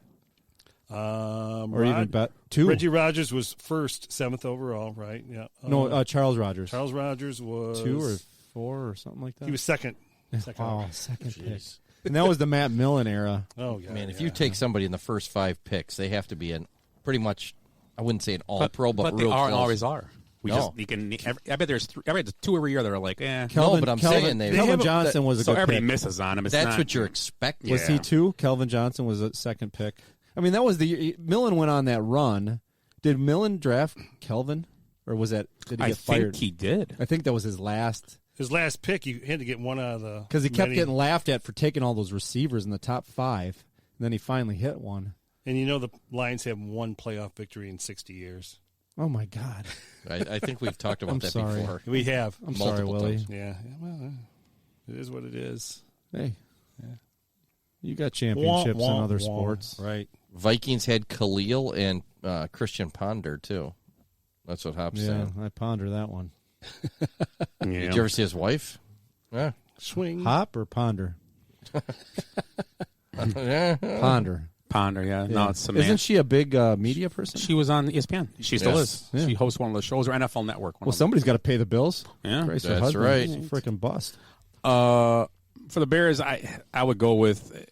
Or even 2. Reggie Rogers was first, 7th overall, right? Yeah. No, Charles Rogers. Charles Rogers was 2 or 4 or something like that. He was second. Wow, second pick. And that was the Matt Millen era. Oh, yeah. Man, if you take somebody in the first 5 picks, they have to be pretty much. I wouldn't say an all-pro, but they real are, close. always are. I bet there's 2 every year that are like, Kelvin, but I'm saying Kelvin Johnson was a so good everybody pick. misses on him. It's That's not, what you're expecting. Was he 2? Kelvin Johnson was a second pick. I mean, that was Millen went on that run. Did Millen draft Kelvin, or was that did he get fired? I think he did. I think that was his last. His last pick, he had to get one out of the. Because he kept getting laughed at for taking all those receivers in the top 5, and then he finally hit one. And you know the Lions have 1 playoff victory in 60 years. Oh my God! I think we've talked about that sorry. before. We have. I'm sorry, Willie. times. Yeah. Well, it is what it is. Hey, you got championships in other sports, right? Vikings had Khalil and Christian Ponder too. That's what Hop's Yeah, saying. I ponder that one. Did you ever see his wife? Yeah. Swing. Hop or ponder? Ponder. Ponder, yeah. No, it's Samantha. Isn't she a big media person? She was on ESPN. She still is. Yeah. She hosts one of the shows or NFL Network. Well, somebody's got to pay the bills. Yeah, Christ, her that's husband right. is a freaking bust. For the Bears, I would go with.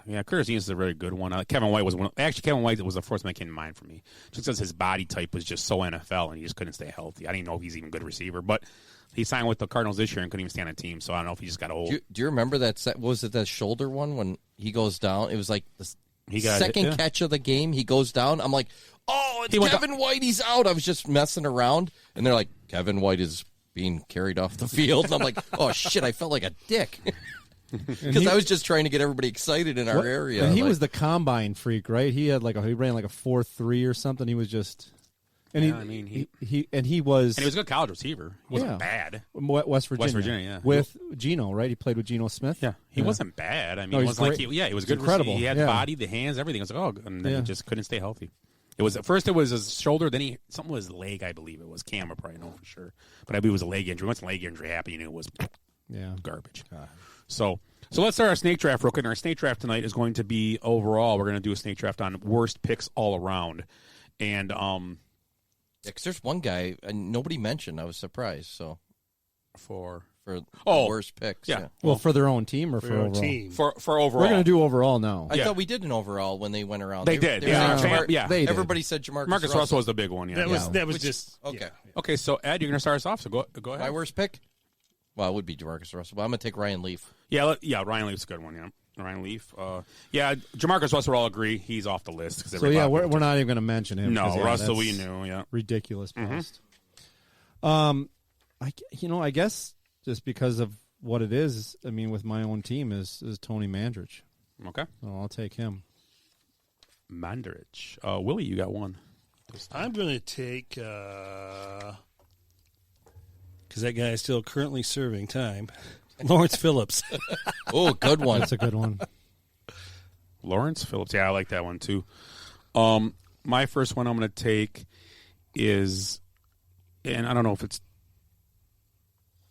Yeah, Curtis Enos is a really good one. Kevin White was one. Actually, Kevin White was the first one that came to mind for me, just because his body type was just so NFL, and he just couldn't stay healthy. I didn't know if he's even a good receiver, but he signed with the Cardinals this year and couldn't even stand a team. So I don't know if he just got old. Do you remember that? Was it that shoulder one when he goes down? It was like the second catch of the game. He goes down. I'm like, oh, it's Kevin White. He's out. I was just messing around, and they're like, Kevin White is being carried off the field. And I'm like, oh shit! I felt like a dick. Because I was just trying to get everybody excited in our area. And he was the combine freak, right? He had he ran like a 4.3 or something. He was just, and he was a good college receiver. He wasn't bad. West Virginia, yeah. with Geno, right? He played with Geno Smith. Yeah, he wasn't bad. I mean, No, he was great. he was good. Incredible. He had the body, the hands, everything. I was like, and then he just couldn't stay healthy. It was at first it was his shoulder, then something was his leg, I believe it was. Cam, I probably know for sure, but I believe it was a leg injury. Once the leg injury happened, you knew it was garbage. So let's start our snake draft real quick. And our snake draft tonight is going to be overall. We're going to do a snake draft on worst picks all around. And because there's one guy nobody mentioned. I was surprised. So for worst picks. Yeah. Well, for their own team or for overall? Team. For overall. We're going to do overall now. I thought we did an overall when they went around. They did. They did. Everybody said Jamarcus Marcus Russell was the big one. Yeah. That was just okay. Yeah. Okay, so Ed, you're going to start us off. So go ahead. My worst pick? Well, it would be Jamarcus Russell, but I'm going to take Ryan Leaf. Yeah, Ryan Leaf's a good one. Yeah. Ryan Leaf. Yeah, Jamarcus Russell, all agree he's off the list. So yeah, we're not even going to mention him. No, yeah, Russell we knew. Yeah, ridiculous bust. I guess just because of what it is, I mean, with my own team is Tony Mandrich. Okay, so I'll take him. Mandrich. Willie, you got one. I'm going to take because that guy is still currently serving time. Lawrence Phillips. Oh, good one. That's a good one. Lawrence Phillips. Yeah, I like that one too. My first one I'm going to take is, and I don't know if it's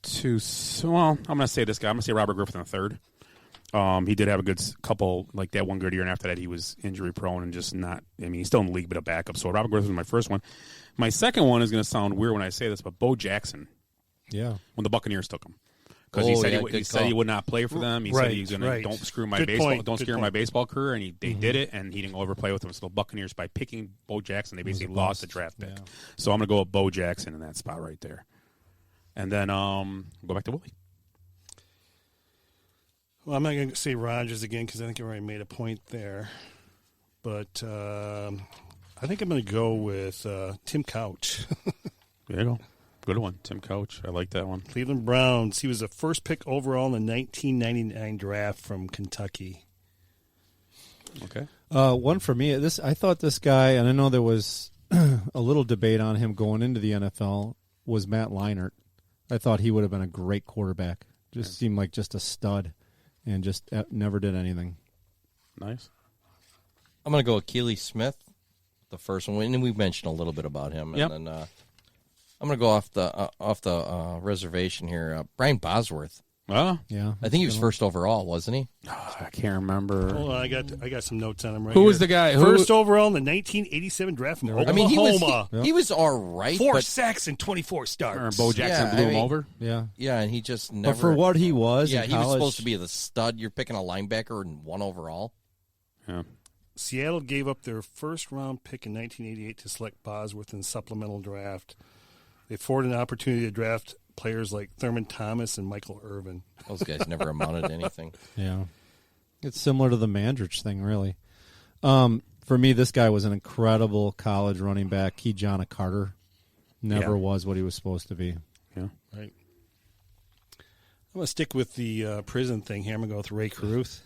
too. Well, I'm going to say this guy. I'm going to say Robert Griffin III. He did have a good couple, like that one good year, and after that he was injury prone and just not. I mean, he's still in the league, but a backup. So Robert Griffin was my first one. My second one is going to sound weird when I say this, but Bo Jackson. Yeah, when the Buccaneers took him. Because he said he would not play for them. He said he's going to don't screw my baseball career, and they did it, and he didn't go over play with them. So the Buccaneers, by picking Bo Jackson, they basically lost the draft pick. Yeah. So I'm going to go with Bo Jackson in that spot right there, and then go back to Willie. Well, I'm not going to say Rodgers again because I think I already made a point there, but I think I'm going to go with Tim Couch. There you go. Good one, Tim Couch. I like that one. Cleveland Browns. He was the first pick overall in the 1999 draft from Kentucky. Okay. One for me. I thought this guy, and I know there was a little debate on him going into the NFL, was Matt Leinart. I thought he would have been a great quarterback. Just seemed like just a stud, and just never did anything. Nice. I'm going to go with Keely Smith, the first one, and we've mentioned a little bit about him. Yep. And then I'm going to go off the reservation here. Brian Bosworth. Oh, yeah. I think he was first overall, wasn't he? Oh, I can't remember. Hold on, I got some notes on him right Who here. was the guy? First overall in the 1987 draft from Oklahoma. I mean, he was all right. 4 sacks and 24 starts. Bo Jackson blew him over. Yeah. Yeah, and he just never. But for what he was, yeah, in he was college, supposed to be the stud. You're picking a linebacker in 1 overall. Yeah. Seattle gave up their first-round pick in 1988 to select Bosworth in the supplemental draft. They afforded an opportunity to draft players like Thurman Thomas and Michael Irvin. Those guys never amounted to anything. Yeah. It's similar to the Mandrich thing, really. For me, this guy was an incredible college running back. Keyjana Carter never was what he was supposed to be. Yeah. Right. I'm going to stick with the prison thing here. I'm going to go with Ray Caruth.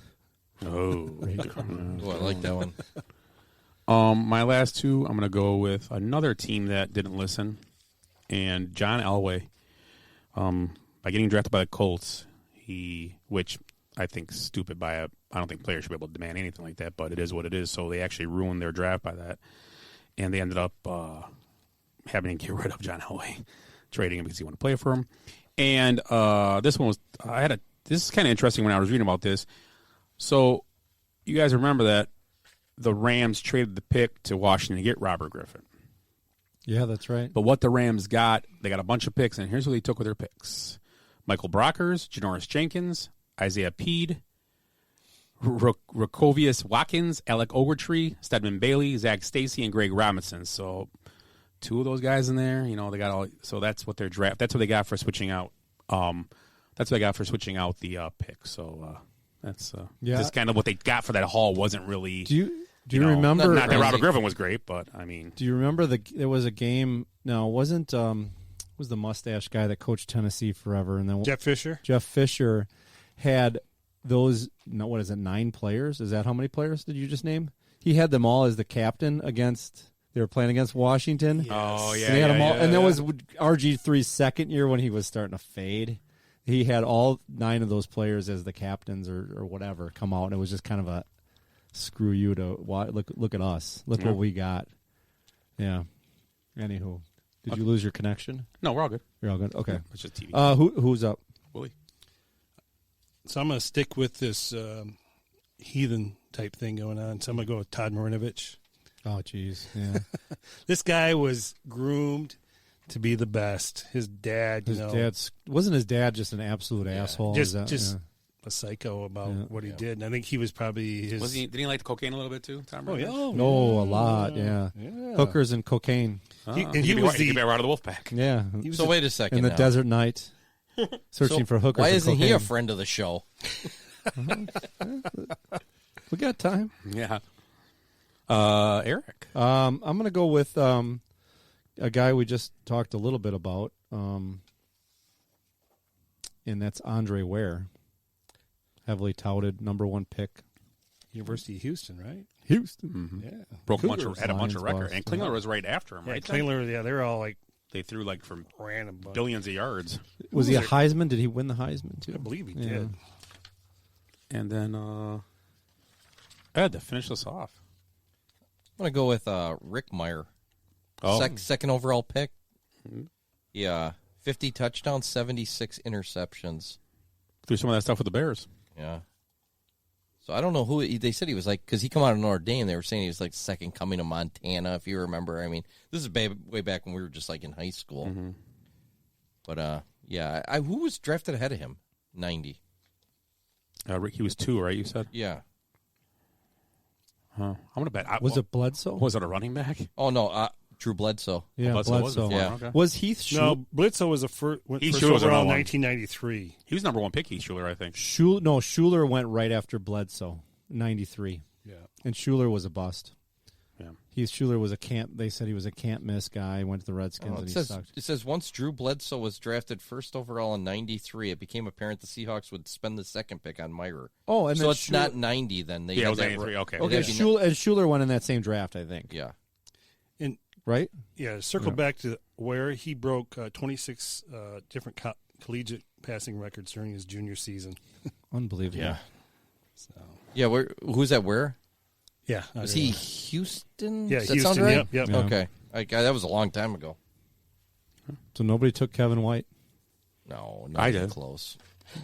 Oh. I like that one. My last two, I'm going to go with another team that didn't listen. And John Elway, by getting drafted by the Colts, which I think is stupid I don't think players should be able to demand anything like that, but it is what it is. So they actually ruined their draft by that. And they ended up having to get rid of John Elway, trading him because he wanted to play for him. And this one was, this is kind of interesting when I was reading about this. So you guys remember that the Rams traded the pick to Washington to get Robert Griffin. Yeah, that's right. But what the Rams got, they got a bunch of picks, and here's what they took with their picks. Michael Brockers, Janoris Jenkins, Isaiah Peed, Rakovius Watkins, Alec Ogletree, Stedman Bailey, Zach Stacy, and Greg Robinson. So 2 of those guys in there, they got all. So that's what their draft. That's what they got for switching out. That's what they got for switching out the pick. So that's just kind of what they got for that haul. Wasn't really. Do you remember? Not that Robert Griffin was great, but I mean. Do you remember there was a game? No, it wasn't. Was the mustache guy that coached Tennessee forever? And then Jeff Fisher. Jeff Fisher had those. No, what is it? 9 players? Is that how many players did you just name? He had them all as the captain against. They were playing against Washington. Yes. Oh yeah, and they had them all, and that was RG3's second year when he was starting to fade. He had all 9 of those players as the captains or whatever come out, and it was just kind of a. Screw you to look at us. Look what we got. Yeah. Anywho, did you lose your connection? No, we're all good. You're all good. Okay. It's just TV. Who's up? Willie. So I'm going to stick with this heathen type thing going on. So I'm going to go with Todd Marinovich. Oh, jeez. Yeah. This guy was groomed to be the best. His dad, wasn't his dad just an absolute asshole? Just a psycho about what he did, and I think he was probably his. Did he like the cocaine a little bit too? Tom Brady? Yeah. A lot. Yeah. Hookers and cocaine. He was the out of the Wolfpack. Yeah. So wait a second. In the desert night, searching for hookers. Why and isn't cocaine. he a friend of the show? We got time. Yeah. Eric. I'm going to go with a guy we just talked a little bit about, and that's Andre Ware. Heavily touted, number 1 pick. University of Houston, right? Houston. Mm-hmm. Yeah. Broke Cougars. had a bunch of Lions records. boss. And Klingler was right after him, Yeah, right? Klingler, yeah, they're all like They threw like from random. billions of yards. Was he a Heisman? Did he win the Heisman, too? I believe he Yeah. did. And then Ed, to finish this off. I'm going to go with Rick Meyer. Oh. Second overall pick. Yeah. 50 touchdowns, 76 interceptions. Threw some of that stuff with the Bears. Yeah. So I don't know who they said he was like, because he come out of Notre Dame. They were saying he was like second coming of Montana, if you remember. I mean, this is way back when we were just like in high school. Mm-hmm. But yeah, who was drafted ahead of him? 90. Rick, he was 2, right? You said. Yeah. I'm gonna bet. Was it Bledsoe? Was it a running back? Oh no, Drew Bledsoe. Yeah, Bledsoe was before, yeah. okay. Was Heath Schuler? No, Bledsoe was first Heath Schuler was overall in number 1993. He was number 1 pick, Heath Schuler, I think. Schuler went right after Bledsoe, 93. Yeah. And Schuler was a bust. Yeah. Heath Schuler was they said he was a can't-miss guy, went to the Redskins, and he sucked. It says once Drew Bledsoe was drafted first overall in 93, it became apparent the Seahawks would spend the second pick on Meyer. Oh, and so then it's not 90 then. They Yeah, it had was that 93, okay. Okay, Schuler went in that same draft, I think. Yeah. And right? Yeah, circle back to where he broke 26 different collegiate passing records during his junior season. Unbelievable. Yeah. So. Yeah, who's that where? Yeah. Was he Houston? Yeah, Does that Houston, sound right? yep. Yeah. Okay. That was a long time ago. So nobody took Kevin White? No, I not did. close.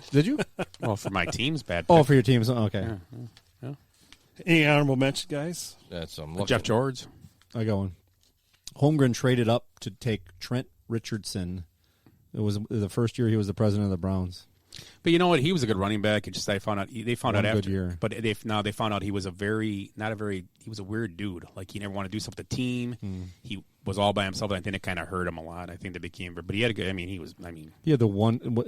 Did you? Well, for my team's bad. Oh, pick. for your teams. Okay. Yeah. Any honorable mention, guys? That's Jeff George. I got one. Holmgren traded up to take Trent Richardson. It was the first year he was the president of the Browns. But you know what? He was a good running back. It just they found out One after. good year. But they found out he was he was a weird dude. Like he never wanted to do stuff with the team. He was all by himself. And I think it kind of hurt him a lot. I think they became. But he had a good. He had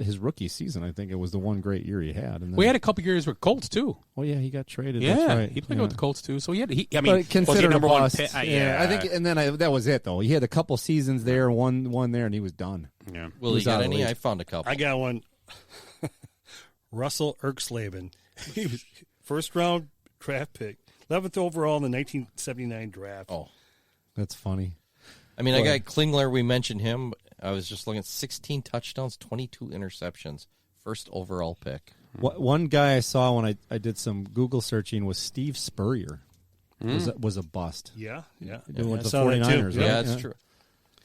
his rookie season. I think it was the one great year he had. And then, we had a couple years with Colts too. Oh yeah, he got traded. Yeah, That's right. he played with the Colts too. So But was he considered number a one bust. pick? Yeah, I think, and then that was it though. He had a couple seasons there, one there, and he was done. Yeah. Will you got any? I found a couple. I got one. Russell Erksleben. He was first round draft pick, 11th overall in the 1979 draft. Oh, that's funny. I mean, I got Klingler. We mentioned him. I was just looking at 16 touchdowns, 22 interceptions. First overall pick. One guy I saw when I did some Google searching was Steve Spurrier. Was a bust. Yeah. He went I to saw that 49ers. too. Right? Yeah, that's true.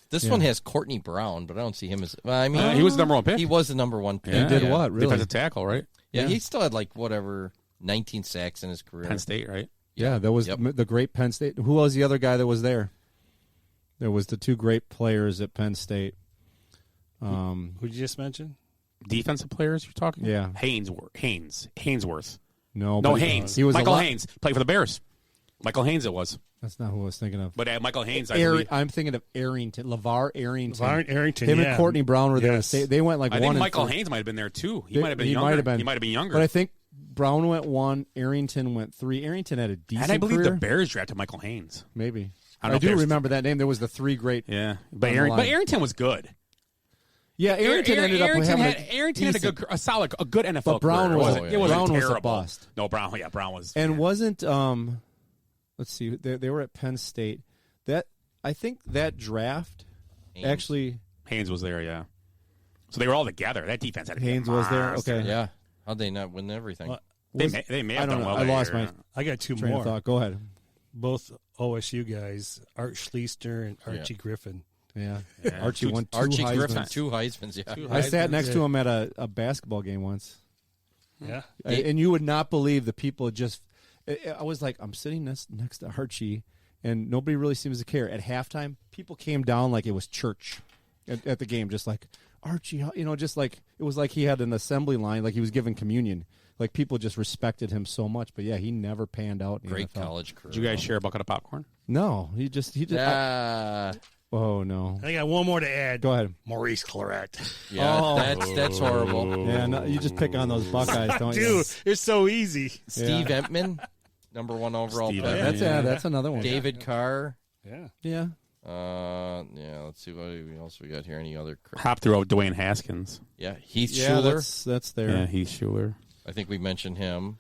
This one has Courtney Brown, but I don't see him as. I mean, he was the number 1 pick. He was the number 1 pick. He did what? Really? Defensive tackle, right? Yeah, he still had 19 sacks in his career. Penn State, right? Yeah, that was the great Penn State. Who was the other guy that was there? There was the two great players at Penn State. Who did you just mention? Defensive players you're talking? Yeah. Haynesworth. No, Haynes. He was Michael Haynes played for the Bears. Michael Haynes it was. That's not who I was thinking of. But Michael Haynes, I believe. I'm thinking of Arrington, LeVar Arrington. LeVar Arrington, Him yeah. and Courtney Brown were there. Yes. They went like I 1 think and Michael 3. Haynes might have been there too. He might have been He younger. might have been. He might have been younger. But I think Brown went 1, Arrington went 3. Arrington had a decent and I believe career. the Bears drafted Michael Haynes. Maybe. I don't know I if do there's- remember that name. There was the 3 great. Yeah, but on the line. Arrington was good. Yeah, Arrington ended up having Arrington had a good NFL But Brown career. was It wasn't Brown was terrible. a bust. No, Brown was. And wasn't let's see, they were at Penn State. I think that draft actually Haynes was there. Yeah, so they were all together. That defense had to be Haynes a was there. monster. Okay, Yeah. How'd they not win everything? They may I have don't done know. well. I that lost year. my I got 2 train more. of thought. Go ahead. Both OSU guys, Art Schlichter and Archie Griffin. Yeah. Yeah. Archie won 2 Archie Heismans. Griffin, 2 Heismans. Yeah. I sat next to him at a basketball game once. Yeah. And you would not believe the people just. I was like, I'm sitting next to Archie, and nobody really seems to care. At halftime, people came down like it was church at the game, just like, Archie, just like it was like he had an assembly line, like he was giving communion. Like people just respected him so much. But yeah, he never panned out. In Great the NFL. college career. Did you guys share a bucket of popcorn? No, he just. Oh no! I got one more to add. Go ahead. Maurice Claret. Yeah, that's horrible. Yeah, no, you just pick on those Buckeyes, don't you? Dude, it's so easy. Steve Entman, number 1 overall pick. That's another one. David Carr. Yeah. Yeah. Let's see what else we got here. Any other? Hop through Dwayne Haskins. Yeah, Heath Schuler. That's there. Yeah, Heath Schuler. I think we mentioned him.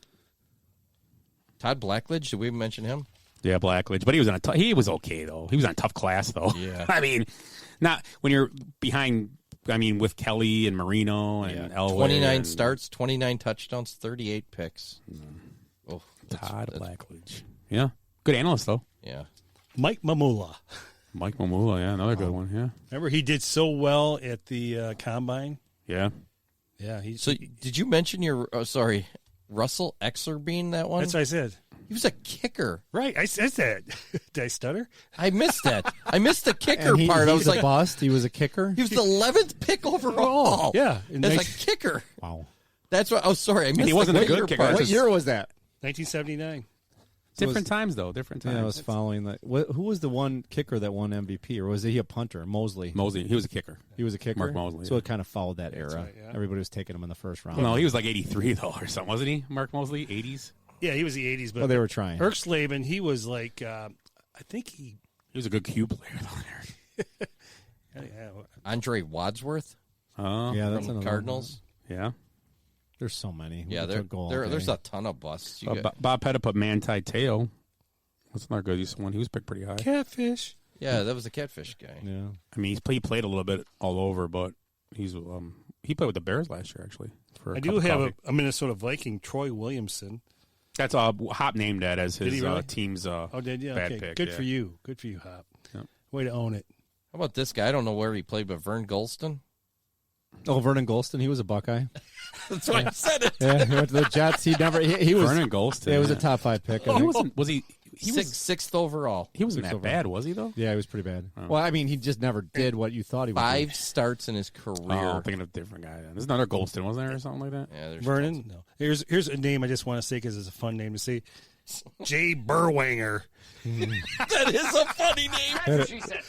Todd Blackledge. Did we mention him? Yeah, Blackledge, but he was he was okay though. He was on a tough class though. Yeah, I mean, not when you're behind. I mean, with Kelly and Marino and Elway 29 starts, 29 touchdowns, 38 picks. Oh, Todd Blackledge. Yeah, good analyst though. Yeah, Mike Mamula. Mike Mamula, yeah, another good one. Yeah, remember he did so well at the combine. Yeah, yeah. So did you mention your? Russell Exerbein, that one? That's what I said. He was a kicker. Right, I said that. Did I stutter? I missed that. I missed the kicker And part. I was a like, bust. He was a kicker. he was the 11th pick overall. Yeah. As a kicker. Wow. That's what. Oh, sorry, I missed. he wasn't the a good kicker. part. What year was that? 1979. different times though. Different times. Yeah, I was following that. Who was the one kicker that won MVP, or was he a punter? Mosley. Mosley, he was a kicker. He was a kicker. Mark Mosley. So it kind of followed that era. right, yeah. Everybody was taking him in the first round. No, he was like 83 though, or something, wasn't he? Mark Mosley, 80s. Yeah, he was the 80s, but Well, they were trying. Erxleben, he was like, I think he was a good cue player though. yeah, Andre Wadsworth. Oh, Yeah, that's from another Cardinals. yeah. There's so many. Yeah, We could go all day. there's a ton of busts. You got- Bob Pettit put Manti Te'o. That's not good. He's one. He was picked pretty high. Catfish. yeah, that was the catfish guy. Yeah. I mean, he played a little bit all over, but he played with the Bears last year actually. For a I cup do of have coffee. a Minnesota Viking, Troy Williamson. That's Hop named that as Did his he really? team's Oh, did you? bad Okay, pick. good yeah. for you. Good for you, Hop. Yep. Way to own it. How about this guy? I don't know where he played, but Vern Gulston. Oh, Vernon Golston. He was a Buckeye. That's why I said it. Yeah, he went to the Jets. He never. He was. Vernon Gulston. Yeah, he was a yeah. top 5 pick. I He think. wasn't. Was he? He was. Sixth overall. He wasn't Sixth that overall. bad, was he though? Yeah, he was pretty bad. Oh. Well, I mean, he just never did what you thought he would. 5 starts in his career. Oh, I'm thinking of a different guy. Then. There's another Golston, wasn't there, or something like that? Yeah, there's Vernon. No. Here's a name I just want to say because it's a fun name to say. Jay Burwanger. That is a funny name.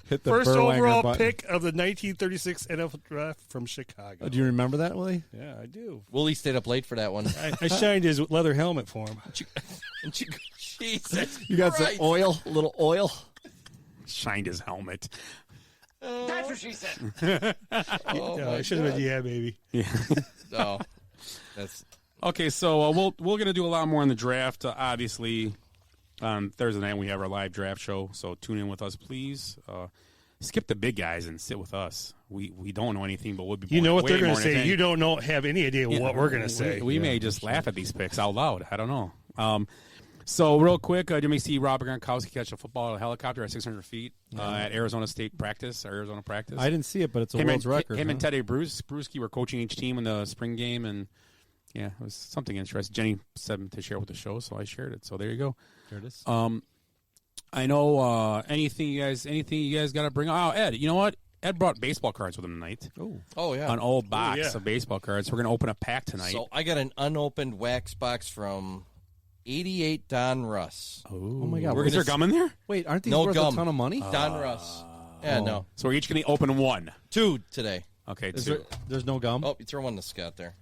Hit the First Berwanger overall button. pick of the 1936 NFL draft from Chicago. Do you remember that, Willie? Yeah, I do. Willie stayed up late for that one. I shined his leather helmet for him. Jesus, You got Christ. some oil, a little oil. Shined his helmet. That's what she said. Oh, Yeah, my I should have God. been, yeah, baby. Yeah. No, that's Okay, so we're gonna do a lot more in the draft. Obviously, on Thursday night we have our live draft show. So tune in with us, please. Skip the big guys and sit with us. We don't know anything, but we'll be. You know what way they're going more to say. entertaining. You don't have any idea Yeah, what we're going to say. We may just laugh at these picks out loud. I don't know. So real quick, you may see Robert Gronkowski catch a football at a helicopter at 600 feet at Arizona State practice or Arizona practice. I didn't see it, but it's a him world's and, record. Him and huh? Teddy Bruschi were coaching each team in the spring game, and yeah, it was something interesting. Jenny said to share with the show, so I shared it. So there you go. There it is. I know anything you guys got to bring. Oh, Ed, you know what? Ed brought baseball cards with him tonight. Oh yeah, An old box yeah. of baseball cards. We're going to open a pack tonight. So I got an unopened wax box from 88 Don Russ. Oh my God! Is there gum in there? Wait, aren't these No worth gum. a ton of money? Don Russ. Yeah, no. So we're each going to open one. 2 today. Okay, Is 2. there, there's no gum. Oh, you throw one to Scott there.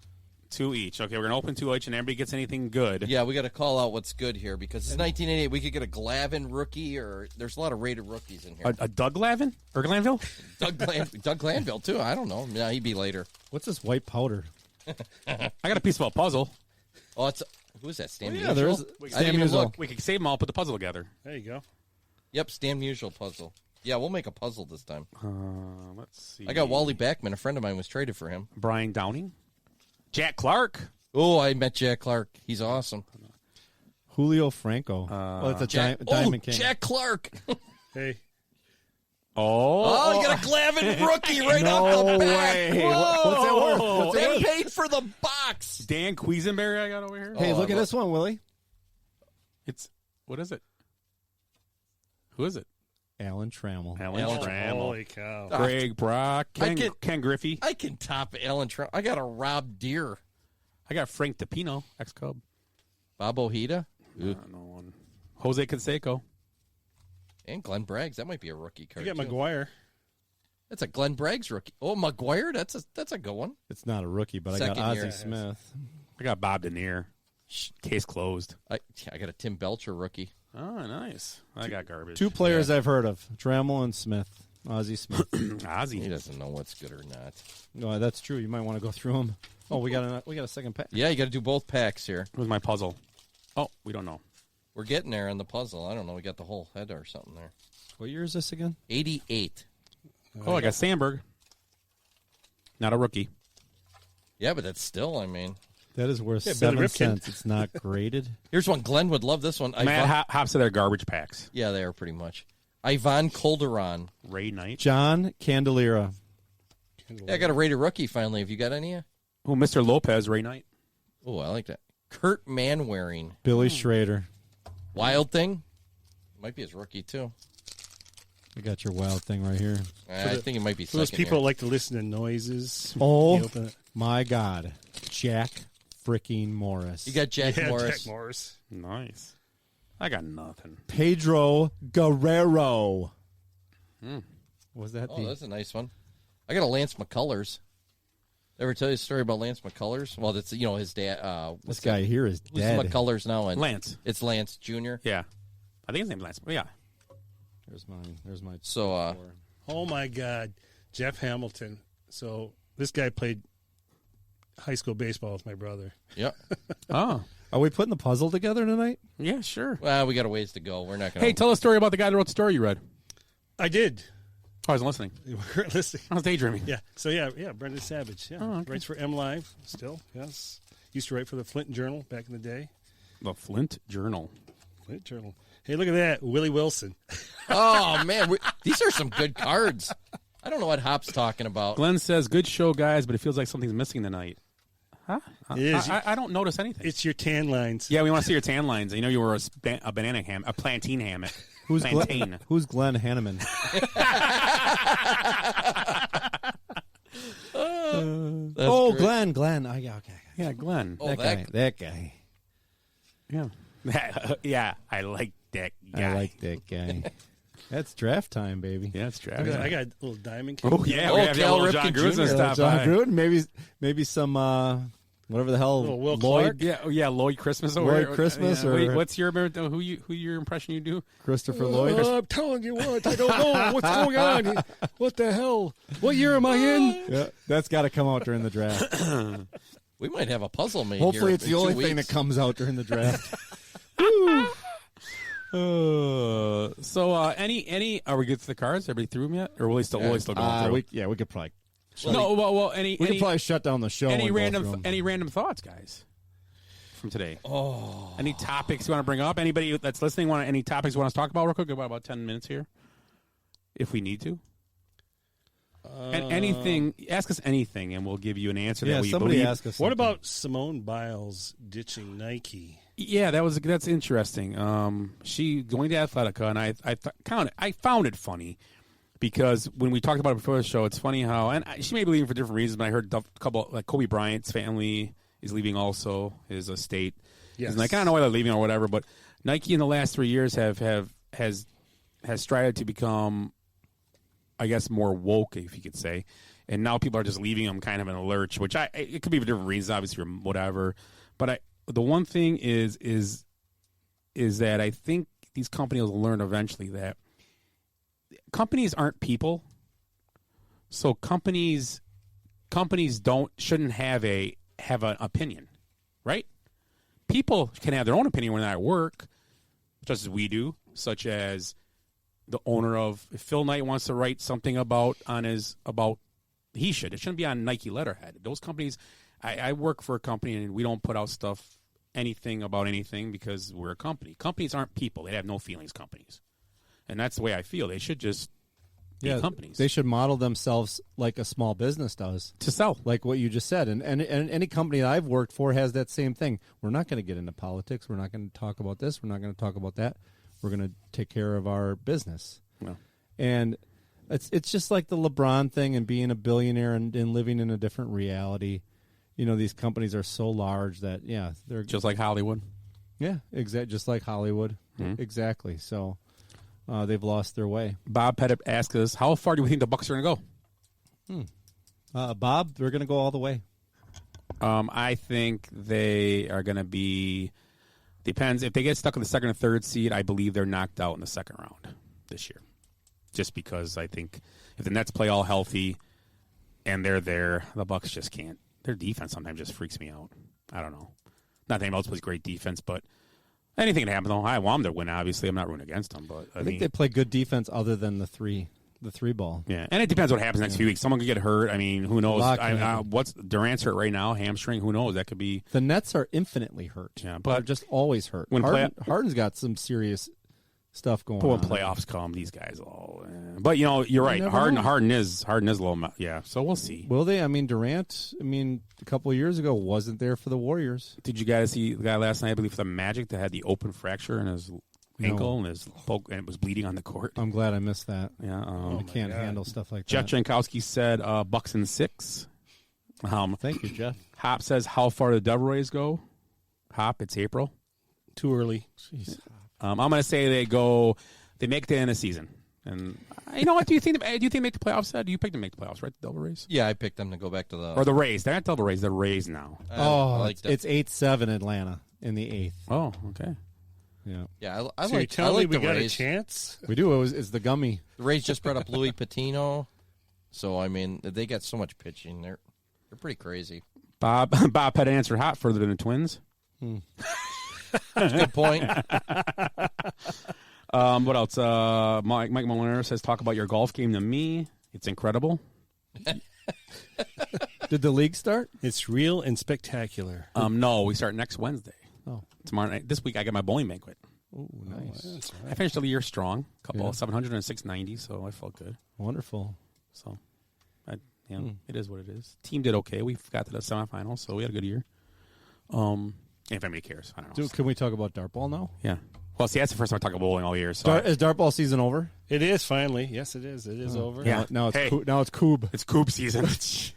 2 each. Okay, we're going to open 2 each, and everybody gets anything good. Yeah, we got to call out what's good here because it's 1988. We could get a Glavin rookie, or there's a lot of rated rookies in here. A Doug Lavin? Or Glanville? Doug Glanville, too. I don't know. Yeah, he'd be later. What's this white powder? I got a piece of a puzzle. Oh, it's who is that? Stan Yeah, there is. Musial? I Stan didn't even Musial. look. We can save them all, put the puzzle together. There you go. Yep, Stan Musial puzzle. Yeah, we'll make a puzzle this time. Let's see. I got Wally Backman. A friend of mine was traded for him. Brian Downing. Jack Clark. Oh, I met Jack Clark. He's awesome. Julio Franco. Well, it's a Diamond King. Jack Clark. Hey. Oh, you got a Glavin rookie right No off the back. way. Whoa. What's that worth? What's it They worth? paid for the box. Dan Quisenberry I got over here. Hey, Oh, look I at love- this one, Willie. What is it? Who is it? Alan Trammell. Alan Trammell. Holy cow. Greg Brock. Ken Griffey. I can top Alan Trammell. I got a Rob Deere. I got Frank DePino, ex-Cub. Bob Ojeda. No one. Jose Canseco. And Glenn Braggs, that might be a rookie card. You got too. McGuire. That's a Glenn Braggs rookie. Oh, McGuire, that's a good one. It's not a rookie, but I got Ozzie Smith. I got Bob Denier. Case closed. I got a Tim Belcher rookie. Oh, nice. I got garbage. 2 players I've heard of: Dremel and Smith. Ozzie Smith. Ozzie. He doesn't know what's good or not. No, that's true. You might want to go through them. Oh, we got a second pack. Yeah, you got to do both packs here. Where's my puzzle? Oh, we don't know. We're getting there on the puzzle. I don't know. We got the whole head or something there. What year is this again? 88. Oh, I got Sandberg. Not a rookie. Yeah, but that's still, I mean. That is worth Billy 7 Ripken. cents. It's not graded. Here's one. Glenn would love this one. Matt hops to their garbage packs. Yeah, they are pretty much. Ivan Calderon. Ray Knight. John Candelera. Yeah, I got a rated rookie finally. Have you got any? Oh, Mr. Lopez, Ray Knight. Oh, I like that. Kurt Manwaring. Billy Schrader. Wild Thing. Might be his rookie, too. I got your Wild Thing right here. I think it might be For those second people here. that like to listen to noises. Oh, you open it. my God. Jack freaking Morris. You got Jack Morris. Jack Morris. Nice. I got nothing. Pedro Guerrero. Was that Oh, that's a nice one. I got a Lance McCullers. Ever tell you a story about Lance McCullers? Well, that's his dad. This guy here is who's dead. McCullers now? And Lance. It's Lance Jr. Yeah. I think his name's Lance. Yeah. There's mine. There's my. So, Oh my God, Jeff Hamilton. So this guy played high school baseball with my brother. yeah. Oh. Are we putting the puzzle together tonight? Yeah, sure. Well, we got a ways to go. We're not going to. Hey, tell a story about the guy that wrote the story you read. I did. Oh, I wasn't listening. You weren't listening. I was daydreaming. Yeah. So yeah, Brendan Savage. Yeah. Oh, okay. Writes for M Live still. Yes. Used to write for the Flint Journal back in the day. The Flint Journal. Flint Journal. Hey, look at that, Willie Wilson. Oh, man. These are some good cards. I don't know what Hop's talking about. Glenn says, good show, guys, but it feels like something's missing tonight. Huh? It is. I don't notice anything. It's your tan lines. Yeah, we want to see your tan lines. You know you were a banana ham, a plantain hammock. Who's plantain? Glenn, who's Glenn Hanneman? Oh, great. Glenn. Oh, yeah, okay. Yeah, Glenn. Oh, That guy. Yeah. Yeah, I like that guy. I like that guy. That's draft time, baby. Yeah, it's draft. I got a little diamond. Oh, yeah. Oh, We have Cal little John Ripken Gruden Jr. stop John by. Gruden, maybe some whatever the hell Little Will Lloyd Clark? Yeah, Lloyd Christmas. Lloyd Christmas or- Wait, what's your who your impression you do? Christopher Lloyd. I'm telling you what, I don't know what's going on. What the hell? What year am I in? Yeah, that's got to come out during the draft. We might have a puzzle made Hopefully, here it's in the 2 only thing weeks. that comes out during the draft. So any are we good to the cards? Everybody through them yet, or will he still going through? we could probably. Any We could probably shut down the show. any and go through 'em. random thoughts, guys, from today? Oh, any topics you want to bring up? Anybody that's listening want any topics you want us to talk about real quick? About 10 minutes here, if we need to. And anything, ask us anything, and we'll give you an answer that we somebody believe. ask us. What something. about Simone Biles ditching Nike? Yeah, that's interesting. She going to Athletica, and I found it funny because when we talked about it before the show, it's funny how she may be leaving for different reasons. But I heard a couple like Kobe Bryant's family is leaving also, his estate. Yes. And like I don't know why they're leaving or whatever, but Nike in the last 3 years has strived to become, I guess, more woke, if you could say. And now people are just leaving them kind of in a lurch, which it could be for different reasons, obviously, or whatever. But the one thing is that I think these companies will learn eventually that companies aren't people. So companies shouldn't have an opinion, right? People can have their own opinion when they're at work, just as we do, such as the owner of, if Phil Knight wants to write something it shouldn't be on Nike letterhead. Those companies, I work for a company and we don't put out anything about anything because we're a company. Companies aren't people. They have no feelings, companies. And that's the way I feel. They should just be companies. They should model themselves like a small business does. To sell. Like what you just said. And any company that I've worked for has that same thing. We're not going to get into politics. We're not going to talk about this. We're not going to talk about that. We're going to take care of our business. Yeah. And it's just like the LeBron thing and being a billionaire and living in a different reality. You know, these companies are so large that, they're just like Hollywood. Yeah, just like Hollywood. Mm-hmm. Exactly. So, they've lost their way. Bob Pettit asks us, how far do we think the Bucs are going to go? Bob, they're going to go all the way. I think they are going to be. Depends if they get stuck in the second or third seed. I believe they're knocked out in the second round this year, just because I think if the Nets play all healthy and they're there, the Bucs just can't. Their defense sometimes just freaks me out. I don't know. Not that anyone else plays great defense, but anything can happen. Though I want them to win. Obviously, I'm not rooting against them, but I think they play good defense other than the three ball. Yeah, and it depends what happens next few weeks. Someone could get hurt. I mean, who knows? What's Durant's hurt right now? Hamstring. Who knows? That could be. The Nets are infinitely hurt. Yeah, but they're just always hurt. When Harden's got some serious stuff going on. When playoffs come, these guys all. But you're right. Harden is a little. Yeah, so we'll see. Will they? I mean, Durant. A couple of years ago wasn't there for the Warriors. Did you guys see the guy last night? I believe for the Magic that had the open fracture in his ankle and his poke, and it was bleeding on the court. I'm glad I missed that. Yeah, I can't handle stuff like Jeff that. Jeff Jankowski said Bucks in 6. Thank you, Jeff. Hop says, how far do the Devil Rays go? Hop, it's April. Too early. Jeez. I'm going to say they make it to the end of the season. And you know what? Do you think they make the playoffs? Do you pick them to make the playoffs, right? The Devil Rays? Yeah, I picked them to go back to the... Or the Rays. They're not Devil Rays. They're Rays now. It's 8-7 Atlanta in the 8th. Oh, okay. Yeah. Yeah, I like the got Rays. A chance? We do. It's the gummy. The Rays just brought up Louis Patino. So, I mean, they got so much pitching. They're pretty crazy. Bob Pettit answered hot further than the Twins. That's a good point. What else? Mike Moliner says, talk about your golf game to me. It's incredible. Did the league start? It's real and spectacular. No, we start next Wednesday. Oh. Tomorrow night. This week I got my bowling banquet. Oh, nice. I finished the year strong. A couple of 700 and 690, so I felt good. Wonderful. So, it is what it is. Team did okay. We got to the semifinals, so we had a good year. If anybody cares, I don't know. Can we talk about dartball now? Yeah. Well, see, that's the first time I talk about bowling all year. So is dartball season over? It is finally. Yes, it is. It is over. Yeah. Now it's Coob. It's Coob season.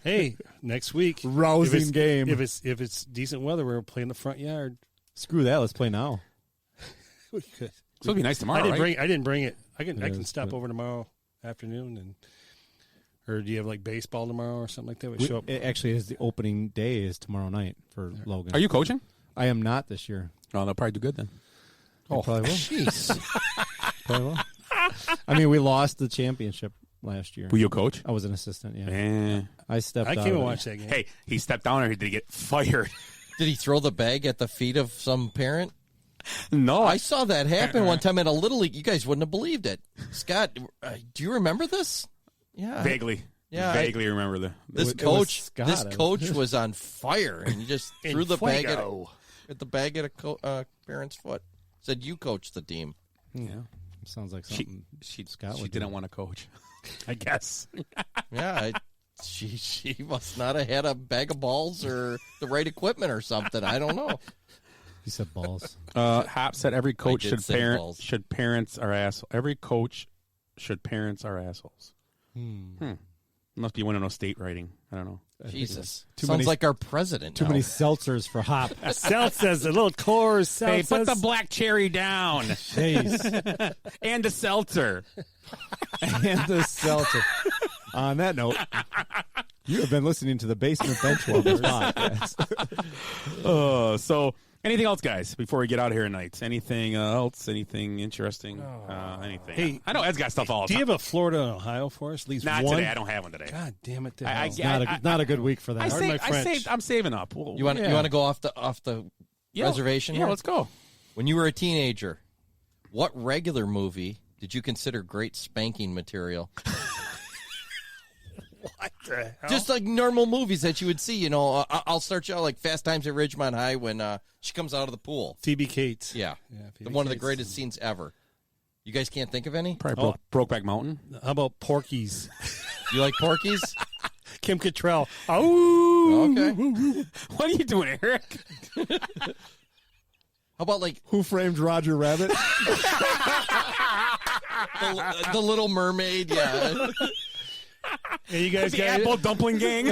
Hey, next week, rousing game. If it's decent weather, we're playing the front yard. Screw that. Let's play now. We could. So it'll be nice tomorrow. I didn't bring it. I can stop over tomorrow afternoon or do you have like baseball tomorrow or something like that? Show up. It actually is the opening day is tomorrow night for Logan. Are you coaching? I am not this year. Oh, they'll probably do good then. Oh, probably will. Jeez. Probably will. I mean, we lost the championship last year. Were you a coach? I was an assistant. Yeah. I stepped. I out came and of it. watched that game. Hey, he stepped down or did he get fired? Did he throw the bag at the feet of some parent? No. I saw that happen one time at a Little League. You guys wouldn't have believed it. Scott, do you remember this? Yeah. Vaguely. Yeah. Vaguely remember this coach. This coach was on fire, and he just threw the bag at a parent's foot. Said, "You coach the team." Yeah. Sounds like something Scott she didn't want to coach, I guess. Yeah. She must not have had a bag of balls or the right equipment or something. I don't know. He said balls. Hop said every coach balls. should parents are assholes. Every coach should parents are assholes. Must be one of those state writing. I don't know. Jesus. Sounds like our president. Too many seltzers for Hop. Seltzers, a little Coors. Hey, put the black cherry down. Jeez. And the seltzer. And the seltzer. On that note, you have been listening to the Basement Benchwarmers podcast. So, anything else, guys, before we get out of here tonight? Anything else? Anything interesting? Anything? Hey, I know Ed's got stuff all the Do time. you have a Florida and Ohio for us? At least Not one? today. I don't have one today. God damn it. Not a good week for that. I'm saving up. You want to go off the reservation? Yeah, here? let's go. When you were a teenager, what regular movie did you consider great spanking material? What the hell? Just like normal movies that you would see, you know. I'll start you out like Fast Times at Ridgemont High when she comes out of the pool. Phoebe Cates. Yeah. Phoebe One of the Cates. greatest scenes ever. You guys can't think of any? Probably Brokeback Mountain. How about Porky's? You like Porky's? Kim Cattrall. Oh, okay. What are you doing, Eric? How about like Who Framed Roger Rabbit? the Little Mermaid? Yeah. Hey, you guys The got Apple Dumpling Gang.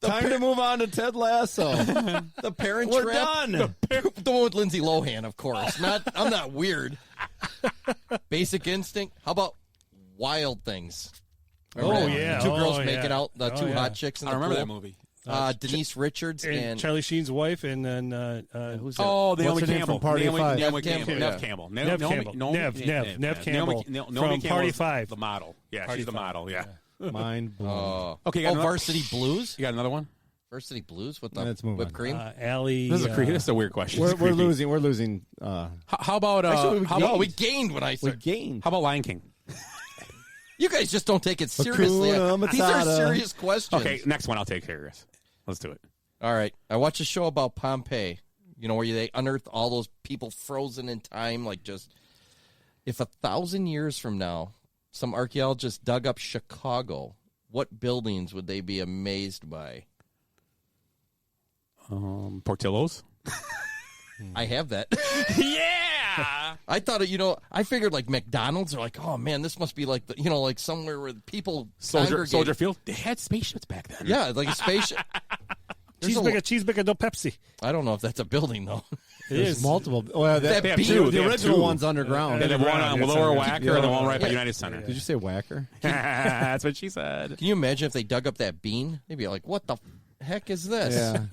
Time to move on to Ted Lasso. The Parent We're Trap. done. The one with Lindsay Lohan, of course. I'm not weird. Basic Instinct. How about Wild Things? Oh, Remember that? yeah. The two girls Oh, making yeah. out, the Oh, two yeah. hot chicks in I the remember pool. that movie. Denise Richards and Charlie Sheen's wife, and then who's that? Oh, What's Naomi her name Campbell. from Party of Five? Naomi Nev Campbell. Campbell, Nev yeah. Campbell. Nev Campbell. Nev Campbell Naomi from Campbell Party is Five. The model. Yeah, Party she's the Five. model. Yeah. Mind blown. Okay, you got another- Varsity Blues. You got another one? Varsity Blues with the Let's move whipped on. cream. Allie. This is a weird question. We're It's creepy. losing. We're losing. How about Actually, we gained when I we started. gained. how about Lion King? You guys just don't take it seriously. Hakuna These are Matata. serious questions. Okay, next one I'll take care of this. Let's do it. All right. I watched a show about Pompeii, where they unearthed all those people frozen in time. Like, just if 1,000 years from now, some archaeologists dug up Chicago, what buildings would they be amazed by? Portillo's. I have that. Yeah. I thought I figured like McDonald's are like, oh man, this must be like like somewhere where people congregate. Soldier Field. They had spaceships back then. Yeah, like a spaceship. There's Cheeseburger, no Pepsi. I don't know if that's a building though. There's multiple. Well, That They have beam- two. They the have original two. one's underground. They have one on Lower Wacker and the one right by Yeah. United Center. Did you say Whacker? That's what she said. Can you imagine if they dug up that bean? They'd be like, what the heck is this? Yeah.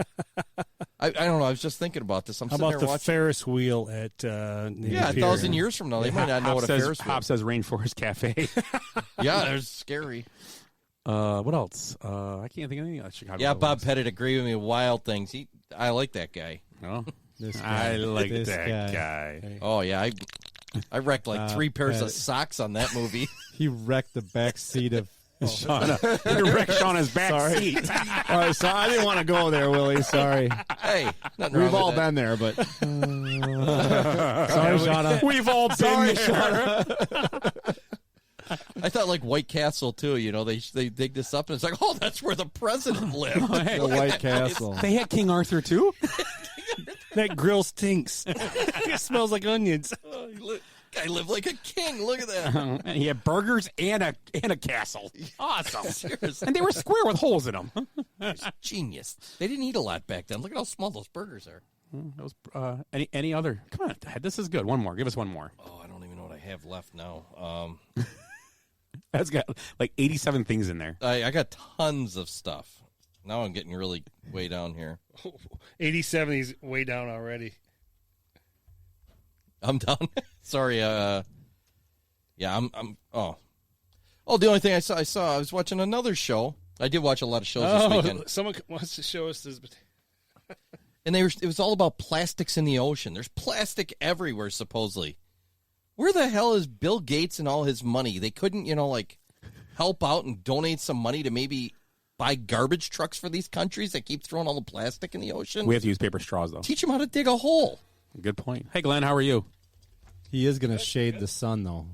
I don't know. I was just thinking about this. I'm How sitting about there the watching. Ferris wheel at Navy Yeah, Pier? 1,000 years from now, they might not know what a Ferris wheel. Hop says Rainforest Cafe. Yeah, there's scary. What else? I can't think of anything. Chicago. Yeah, Bob Pettit agreed with me. Wild Things. I like that guy. Oh, This guy. I like This that guy. Oh yeah, I wrecked like 3 pairs of Pettit. socks on that movie. He wrecked the back seat of. Shauna, you wrecked Shauna's back Sorry. seat. All right, so I didn't want to go there, Willie. Sorry. Hey, nothing wrong We've all with that. been there, but sorry, Shauna. We've all been Sorry, there. I thought like White Castle too. They dig this up and it's like, oh, that's where the president lived. The White Castle. They had King Arthur too. That grill stinks. It smells like onions. Guy lived like a king. Look at that. And he had burgers and a castle. Awesome. Seriously. And they were square with holes in them. Genius. They didn't eat a lot back then. Look at how small those burgers are. That was any other? Come on, this is good. One more. Give us one more. Oh, I don't even know what I have left now. That's got like 87 things in there. I got tons of stuff. Now I'm getting really way down here. 87, he's way down already. I'm done. Sorry. Yeah, I'm. The only thing I was watching another show. I did watch a lot of shows this weekend, Someone wants to show us this. and it was all about plastics in the ocean. There's plastic everywhere, supposedly. Where the hell is Bill Gates and all his money? They couldn't, help out and donate some money to maybe buy garbage trucks for these countries that keep throwing all the plastic in the ocean. We have to use paper straws though. Teach them how to dig a hole. Good point. Hey, Glenn, how are you? He is going to shade the sun, though.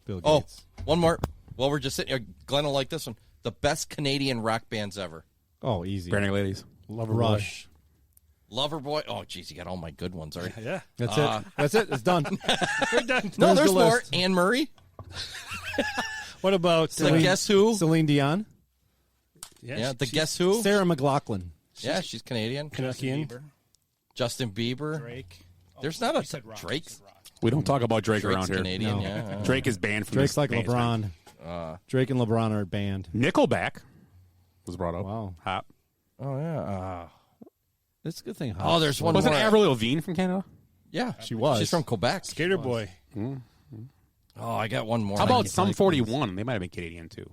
Bill Oh, Gates. one more. Well, we're just sitting here. Glenn will like this one. The best Canadian rock bands ever. Oh, easy. Brandon Ladies. Rush. Loverboy. Oh, geez, you got all my good ones. All right. Yeah. That's it. That's it. It's done. We're done. No, there's the more. list. Anne Murray. What about The Guess Who. Celine Dion. Yeah, the Guess Who. Sarah McLachlan. Yeah, she's Canadian. Canuckian? Justin Bieber. Drake. There's not a Drake. We don't talk about Drake Drake's around here. Canadian, No. yeah. Drake is banned from Drake's this like band. LeBron. Drake and LeBron are banned. Nickelback was brought up. Wow. Hop. Oh yeah. It's a good thing. Oh, there's one Wasn't more. Avril Lavigne from Canada? Yeah, She was. She's from Quebec. Skater Boy. Oh, I got one more. How I about can't- Sum 41? They might have been Canadian too.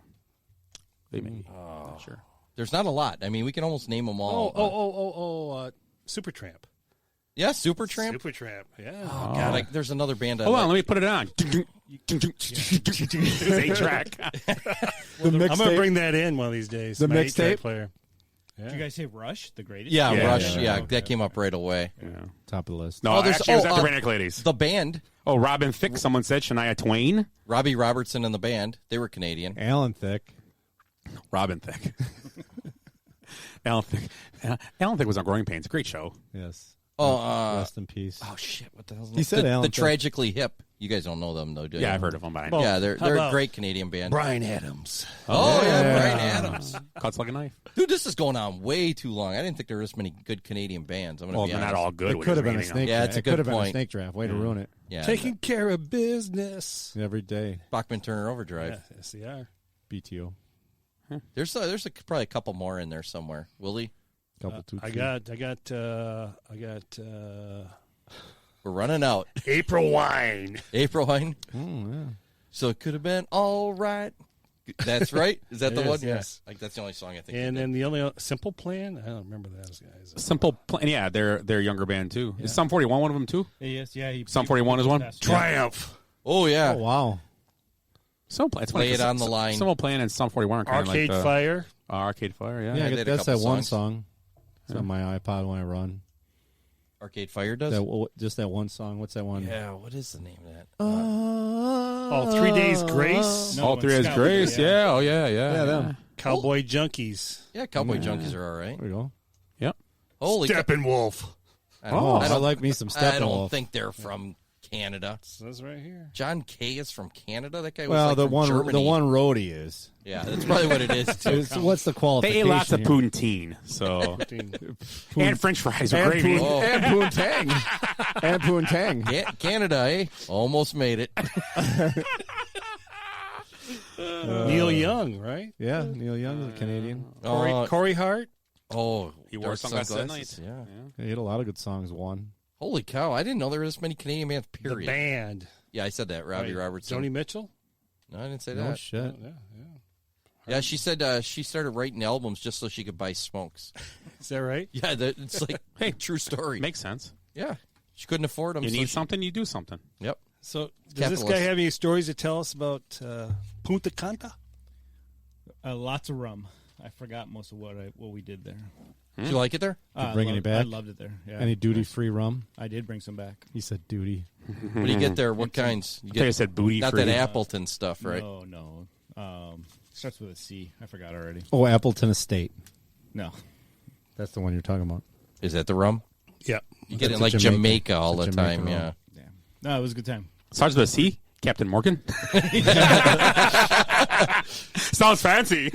They may be. Not sure. There's not a lot. I mean, we can almost name them all. Supertramp. Yeah, Supertramp. Supertramp. Yeah. Oh, God, there's another band. Hold on, let me put it on. It's 8-track. I'm going to bring that in one of these days. The my 8-track mixtape? player. Did you guys say Rush, the greatest? Yeah, Yeah, Rush. yeah, Yeah, okay. that came up right away. Yeah. Top of the list. No, actually, it was at the Redneck Ladies. The band, Oh, Robin Thicke, someone said. Shania Twain. Robbie Robertson and the band, they were Canadian. Alan Thicke. Robin Thicke. Alan Thicke was on Growing Pains. Great show. Yes. Rest in peace. Oh shit! What the hell's He said Alan the Thicke. Tragically Hip. You guys don't know them though, do you? Yeah, I've heard of them, but I Well, yeah, they're how a about great Canadian band. Bryan Adams. Oh yeah, Bryan Adams. Cuts like a knife. Dude, this is going on way too long. I didn't think there were this many good Canadian bands. I'm gonna Well, be they're honest. not all good. It could have been a snake Yeah, draft. it's a It good could have been a point. snake draft. Way to ruin it. Yeah, Taking care of business. Every day. Bachman Turner Overdrive. Yeah, yes, they are. BTO. There's probably a couple more in there somewhere. Willie, Couple two. I got. we're running out. April Wine. April Wine. Yeah. So it could have been all right. That's right. Is that the It one? is, yes. Like that's the only song I think. And then the only Simple Plan. I don't remember those guys. Simple Plan. Yeah, they're a younger band too. Is Sum 41 one of them too? Yes, yeah. Sum 41 is one. Triumph. Oh yeah. Oh wow. Simple Plan. It's Lay funny, it on the line. Simple Plan and Sum 41 are kind Arcade of like Fire. Arcade Fire. Yeah. Yeah, they had a that's that couple one songs. song. It's on my iPod when I run. Arcade Fire does. Just that one song. What's that one? Yeah. What is the name of that? Oh, 3 Days Grace. No, All it's 3 Days Scott Grace. Walker, Yeah. Oh yeah. Yeah, them. Cowboy Junkies. Yeah, Cowboy Junkies are all right. There we go. Yep. Holy Steppenwolf. I Oh, don't, I like me some I don't Steppenwolf. think they're from Canada. Says right here. John Kay is from Canada. That guy was Well, like the from one Germany. roadie is. Yeah, that's probably what it is. Too. It's- what's the They qualification? ate lots of here? poutine, so and French fries with gravy. Oh. And poontang. And poontang. Canada, eh? Almost made it. Neil Young, right? Yeah, Neil Young is a Canadian. Corey Hart. Oh, He wore dark sunglasses at night. sunglasses, Yeah. He had a lot of good songs. One. Holy cow! I didn't know there were this many Canadian bands. The Period. band. Yeah, I said that. Robbie Right. Robertson. Joni Mitchell. No, I didn't say No that. shit. Yeah. Yeah, she said she started writing albums just so she could buy smokes. Is that right? Yeah, it's like Hey, true story. Makes sense. Yeah, she couldn't afford them. You so need she- something, you do something. Yep. So, does Capitalist. this guy have any stories to tell us about Punta Cana? Lots of rum. I forgot most of what we did there. Did you like it there? Did you bring any back? I loved it there. Yeah. Any duty-free rum? I did bring some back. He said duty. What do you get there? What kinds? You I thought you said booty not free. that Appleton stuff, right? No. Starts with a C. I forgot already. Oh, Appleton Estate. No. That's the one you're talking about. Is that the rum? Yeah. You get it in That's like a Jamaica all the That's a time. Jamaican Yeah. rum. Yeah. No, it was a good time. Starts with a C. Captain Morgan. Sounds fancy.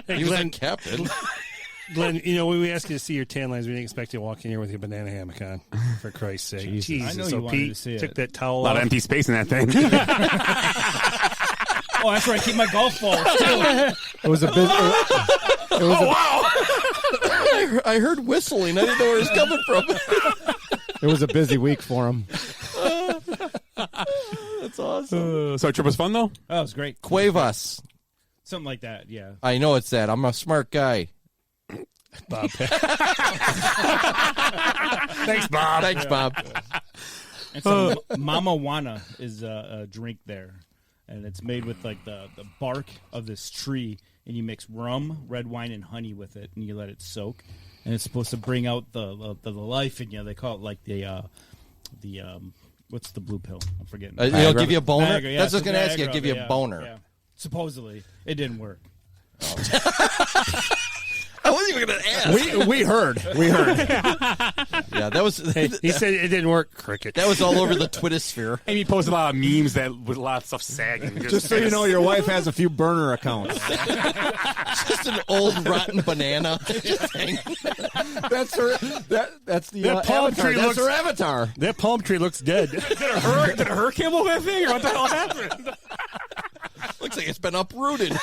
Hey, He was a Glenn, captain. Glenn, when we ask you to see your tan lines, we didn't expect you to walk in here with your banana hammock on, for Christ's sake. Jesus. I know so you wanted Pete to see took it. that towel A lot off. of empty space in that thing. Oh, that's where I keep my golf balls, too. It was a bit. I heard whistling. I didn't know where it was coming from. It was a busy week for him. That's awesome. So trip was fun though. Oh, it was great. Cuevas. Something like that, yeah. I know it's that. I'm a smart guy. Bob. Thanks, Bob. Thanks, Bob. And so Mama Wana is a drink there. And it's made with like the bark of this tree. And you mix rum, red wine, and honey with it. And you let it soak. And it's supposed to bring out the life in you. They call it like the what's the blue pill? I'm forgetting. It'll give you a boner? Viagra, yeah, That's what I was going to ask you. Viagra, It'll give you yeah, a boner. yeah. Supposedly. It didn't work. I wasn't even going to ask. We heard. We heard. Yeah, that was. He said it didn't work. Cricket. That was all over the Twittersphere. Amy posted a lot of memes that with a lot of stuff sagging. Just so you know, your wife has a few burner accounts. Just an old rotten banana. Just hanging. That's her. That's the That palm avatar. tree That's looks- her avatar. That palm tree looks dead. Did a hurricane blow that thing, or what the hell happened? Looks like it's been uprooted.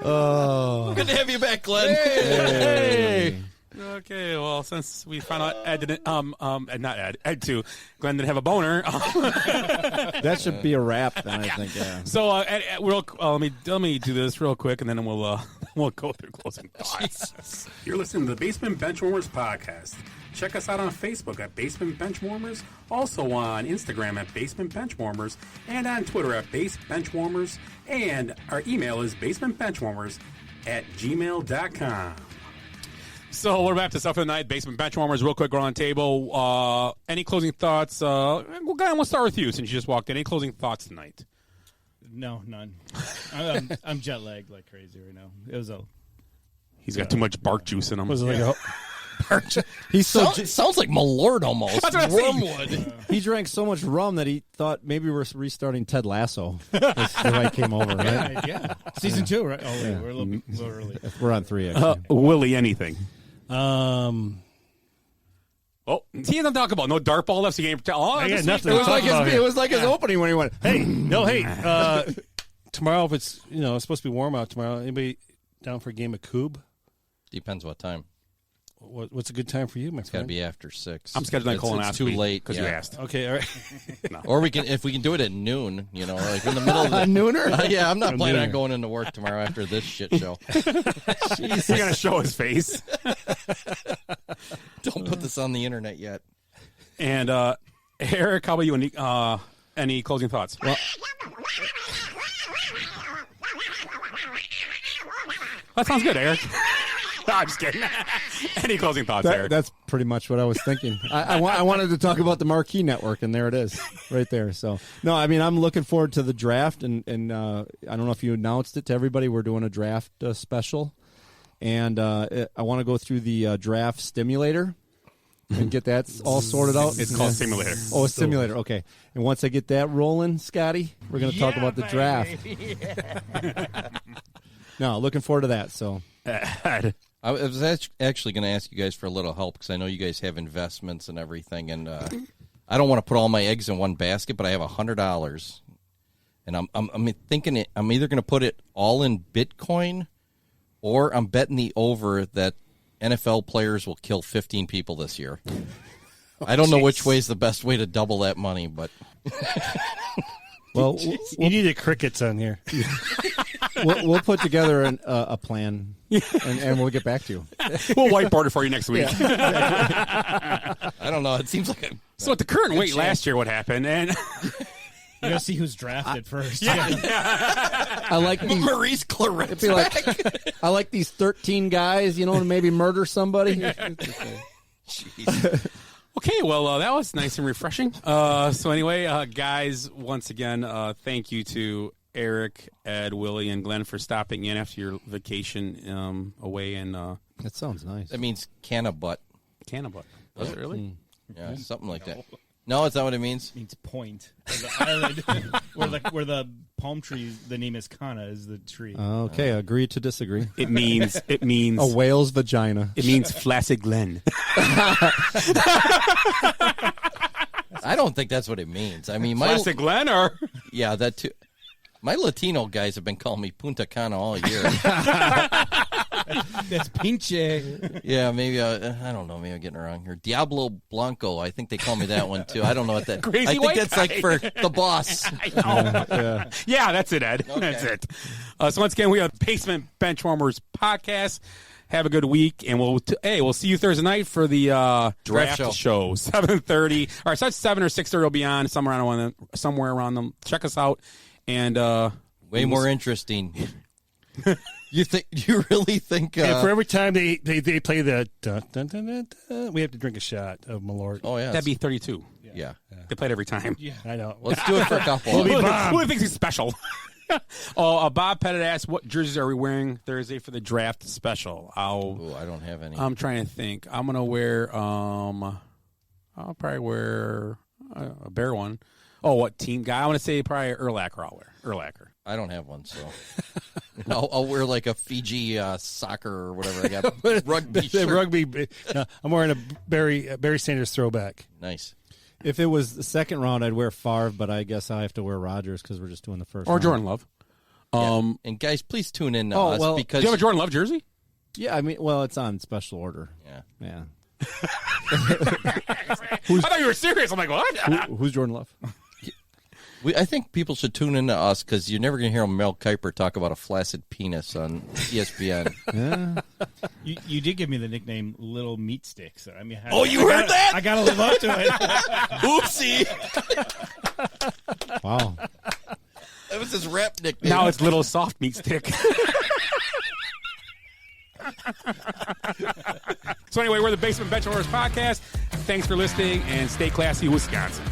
Oh. Good to have you back, Glenn. Hey. Okay, well, since we found out Ed didn't, not Ed, Ed too, Glenn didn't have a boner. That should be a wrap, then, I think, yeah. So, let me do this real quick, and then we'll go through closing thoughts. You're listening to the Basement Benchwarmers podcast. Check us out on Facebook at Basement Benchwarmers, also on Instagram at Basement Benchwarmers, and on Twitter at Base Benchwarmers, and our email is basementbenchwarmers@gmail.com. So we're back to stuff for the night. Basement Benchwarmers, real quick, around the table. Any closing thoughts? Well, Glenn, we'll start with you since you just walked in. Any closing thoughts tonight? No, none. I'm jet lagged like crazy right now. It was He's got too much bark juice in him. Was it like a He's sounds like Malort almost. That's what I'm saying. Wormwood. He drank so much rum that he thought maybe we're restarting Ted Lasso. That's the way it came over, right? yeah. Season 2, right? Oh, wait, we're a little early. We're on 3, actually. Willie, anything? Oh, he doesn't talk about no dart ball left. So you can't pretend. I got nothing It to was talk like about his, here. it was like his opening when he went, Hey, tomorrow if it's it's supposed to be warm out tomorrow. Anybody down for a game of Coob? Depends what time. What's a good time for you, my It's got to friend? be after 6. I'm scheduling colonoscopy. It's too late because you asked. Okay, all right. No. Or if we can do it at noon, like in the middle of the nooner. Yeah, I'm not planning on nooner. going into work tomorrow after this shit show. He's going to show his face. Don't put this on the internet yet. And Eric, how about you? Any closing thoughts? Well, that sounds good, Eric. I'm just kidding. Any closing thoughts, Eric? that's pretty much what I was thinking. I wanted to talk about the Marquee Network, and there it is, right there. So, no, I mean, I'm looking forward to the draft, and I don't know if you announced it to everybody. We're doing a draft special, and I want to go through the draft stimulator and get that all sorted out. It's called Simulator. Oh, a simulator. Okay. And once I get that rolling, Scotty, we're going to talk about the draft. No, looking forward to that. So, I was actually going to ask you guys for a little help because I know you guys have investments and everything, and I don't want to put all my eggs in one basket, but I have $100, and I'm thinking I'm either going to put it all in Bitcoin, or I'm betting the over that NFL players will kill 15 people this year. I don't know which way is the best way to double that money, but well, you need the crickets on here. we'll put together a plan, and we'll get back to you. We'll whiteboard it for you next week. I don't know. It seems like so at the current weight last year, what happened? And You gotta see who's drafted first. I like these, Maurice Claret. it'd be like, I like these 13 guys, to maybe murder somebody. Jeez. Okay, well, that was nice and refreshing. So anyway, guys, once again, thank you to Eric, Ed, Willie, and Glenn for stopping in after your vacation away in... That sounds nice. That means Cannabutt. Cannabutt. Was it really? Yeah, something like that. No, is that what it means? It means point. The island where the palm tree, the name is Kana, is the tree. Okay, agree to disagree. It means a whale's vagina. It means flaccid Glen. I don't think that's what it means. I mean, Flaccid Glen, or yeah, that too. My Latino guys have been calling me Punta Cana all year. That's pinche. Yeah, maybe I don't know. Maybe I'm getting it wrong here. Diablo Blanco. I think they call me that one too. I don't know what that. Crazy I think white that's guy. like for the boss. I know. Yeah, that's it, Ed. Okay. That's it. So once again, we have Basement Benchwarmers podcast. Have a good week, and we'll see you Thursday night for the draft show. 7:30. All right, so that's 7 or 6:30. Will be on somewhere around them. Check us out, and way more interesting. You really think? And for every time they play the dun, dun, dun, dun, dun, we have to drink a shot of Malort. Oh yeah, that'd be 32. Yeah. They play it every time. Yeah, I know. Let's do it for a couple. Who thinks he's special? Bob Pettit asked, "What jerseys are we wearing Thursday for the draft special?" I don't have any. I'm trying to think. I'm gonna wear. I'll probably wear a bear one. Oh, what team guy? I want to say probably Urlacher. I'll wear Urlacher. I don't have one, so I'll wear like a Fiji soccer or whatever I got. Rugby shirt. Rugby. I'm wearing a Barry Sanders throwback. Nice. If it was the second round, I'd wear Favre, but I guess I have to wear Rodgers because we're just doing the first. Or round. Jordan Love. And guys, please tune in to us because do you have a Jordan Love jersey? Yeah, I mean, well, it's on special order. Yeah. I thought you were serious. I'm like, what? Who's Jordan Love? I think people should tune in to us because you're never going to hear Mel Kiper talk about a flaccid penis on ESPN. Yeah. You did give me the nickname Little Meat Sticks. I mean, you heard that? I got to live up to it. Oopsie. Wow. That was his rap nickname. Now it's Little Soft Meat Stick. So anyway, we're the Basement Benchwarmers podcast. Thanks for listening, and stay classy, Wisconsin.